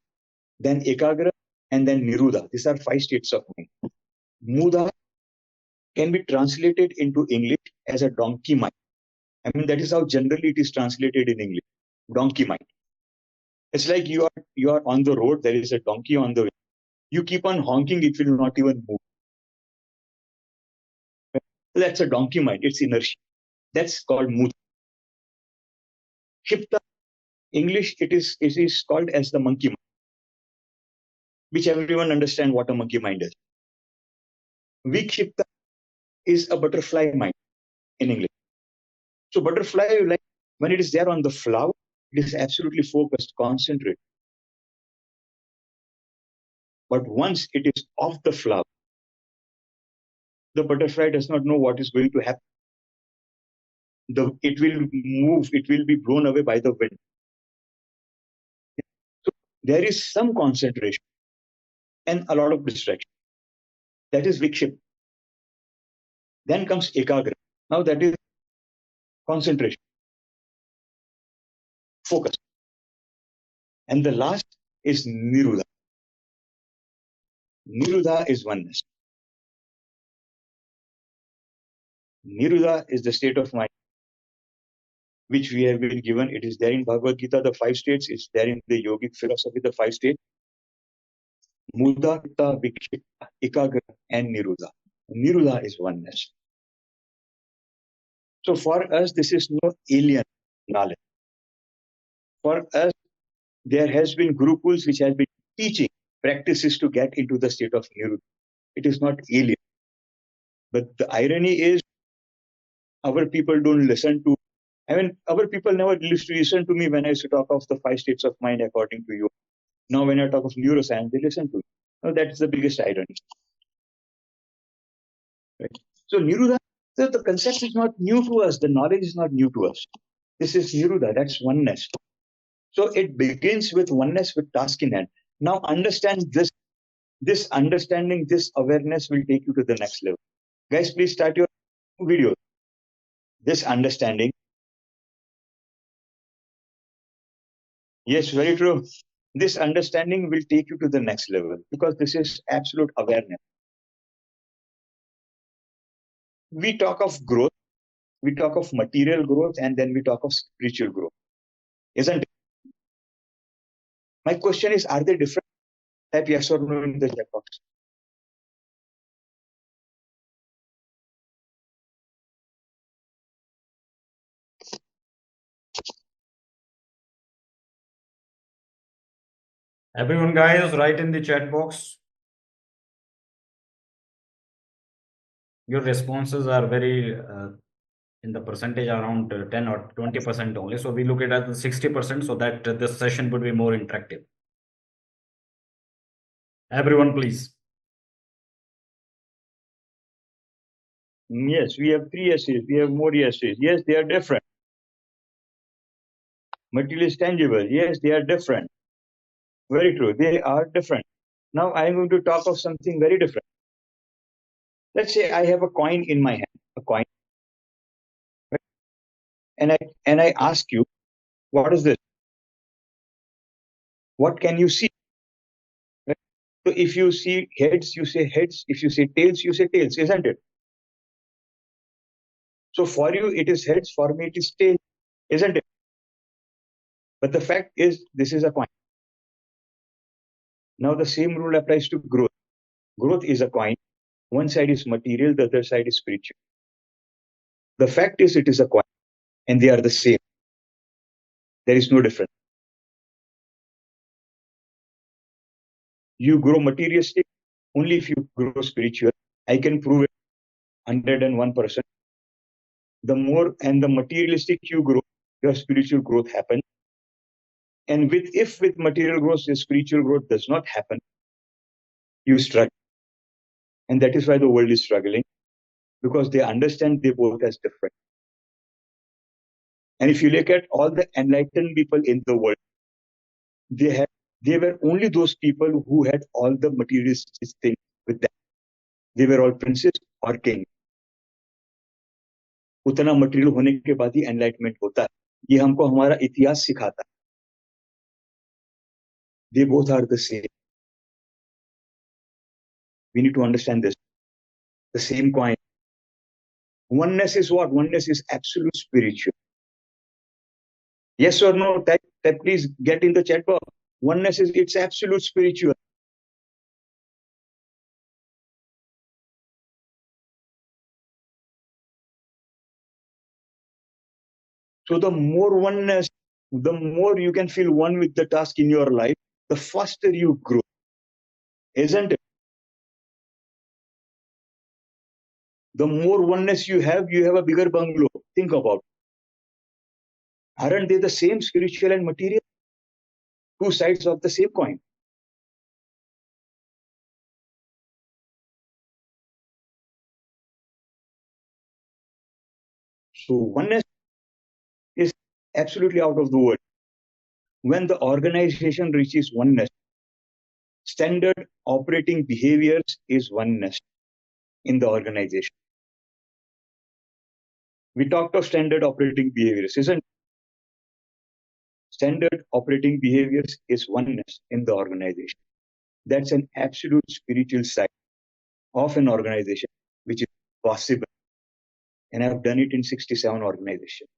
then Ekagra, and then Niruddha. These are 5 states of mind. Mudha can be translated into English as a donkey mind. I mean, that is how generally it is translated in English. Donkey mind. It's like you are on the road, there is a donkey on the way. You keep on honking, it will not even move. That's a donkey mind, it's inertia. That's called Mudha. Kshipta, English, it is called as the monkey mind, which everyone understands what a monkey mind is. Vikshipta is a butterfly mind in English. So butterfly, like when it is there on the flower, It is absolutely focused, concentrate. But once it is off the flower, the butterfly does not know what is going to happen. It will move, it will be blown away by the wind. So there is some concentration and a lot of distraction. That is Vikship. Then comes Ekagra. Now that is concentration, focus. And the last is Nirudha. Nirudha is oneness. Nirudha is the state of mind which we have been given. It is there in Bhagavad Gita, the 5 states. It's there in the yogic philosophy, the 5 states. Mudha, Chitta, Vikshipta, Ekagra, and Nirudha. Nirudha is oneness. So for us, this is no alien knowledge. For us, there has been gurukuls which has been teaching practices to get into the state of Nirudha. It is not alien. But the irony is, our people don't listen to, our people never used to listen to me when I used to talk of the 5 states of mind according to you. Now when I talk of neuroscience, they listen to me. Now that's the biggest irony. Right? So Nirudha, so the concept is not new to us. The knowledge is not new to us. This is Nirudha, that's oneness. So it begins with oneness with task in hand. Now understand this understanding, this awareness will take you to the next level. Guys, please start your video. This understanding. Yes, very true. This understanding will take you to the next level because this is absolute awareness. We talk of growth, we talk of material growth, and then we talk of spiritual growth. Isn't it? My question is, are they different? Type yes or no in the chat box. Everyone, guys, write in the chat box. Your responses are very in the percentage around 10 or 20% only. So we look at it as 60% so that this session would be more interactive. Everyone, please. Yes, we have 3 essays. We have more essays. Yes, they are different. Material is tangible. Yes, they are different. Very true. They are different. Now I am going to talk of something very different. Let's say I have a coin in my hand, a coin. Right? And I ask you, what is this? What can you see? Right? So if you see heads, you say heads. If you say tails, you say tails, isn't it? So for you, it is heads. For me, it is tails, isn't it? But the fact is, this is a coin. Now the same rule applies to growth. Growth is a coin. One side is material, the other side is spiritual. The fact is, it is a coin, and they are the same. There is no difference. You grow materialistic only if you grow spiritual. I can prove it 101%. The more and the materialistic you grow, your spiritual growth happens. And if with material growth, the spiritual growth does not happen, you struggle. And that is why the world is struggling, because they understand they both as different. And if you look at all the enlightened people in the world, they were only those people who had all the materialistic things with them. They were all princes or kings. उतना material होने के बाद ही enlightenment होता है. ये हमको हमारा इतिहास सिखाता है. They both are the same. We need to understand this. The same coin. Oneness is what? Oneness is absolute spiritual. Yes or no? Please get in the chat box. Oneness is it's absolute spiritual. So the more oneness, the more you can feel one with the task in your life, the faster you grow. Isn't it? The more oneness you have a bigger bungalow. Think about it. Aren't they the same, spiritual and material? Two sides of the same coin. So oneness is absolutely out of the world. When the organization reaches oneness, standard operating behaviors is oneness in the organization. We talked of standard operating behaviors, isn't it? Standard operating behaviors is oneness in the organization. That's an absolute spiritual side of an organization, which is possible. And I've done it in 67 organizations.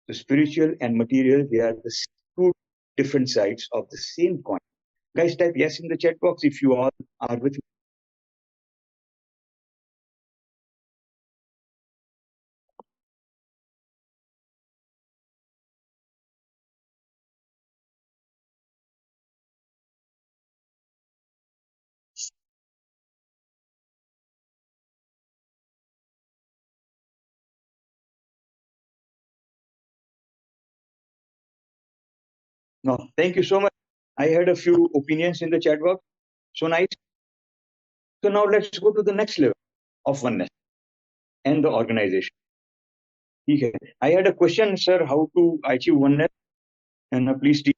The spiritual and material, they are the two different sides of the same coin. Guys, type yes in the chat box if you all are with me. No, thank you so much. I had a few opinions in the chat box. So nice. So now let's go to the next level of oneness and the organization. Okay. I had a question, sir, how to achieve oneness? And please teach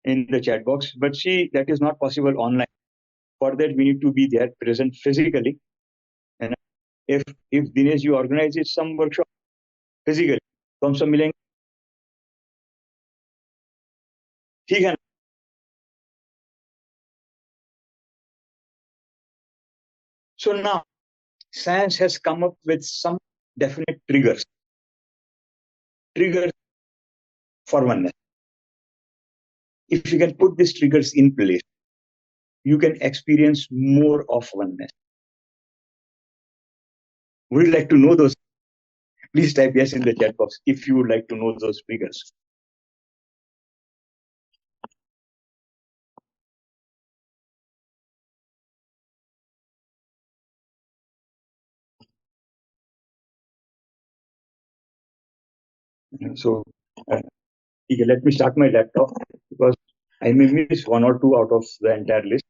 in the chat box. But see, that is not possible online. For that, we need to be there present physically. And if Dinesh you organizes some workshop physically, तो हम सब मिलेंगे. ठीक है. So now, science has come up with some definite triggers for oneness. If you can put these triggers in place, you can experience more of oneness. Would you like to know those? Please type yes in the chat box if you would like to know those triggers. So, okay, let me start my laptop because I may miss one or two out of the entire list.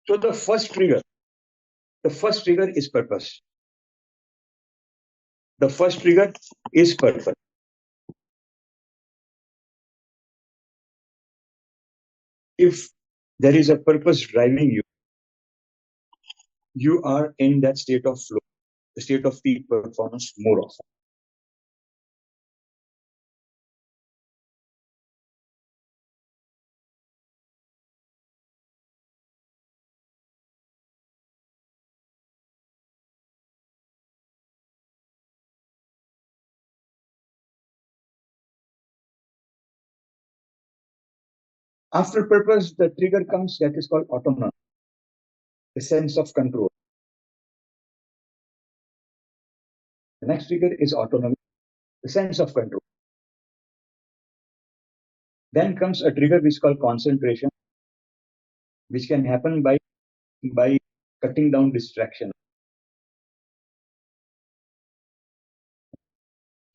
So the first trigger is purpose. The first trigger is purpose. If there is a purpose driving you, you are in that state of flow, the state of peak performance more often. After purpose, the trigger comes that is called autonomy, the sense of control. The next trigger is autonomy, the sense of control. Then comes a trigger which is called concentration, which can happen by cutting down distraction.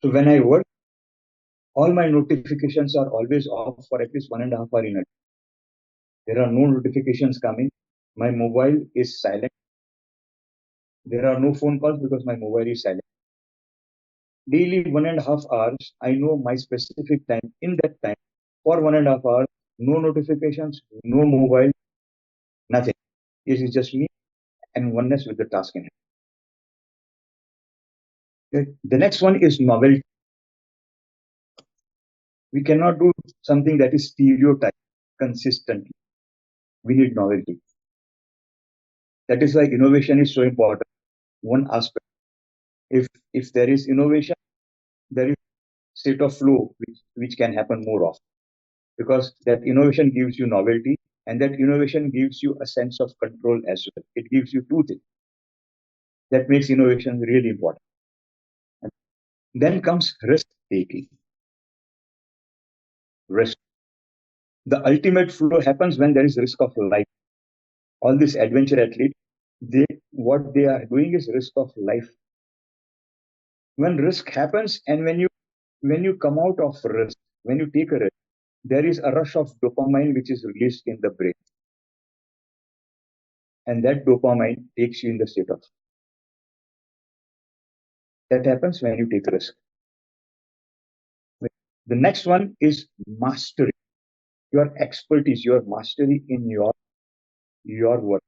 So when I work, all my notifications are always off for at least 1.5 hours in a day. There are no notifications coming. My mobile is silent. There are no phone calls because my mobile is silent. Daily 1.5 hours, I know my specific time. In that time, for 1.5 hours, no notifications, no mobile, nothing. It is just me and oneness with the task in hand. Okay. The next one is novelty. We cannot do something that is stereotyped consistently. We need novelty. That is why innovation is so important. One aspect. If there is innovation, there is state of flow which can happen more often. Because that innovation gives you novelty and that innovation gives you a sense of control as well. It gives you two things. That makes innovation really important. And then comes risk taking. risk. The ultimate flow happens when there is risk of life. All these adventure athletes, what they are doing is risk of life. When risk happens and when you come out of risk, when you take a risk, there is a rush of dopamine which is released in the brain. And that dopamine takes you in the state of. That happens when you take a risk. The next one is mastery. Your expertise, your mastery in your work.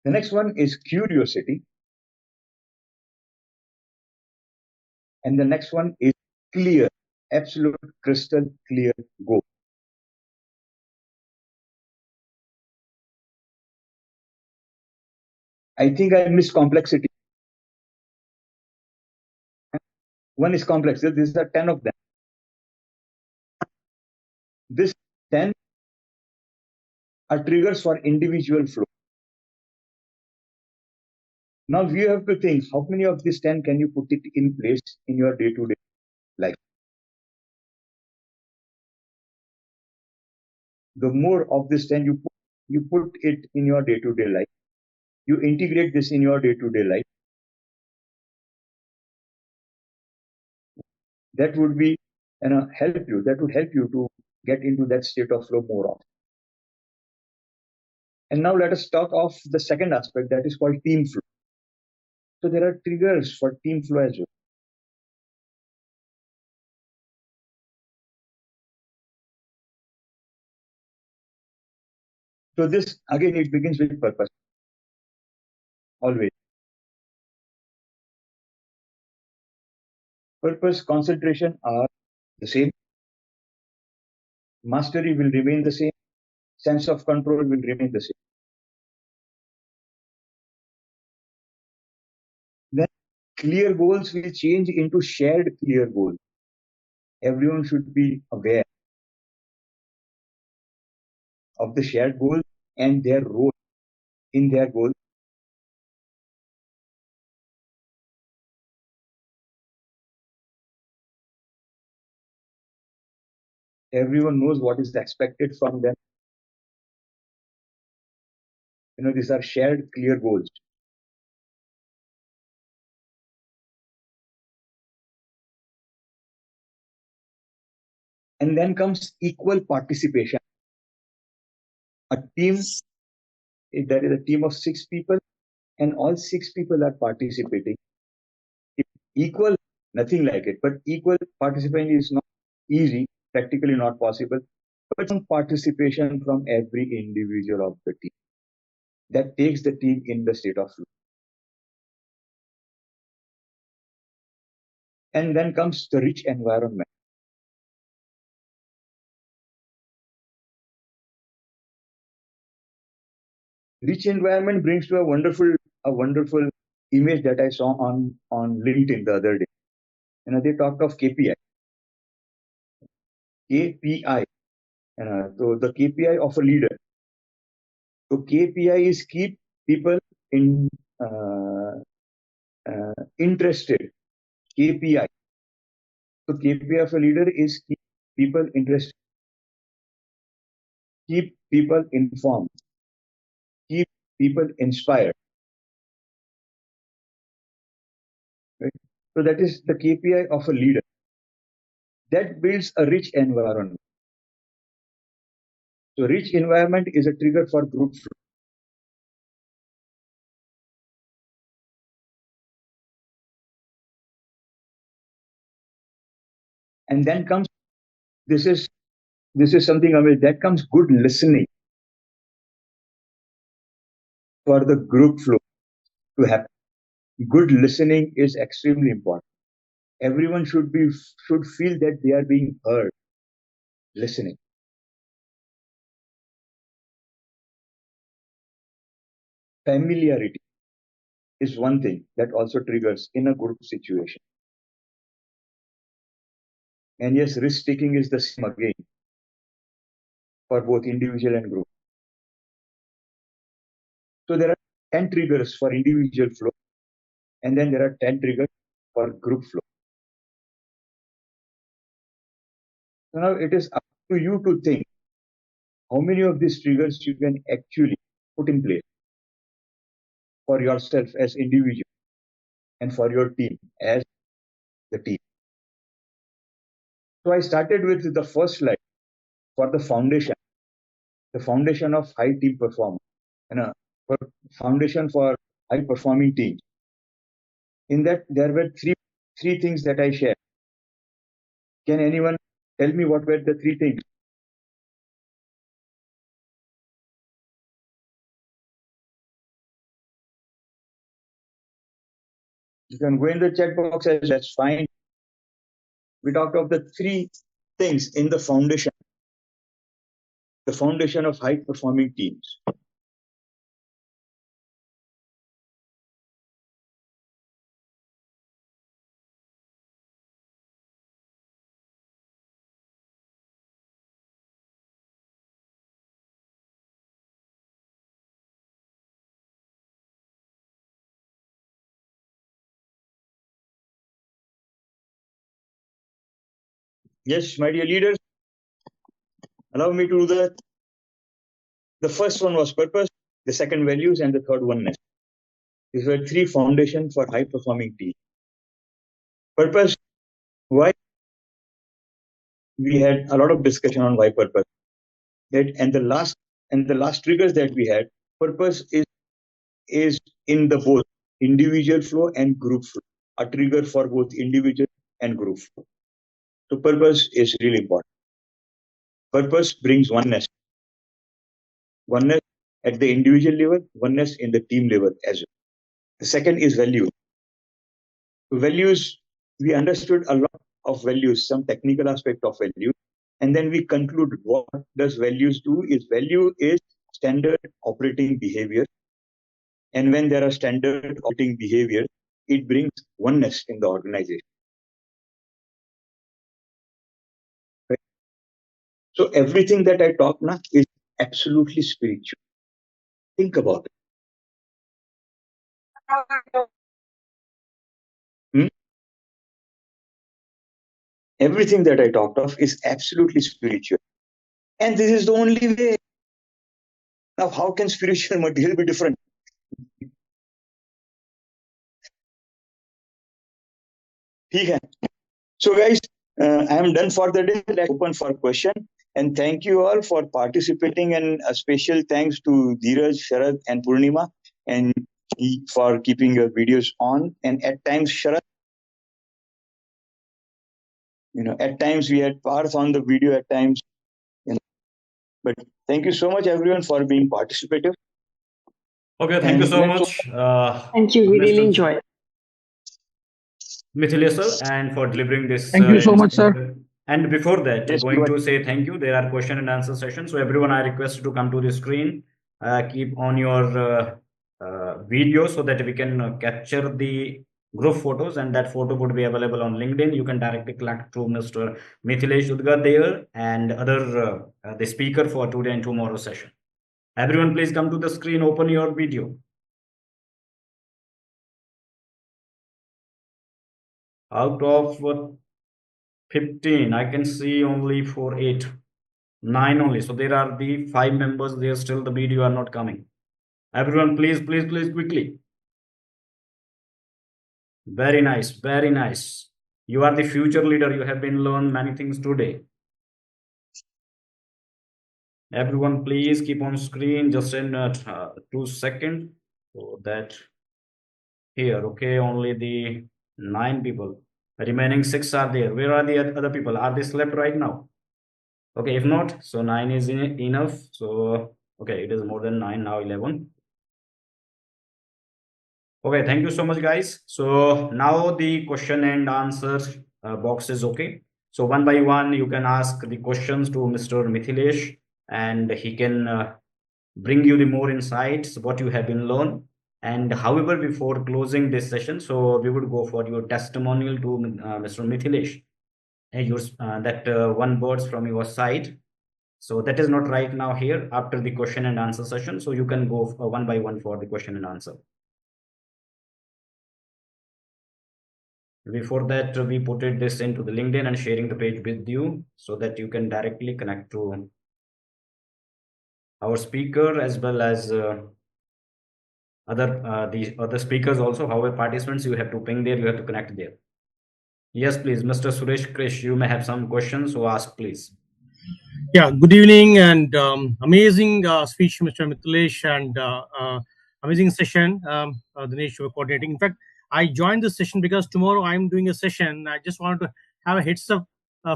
The next one is curiosity. And the next one is clear, absolute crystal clear goal. I think I missed complexity. One is complex. These are 10 of them. This 10 are triggers for individual flow. Now you have to think how many of these 10 can you put it in place in your day-to-day life. The more of this 10 you put it in your day-to-day life, you integrate this in your day-to-day life, that would be help you. That would help you to get into that state of flow more often. And now let us talk of the second aspect, that is called team flow. So there are triggers for team flow as well. So this again, it begins with purpose. Always. Purpose, concentration are the same. Mastery will remain the same. Sense of control will remain the same. Then clear goals will change into shared clear goals. Everyone should be aware of the shared goal and their role in their goal. Everyone knows what is expected from them. These are shared clear goals. And then comes equal participation. A team, if there is a team of 6 people and all 6 people are participating, equal, nothing like it, but equal participation is not easy, practically not possible, but some participation from every individual of the team. That takes the team in the state of flow. And then comes the rich environment. Rich environment brings to a wonderful image that I saw on LinkedIn the other day. They talked of KPI. KPI. So the KPI of a leader. So KPI is keep people interested. KPI. So KPI of a leader is keep people interested, keep people informed, keep people inspired. Right? So that is the KPI of a leader. That builds a rich environment. So rich environment is a trigger for group flow. And then comes, this is something that comes good listening for the group flow to happen. Good listening is extremely important. Everyone should feel that they are being heard. Listening. Familiarity is one thing that also triggers in a group situation. And yes, risk taking is the same again for both individual and group. So there are 10 triggers for individual flow. and then there are 10 triggers for group flow. So now it is up to you to think how many of these triggers you can actually put in place for yourself as individual and for your team as the team. So I started with the first slide for the foundation of high team performance, for foundation for high performing teams. In that, there were three things that I shared. Can anyone tell me what were the three things? You can go in the chat box, that's fine. We talked of the three things in the foundation of high performing teams. Yes, my dear leaders, allow me to do that. The first one was purpose, the second values, and the third oneness. These were three foundations for high performing teams. Purpose, why? We had a lot of discussion on why purpose. And the last triggers that we had, purpose is in the both individual flow and group flow, a trigger for both individual and group flow. So purpose is really important. Purpose brings oneness at the individual level, oneness in the team level as well. The second is value. Values, we understood a lot of values, some technical aspect of value, and then we conclude what does values do is value is standard operating behavior, and when there are standard operating behavior, it brings oneness in the organization. Right? So everything that I talk now is absolutely spiritual. Think about it. Everything that I talked of is absolutely spiritual. And this is the only way. Now, how can spiritual material be different? So guys, I am done for the day. Let's open for question. And thank you all for participating, and a special thanks to Dheeraj, Sharad, and Purnima, and for keeping your videos on. And at times, Sharad, at times we had Parth on the video, at times, but thank you so much everyone for being participative. Okay, thank you so much. Thank you. We really enjoy it. Mithilesh sir, and for delivering this. Thank you so much, sir. And before that, Yes, going to say thank you. There are question and answer sessions. So everyone, I request you to come to the screen. Keep on your video so that we can capture the group photos, and that photo would be available on LinkedIn. You can directly connect to Mr. Mithilesh Chudgar there and other the speaker for today and tomorrow session. Everyone, please come to the screen. Open your video. Out of 15, I can see only 4, 8, 9 only. So there are the 5 members there. Still the video are not coming. Everyone, please quickly. Very nice, very nice. You are the future leader. You have been learned many things today. Everyone, please keep on screen just in 2 seconds. So that here, okay, only the 9 people. Remaining 6 are there. Where are the other people? Are they slept right now? Okay, if not, so 9 is enough. So okay, it is more than 9 now, 11. Okay, thank you so much, guys. So now the question and answer box is okay. So one by one, you can ask the questions to Mr. Mithilesh, and he can bring you the more insights, what you have been learned. And however, before closing this session, so we would go for your testimonial to Mr. Mithilesh. One words from your side. So that is not right now here after the question and answer session. So you can go one by one for the question and answer. Before that, we put this into the LinkedIn and sharing the page with you so that you can directly connect to our speaker as well as the other speakers also. However, participants, you have to ping there, you have to connect there. Yes, please, Mr. Suresh Krish, you may have some questions, so ask, please. Yeah, good evening and amazing speech, Mr. Mithilesh, and amazing session, Dinesh, you were coordinating. In fact, I joined this session because tomorrow I'm doing a session. I just wanted to have a heads up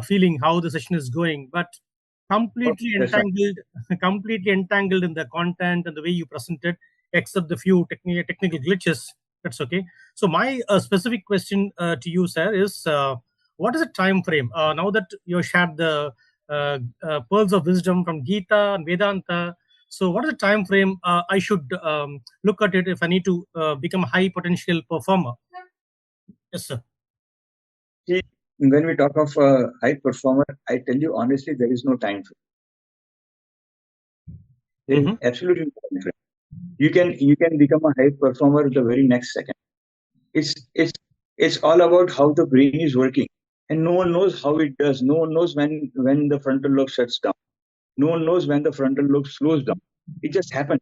feeling how the session is going, but completely That's fine. entangled, completely entangled in the content and the way you presented, except the few technical glitches. That's okay. So my specific question to you, sir, is what is the time frame now that you shared the pearls of wisdom from Gita and Vedanta? So, what is the time frame I should look at it if I need to become a high potential performer? Yes, sir. See, when we talk of a high performer, I tell you honestly, there is no time frame. There is absolutely no time frame. You can become a high performer the very next second. It's all about how the brain is working, and no one knows how it does. No one knows when the frontal lobe shuts down. No one knows when the frontal lobe slows down. It just happens.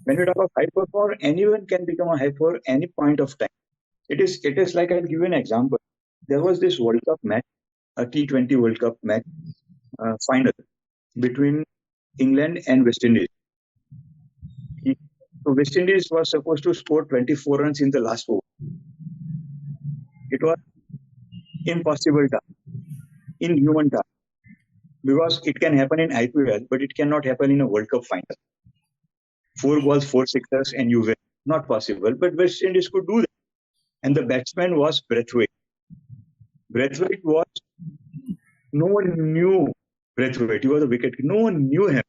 When we talk of high performer, anyone can become a high performer any point of time. It is like, I'll give you an example. There was this World Cup match, a T20 World Cup match final between England and West Indies. So West Indies was supposed to score 24 runs in the last over. It was impossible task, inhuman task, because it can happen in IPL, but it cannot happen in a World Cup final. 4 balls, 4 sixers, and you win. Not possible. But West Indies could do that. And the batsman was Braithwaite. Braithwaite was, no one knew Braithwaite. He was a wicket. No one knew him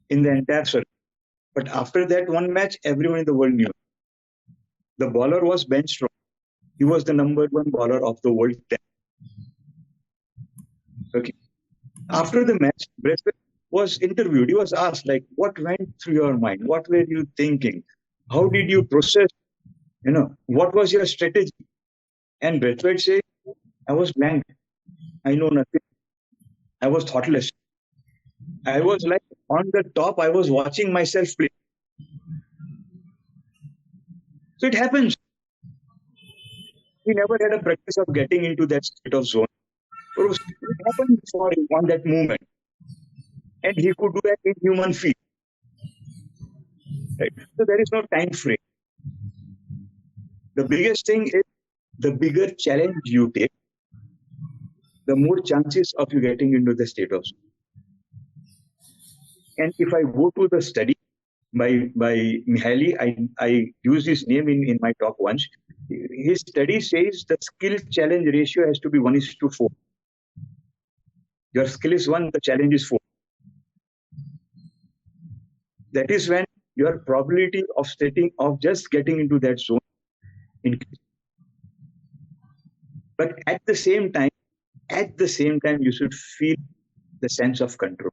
in the entire circle. But after that one match, everyone in the world knew. The bowler was Ben Stokes. He was the number 1 bowler of the world 10. Okay. After the match, Braithwaite was interviewed. He was asked, like, what went through your mind? What were you thinking? How did you process? What was your strategy? And Braithwaite said, I was blank. I know nothing. I was thoughtless. I was like on the top. I was watching myself play. So it happens. He never had a practice of getting into that state of zone. But it happened for him on that moment. And he could do that in human feet. Right? So there is no time frame. The biggest thing is, the bigger challenge you take, the more chances of you getting into the state of zone. And if I go to the study by Mihaly, I use his name in my talk once. His study says the skill challenge ratio has to be 1:4. Your skill is 1, the challenge is 4. That is when your probability of just getting into that zone increases. But at the same time, you should feel the sense of control.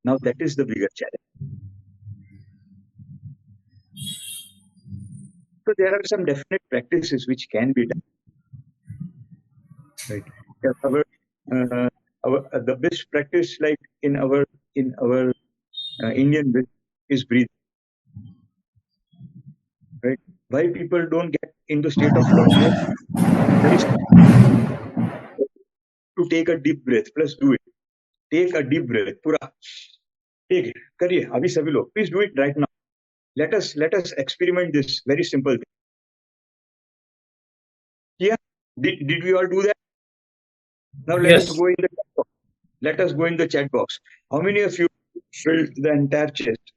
Now that is the bigger challenge. So there are some definite practices which can be done. Right. The best practice, like in our Indian is breathing. Right? Why people don't get into state of calmness? There is to take a deep breath. Plus, do it. Take a deep breath. Pura. Take it. Kariye. Abhi sabhi log. Please do it right now. Let us experiment this very simple thing. Yeah. Did we all do that? Now let us go in the chat box. Let us go in the chat box. How many of you filled the entire chest?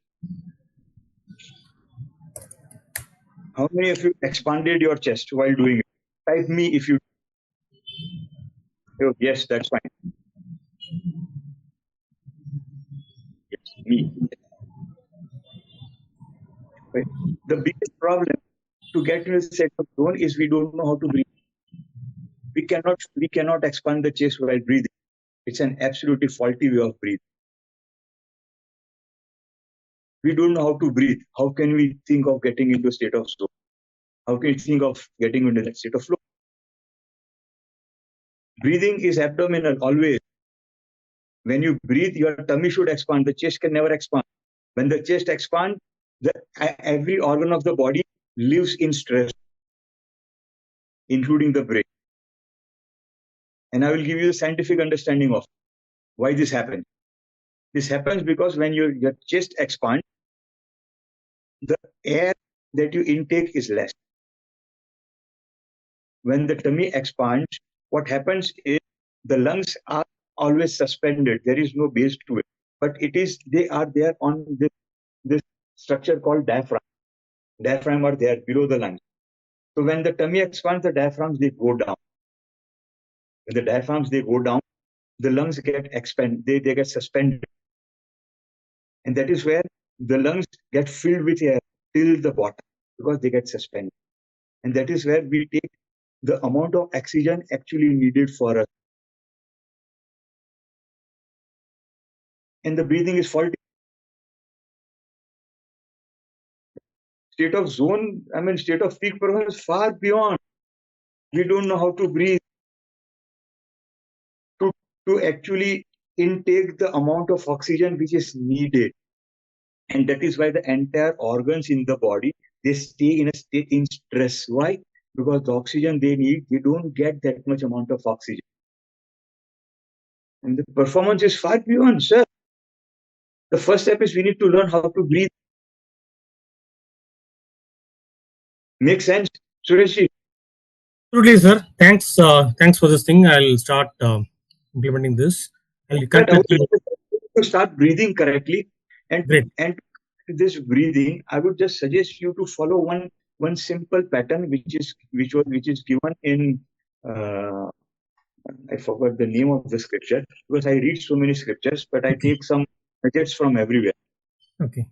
How many of you expanded your chest while doing it? Type me if you. Oh, yes, that's fine. Yes, me. Right. The biggest problem to get into the set of zone is we don't know how to breathe. We cannot expand the chest while breathing. It's an absolutely faulty way of breathing. We don't know how to breathe. How can we think of getting into a state of zone? How can you think of getting into that state of flow? Breathing is abdominal always. When you breathe, your tummy should expand. The chest can never expand. When the chest expands, every organ of the body lives in stress, including the brain. And I will give you the scientific understanding of why this happens. This happens because when your chest expands, the air that you intake is less. When the tummy expands, what happens is the lungs are always suspended. There is no base to it, but they are there on this structure called diaphragm. Diaphragm are there below the lungs. So when the tummy expands, the diaphragms they go down. When the diaphragms they go down, the lungs get expanded. They get suspended, and that is where the lungs get filled with air till the bottom because they get suspended, and that is where we take the amount of oxygen actually needed for us. And the breathing is faulty. State of zone, state of peak performance far beyond. We don't know how to breathe to actually intake the amount of oxygen which is needed. And that is why the entire organs in the body, they stay in a state in stress. Why? Because the oxygen they need, they don't get that much amount of oxygen. And the performance is far beyond, sir. The first step is we need to learn how to breathe. Make sense, Sureshji? Absolutely, sir. Thanks for this thing. I'll start implementing this. I'll But I connect with would you. to start breathing correctly, Great. and this breathing, I would just suggest you to follow one simple pattern which is given in I forgot the name of the scripture because I read so many scriptures, but I take some nuggets from everywhere. Okay.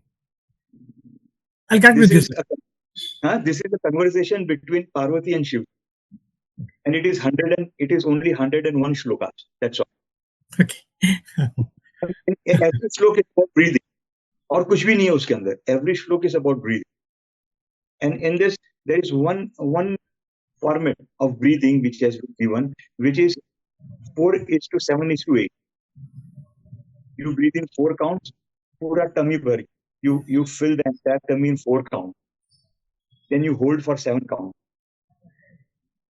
I'll connect with you, sir. This is a conversation between Parvati and Shiv, and it is only 101 shlokas. That's all. Okay. Every श्लोक is about breathing. और कुछ भी नहीं है उसके अंदर. Every श्लोक is about breathing. And in this, there is one format of breathing which has been given, which is 4:7:8. You breathe in 4 counts, पूरा tummy भर. You fill the entire tummy in 4 counts. Then you hold for 7 counts.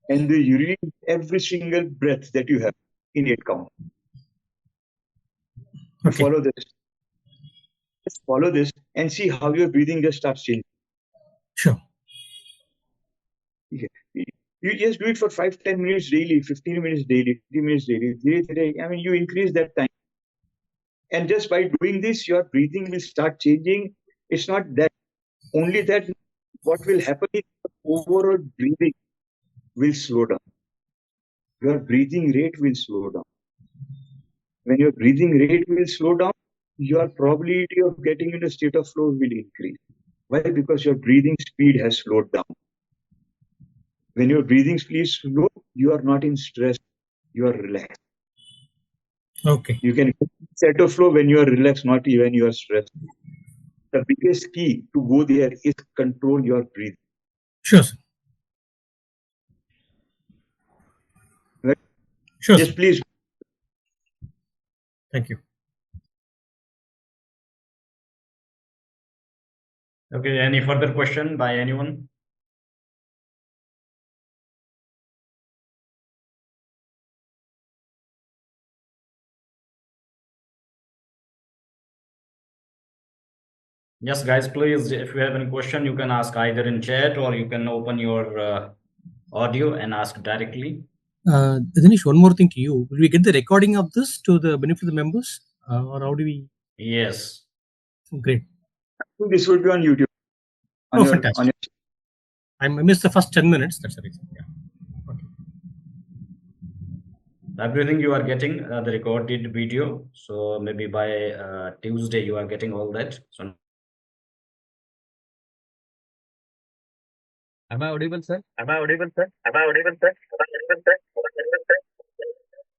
And you release every single breath that you have in 8 counts. Okay. Follow this. Just follow this and see how your breathing just starts changing. Sure. Okay. You just do it for 5-10 minutes daily, 15 minutes daily, 20 minutes daily. You increase that time. And just by doing this, your breathing will start changing. It's not that. Only that what will happen is the overall breathing will slow down. Your breathing rate will slow down. When your breathing rate will slow down, your probability of getting in a state of flow will increase. Why? Because your breathing speed has slowed down. When your breathing speed is slow, you are not in stress, you are relaxed. Okay. You can get state of flow when you are relaxed, not when you are stressed. The biggest key to go there is control your breathing. Sure, sir. Right? Sure, Yes, sir. please. Thank you. Okay, any further question by anyone? Yes, guys, please, if you have any question, you can ask either in chat or you can open your audio and ask directly. Dinesh, one more thing to you. Will we get the recording of this to the benefit of the members? Or how do we? Yes. Great. This will be on YouTube. Fantastic. I missed the first 10 minutes. That's the reason. Yeah. Okay. Everything you are getting the recorded video. So maybe by Tuesday you are getting all that. So Am I audible, sir?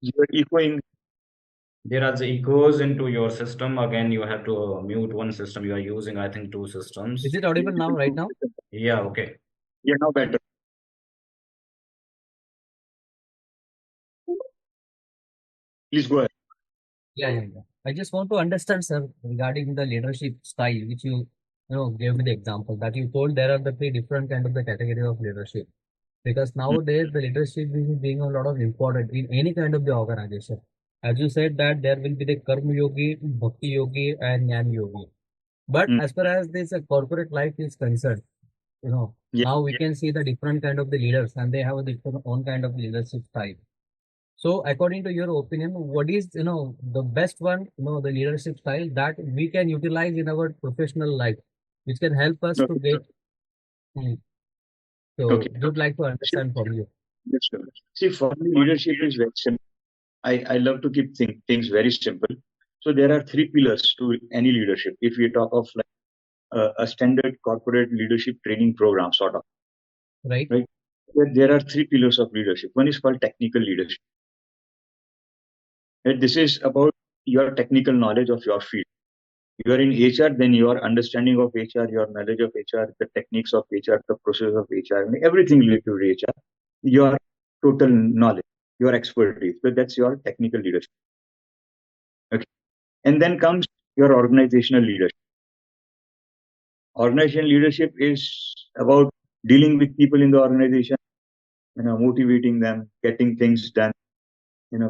You are echoing. there are the echoes into your system. Again, you have to mute one system. You are using, I think, 2 systems. Is it audible now, right now? Yeah, okay. Yeah, now better. Please go ahead. Yeah. I just want to understand, sir, regarding the leadership style, which you gave me the example that you told there are the three different kind of the category of leadership. Because nowadays the leadership is being a lot of important in any kind of the organization. As you said that there will be the Karma Yogi, Bhakti Yogi, and Jnana Yogi. But Mm. as far as this corporate life is concerned, Yeah. now we can see the different kind of the leaders and they have a different own kind of leadership style. So according to your opinion, what is the best one, the leadership style that we can utilize in our professional life, which can help us to Okay. get. Hmm. So Okay. would like to See, understand from you. yes, sir. See, for me, leadership is very simple. I love to keep things very simple. So there are three pillars to any leadership. If we talk of like a standard corporate leadership training program, sort of, Right? right? There are three pillars of leadership. One is called technical leadership. Right? This is about your technical knowledge of your field. You are in HR, then your understanding of HR, your knowledge of HR, the techniques of HR, the process of HR, and everything related to HR, your total knowledge, your expertise. So that's your technical leadership. Okay. And then comes your organizational leadership. Organizational leadership is about dealing with people in the organization, motivating them, getting things done,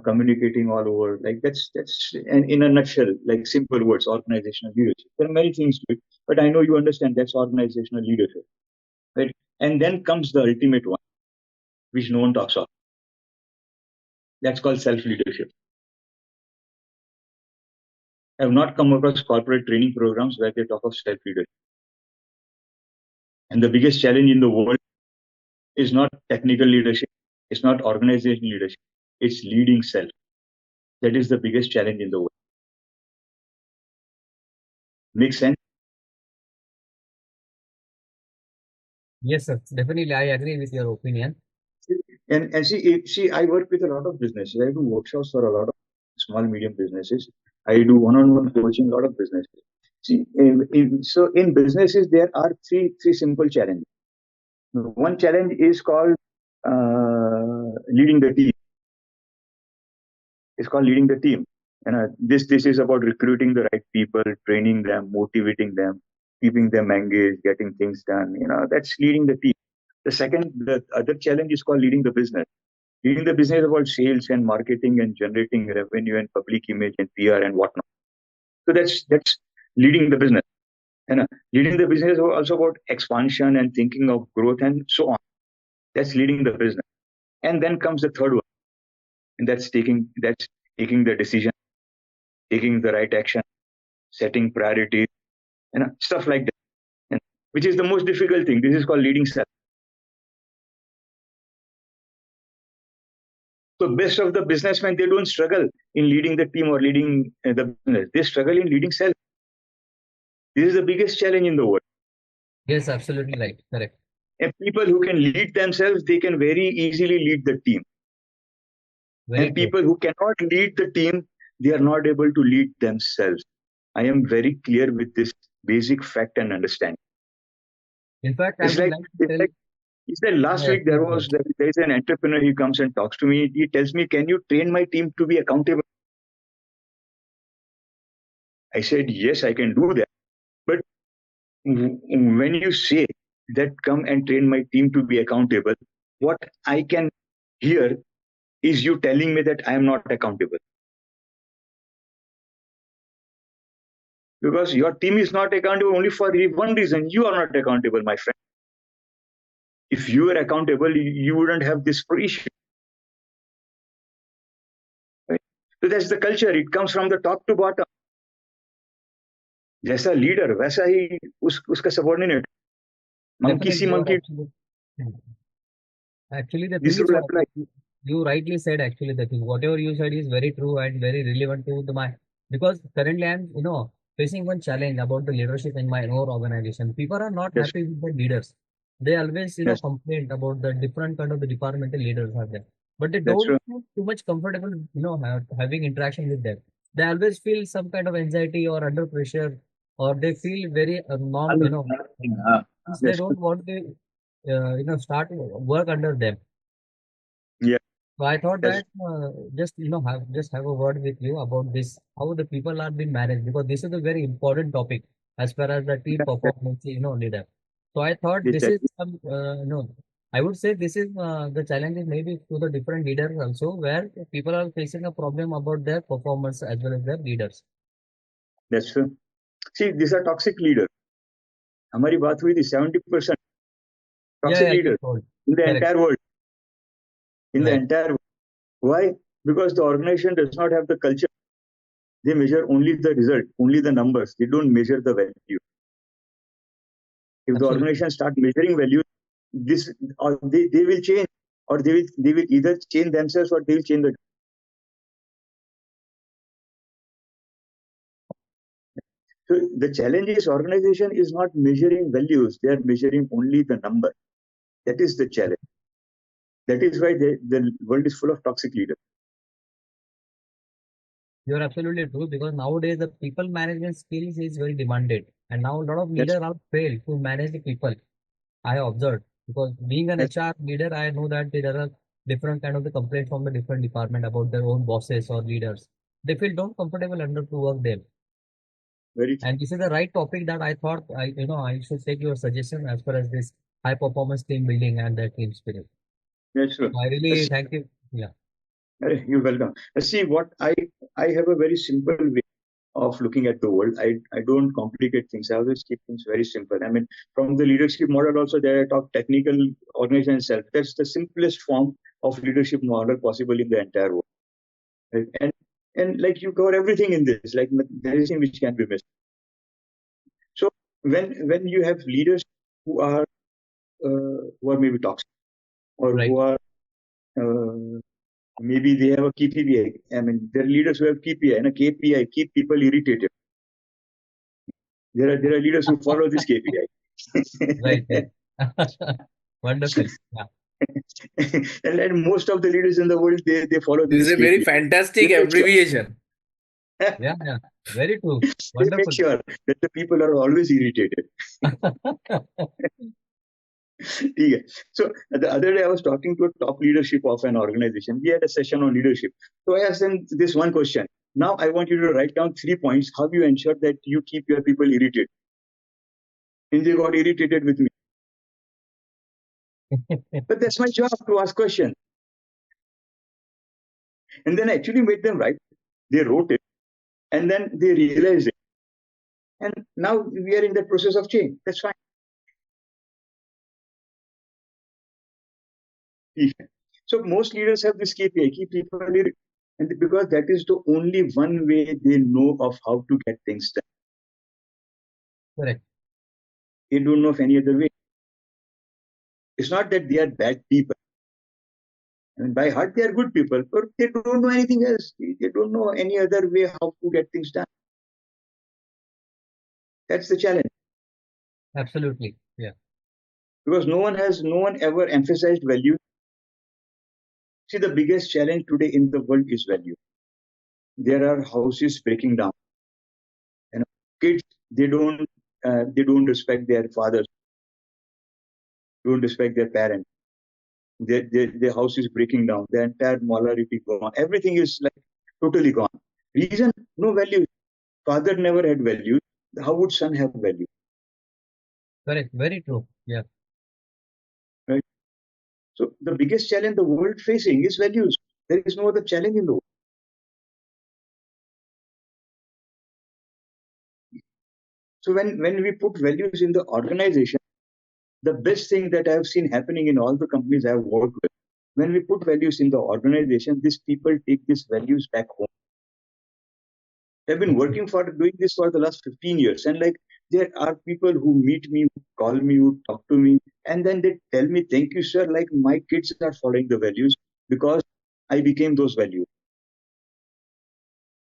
communicating all over. Like that's and in a nutshell, like simple words, organizational leadership. There are many things to it, but I know you understand that's organizational leadership, right? And then comes the ultimate one, which no one talks of. That's called self-leadership. I have not come across corporate training programs where they talk of self-leadership. And the biggest challenge in the world is not technical leadership, it's not organizational leadership, it's leading self. That is the biggest challenge in the world. Make sense? Yes, sir. Definitely, I agree with your opinion. And see, I work with a lot of businesses. I do workshops for a lot of small, medium businesses. I do one-on-one coaching, a lot of businesses. See, so in businesses, there are three simple challenges. One challenge is called leading the team. It's called leading the team. And this is about recruiting the right people, training them, motivating them, keeping them engaged, getting things done. That's leading the team. The other challenge is called leading the business. Leading the business is about sales and marketing and generating revenue and public image and PR and whatnot. So that's leading the business. And leading the business is also about expansion and thinking of growth and so on. That's leading the business. And then comes the third one, and that's taking the decision, taking the right action, setting priorities, stuff like that. And which is the most difficult thing. This is called leading self. So best of the businessmen, they don't struggle in leading the team or leading the business. They struggle in leading self. This is the biggest challenge in the world. Yes, absolutely right. Correct. And people who can lead themselves, they can very easily lead the team. Very And true. people who cannot lead the team, they are not able to lead themselves. I am very clear with this basic fact and understanding. In fact, I It's would like, like to tell. it's like last Yeah, week please go ahead. there is an entrepreneur. He comes and talks to me. He tells me, "Can you train my team to be accountable?" I said, "Yes, I can do that." But when you say that, come and train my team to be accountable, what I can hear is you telling me that I am not accountable. Because your team is not accountable only for one reason. You are not accountable, my friend. If you were accountable, you wouldn't have this issue. Right? So that's the culture. It comes from the top to bottom. जैसा leader वैसा ही उसका subordinate. Monkey Definitely, see you are monkey. actually the This thing is rule what applies. you rightly said. Actually, the thing whatever you said is very true and very relevant to the my because currently I'm facing one challenge about the leadership in my own organization. People are not Yes. happy with the leaders. They always Yes. complain about the different kind of the departmental leaders are there, but they That's don't true. feel too much comfortable having interaction with them. They always feel some kind of anxiety or under pressure, or they feel very non they Yes. don't want to start work under them. Yeah. So I thought Yes. that have a word with you about this, how the people are being managed, because this is a very important topic as far as the team performance, leader. So I thought this is Exactly. some, I would say this is the challenge is maybe to the different leaders also, where people are facing a problem about their performance as well as their leaders. That's true. See, these are toxic leaders. हमारी बात हुई थी 70% toxic Yeah, you leaders told. in the Correct. entire world. In the Right. entire world. Why? Because the organization does not have the culture. They measure only the result, only the numbers. They don't measure the value. If the Absolutely. organization start measuring value, this or they will change, or they will either change themselves or they will change the. So the challenge is organization is not measuring values; they are measuring only the number. That is the challenge. That is why the world is full of toxic leaders. You're absolutely true, because nowadays the people management skills is very demanded, and now a lot of That's leaders are failed to manage the people. I have observed, because being an that's HR leader, I know that there are different kind of the complaints from the different department about their own bosses or leaders. They feel don't comfortable under to work there. very true. And this is the right topic that I thought I should take your suggestion as far as this high performance team building and the team spirit. That's true. So I really thank you. Yeah. You're welcome. See, what I have a very simple way of looking at the world. I don't complicate things. I always keep things very simple. I mean, from the leadership model also, there I talk technical organization itself. That's the simplest form of leadership model possible in the entire world. Right? And like you cover everything in this, like there is nothing which can be missed. So when you have leaders who are maybe toxic, or Right. who are maybe they have a KPI. I mean, there are leaders who have KPI, and a KPI keep people irritated. There are leaders who follow this KPI. Right. Wonderful. Yeah. And most of the leaders in the world, they follow This is this a very KPI. fantastic They make sure, abbreviation. Yeah. Very true. they Wonderful. make sure that the people are always irritated. Yeah. So the other day I was talking to a top leadership of an organization. We had a session on leadership. So I asked them this one question. Now I want you to write down 3 points how you ensure that you keep your people irritated. And they got irritated with me. But that's my job, to ask questions. And then I actually made them write. They wrote it, and then they realized it. And now we are in the process of change. That's fine. So most leaders have this KPI, keep people irritated. And because that is the only one way they know of how to get things done. Correct. They don't know of any other way. It's not that they are bad people. I mean, by heart, they are good people, but they don't know anything else. They don't know any other way how to get things done. That's the challenge. Absolutely. Yeah. Because no one ever emphasized value. See, the biggest challenge today in the world is value. There are houses breaking down. Kids, they don't respect their fathers, don't respect their parents. Their house is breaking down. The entire morality gone. Everything is like totally gone. Reason, no value. Father never had value. How would son have value? Correct. Very true. Yeah. Right? So the biggest challenge the world facing is values. There is no other challenge in the world. So when we put values in the organization, the best thing that I have seen happening in all the companies I have worked with, when we put values in the organization, these people take these values back home. I've been working for doing this for the last 15 years. And like there are people who meet me, call me, who talk to me, and then they tell me, thank you, sir. Like my kids are following the values because I became those values.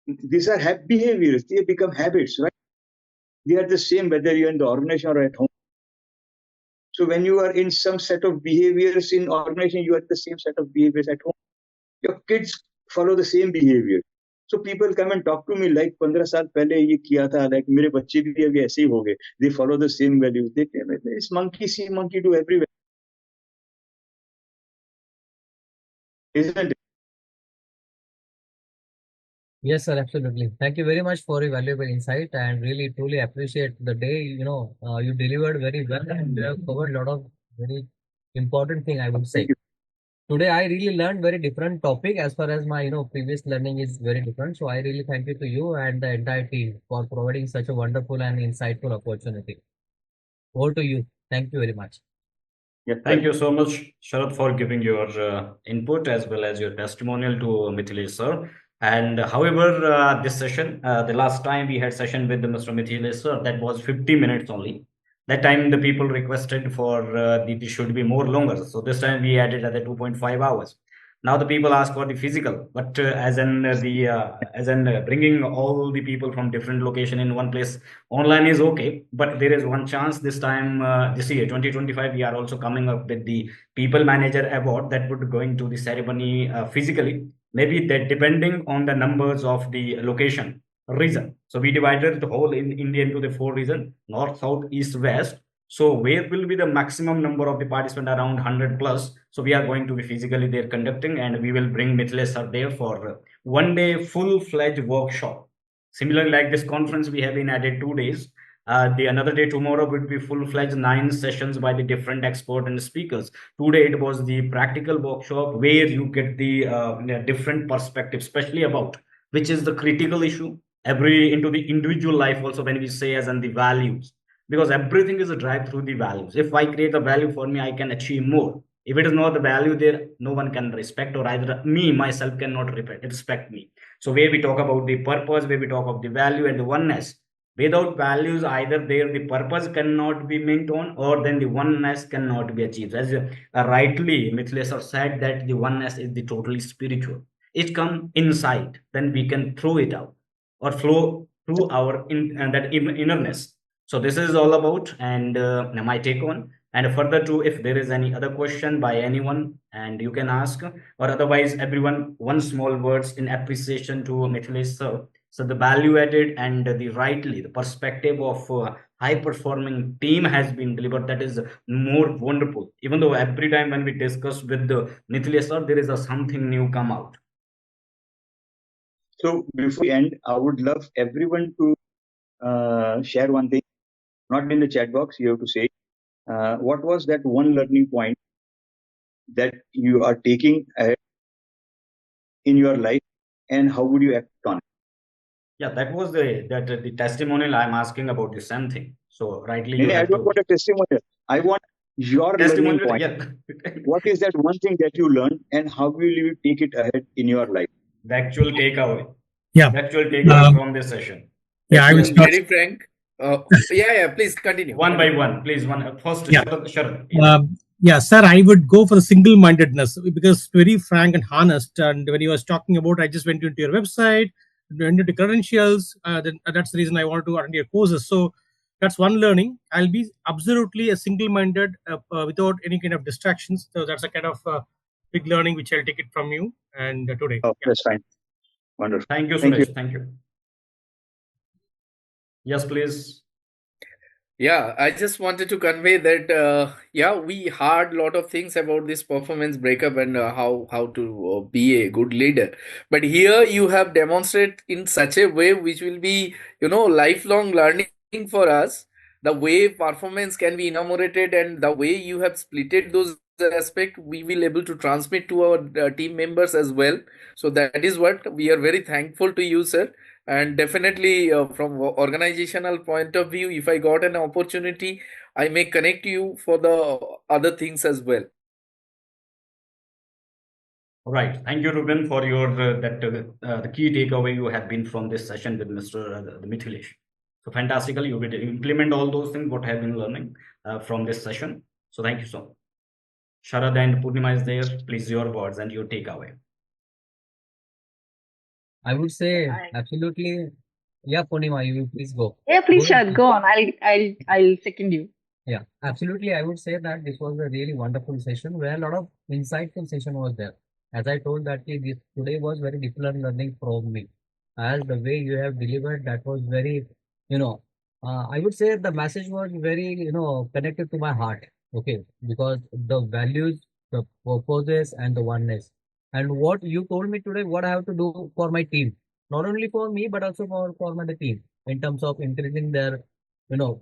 These are behaviors, they become habits, right? They are the same whether you're in the organization or at home. So when you are in some set of behaviors in organization, you are the same set of behaviors at home. Your kids follow the same behavior. So people come and talk to me like 15 साल पहले ये किया था, like मेरे बच्चे भी अभी ऐसे ही हो गए. They follow the same values. They it's monkey see, monkey do everywhere. isn't it? Yes, sir, absolutely. Thank you very much for your valuable insight and really truly appreciate the day. You delivered very well and you have covered a lot of very important thing, I would say. Thank you. Today, I really learned very different topic as far as my, previous learning is very different. So I really thank you to you and the entire team for providing such a wonderful and insightful opportunity. Over to you. Thank you very much. Yes, Thank you so much, Sharad, for giving your input as well as your testimonial to Mithilesh sir. And however, this session, the last time we had session with Mr. Mithilesh sir, that was 50 minutes only. That time the people requested for it should be more longer. So this time we added at the 2.5 hours. Now the people ask for the physical, but as in bringing all the people from different location in one place, online is okay, but there is one chance this time, this year 2025, we are also coming up with the people manager award that would going to the ceremony physically, maybe that depending on the numbers of the location region. So we divided the whole in India into the 4 region: north, south, east, west. So where will be the maximum number of the participant, around 100 plus? So we are going to be physically there conducting, and we will bring Mithilesh sir there for one day full-fledged workshop. Similarly, like this conference, we have been added 2 days. The another day tomorrow would be full-fledged 9 sessions by the different expert and speakers. Today it was the practical workshop where you get the different perspective, especially about which is the critical issue every into the individual life. Also, when we say as and the values, because everything is a drive through the values. If I create a value for me, I can achieve more. If it is not the value there, no one can respect, or either me myself cannot respect me. So where we talk about the purpose, where we talk of the value and the oneness. Without values, either there the purpose cannot be maintained, or then the oneness cannot be achieved. As rightly Mithilesh said, that the oneness is the totally spiritual. It come inside, then we can throw it out or flow through our innerness. So this is all about, and my take on. And further to, if there is any other question by anyone, and you can ask, or otherwise, everyone, one small words in appreciation to Mithilesh sir. So the value added and the rightly the perspective of high performing team has been delivered. That is more wonderful. Even though every time when we discuss with the Mithilesh sir, there is a something new come out. So before we end, I would love everyone to share one thing, not in the chat box. You have to say what was that one learning point that you are taking ahead in your life, and how would you act on it? Yeah, that was the testimonial. I'm asking about the same thing. So rightly No, you no, I have don't to want a testimonial. I want your learning testimonial. point. Yeah. What is that one thing that you learned, and how will you take it ahead in your life? The actual takeaway. Yeah. The actual takeaway from this session. Yeah, I will To be start. very frank. Yeah, please continue. One by one, please. First, Yeah. Sharad. Yeah, sir, I would go for the single-mindedness because very frank and honest. And when you was talking about, I just went into your website, went into credentials. Then that's the reason I wanted to attend your courses. So that's one learning. I'll be absolutely a single-minded without any kind of distractions. So that's a kind of big learning which I'll take it from you and today. Oh, that's fine. Wonderful. Thank you, Thank you. Suresh. Thank you. Yes, please. Yeah, I just wanted to convey that we heard a lot of things about this performance breakup and how to be a good leader. But here you have demonstrated in such a way which will be lifelong learning for us. The way performance can be enumerated and the way you have splitted those aspects, we will able to transmit to our team members as well. So that is what we are very thankful to you, sir. And definitely from organizational point of view, if I got an opportunity, I may connect you for the other things as well. Right. Thank you, Ruben, for your the key takeaway you have been from this session with Mr. Mithilesh. So fantastically, you will implement all those things what I have been learning from this session. So thank you so much. Sharad and Purnima is there. Please, your words and your takeaway. I would say absolutely. Yeah, Purnima, you please go. Yeah, please, Go ahead. Shad, go on. I'll second you. Yeah, absolutely. I would say that this was a really wonderful session where a lot of insightful session was there. As I told that this today was very different learning from me. As the way you have delivered, that was very, I would say the message was very, connected to my heart. Okay, because the values, the purposes, and the oneness. and what you told me today, what I have to do for my team, not only for me but also for my team in terms of increasing their,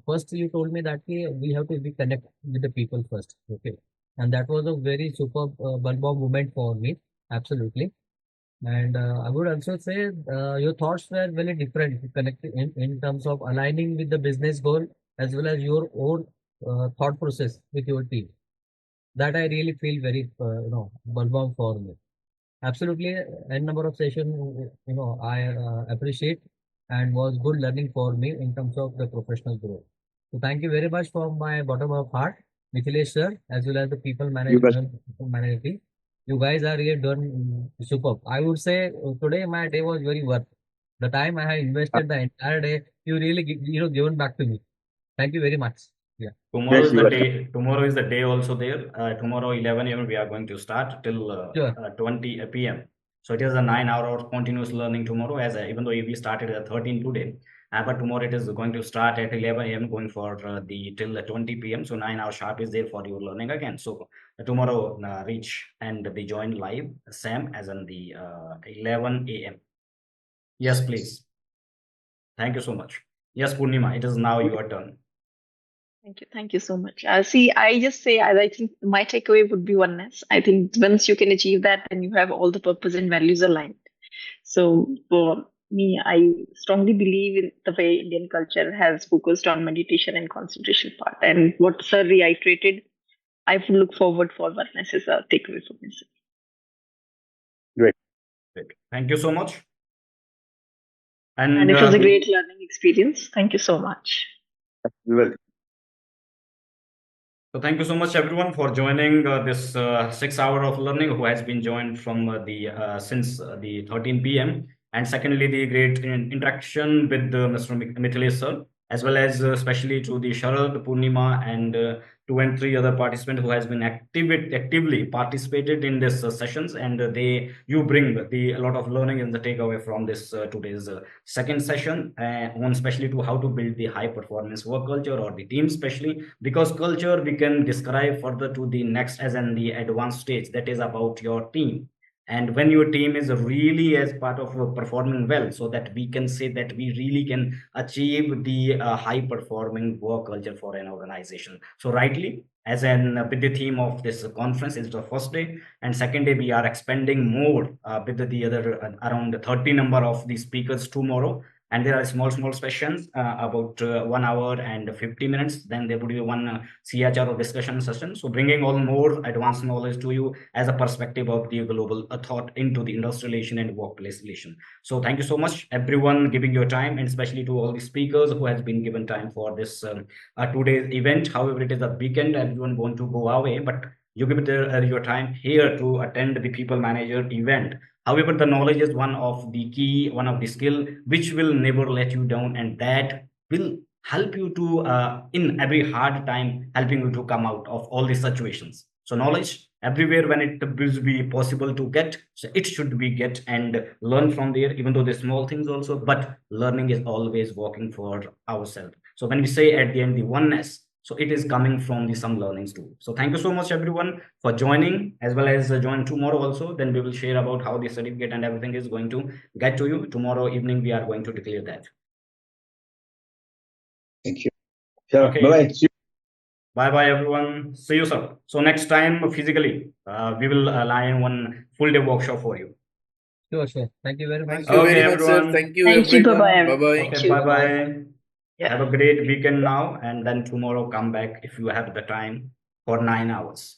first you told me that we have to be connect with the people first, okay, and that was a very superb bulb moment for me, absolutely. And I would also say your thoughts were very different, connected in terms of aligning with the business goal as well as your own thought process with your team. That I really feel very, bulb for me. Absolutely, n number of session, I appreciate and was good learning for me in terms of the professional growth. So thank you very much from my bottom of heart, Mithilesh sir, as well as the You guys, people management. You guys are really done superb. I would say today my day was very worth. The time I have invested the entire day, you really given back to me. Thank you very much. Yeah. Tomorrow yes, is you the are. day. Tomorrow is the day also there. Tomorrow 11 a.m. we are going to start till Sure. 20 p.m. So it is a 9 hour continuous learning tomorrow. Even though we started at 13 today, but tomorrow it is going to start at 11 a.m. going for the till 20 p.m. So 9 hours sharp is there for your learning again. So tomorrow reach and be joined live, Sam, as in the 11 a.m. Yes, please. Thank you so much. Yes, Purnima, it is now your turn. Thank you. Thank you so much. See, I just say, I think my takeaway would be oneness. I think once you can achieve that, then you have all the purpose and values aligned. So for me, I strongly believe in the way Indian culture has focused on meditation and concentration part. And what Sir reiterated, I would look forward for oneness as a takeaway for myself. Great. Great. Thank you so much. And it was a great learning experience. Thank you so much. Well, So thank you so much everyone for joining this 6 hour of learning who has been joined from since the 13 p.m. And secondly, the great interaction with Mr. Mithilesh sir, as well as especially to the Sharad, Purnima, and 2 and 3 other participants who has been actively participated in this sessions, and you bring a lot of learning in the takeaway from this today's second session on especially to how to build the high performance work culture or the team, especially because culture we can describe further to the next as in the advanced stage, that is about your team. And when your team is really as part of performing well, so that we can say that we really can achieve the high performing work culture for an organization. So rightly, as an with the theme of this conference is the first day, and second day we are expanding more with the other around 30 number of the speakers tomorrow. And there are small sessions about 1 hour and 50 minutes. Then there would be one CHR or discussion session, so bringing all more advanced knowledge to you as a perspective of the global thought into the industrial relation and workplace relation. So thank you so much everyone giving your time, and especially to all the speakers who has been given time for this today's event. However, it is a weekend, everyone want to go away, but you give it your time here to attend the people manager event. However, the knowledge is one of the key, one of the skill which will never let you down, and that will help you to in every hard time, helping you to come out of all these situations. So knowledge everywhere when it will be possible to get, so it should be get and learn from there, even though the small things also, but learning is always working for ourselves. So when we say at the end the oneness, so it is coming from the some learnings too. So thank you so much everyone for joining, as well as join tomorrow also. Then we will share about how the certificate and everything is going to get to you tomorrow evening. We are going to declare that. thank you. Sure. Okay. Bye-bye. See you. Bye everyone. See you sir. So next time physically we will align one full day workshop for you. Sure. Thank you very much. Thank you Okay, very much, sir. everyone. Thank you, Thank you. everyone. Bye-bye. Bye-bye. Thank Okay, you. bye. Yeah. Have a great weekend now, and then tomorrow come back if you have the time for 9 hours.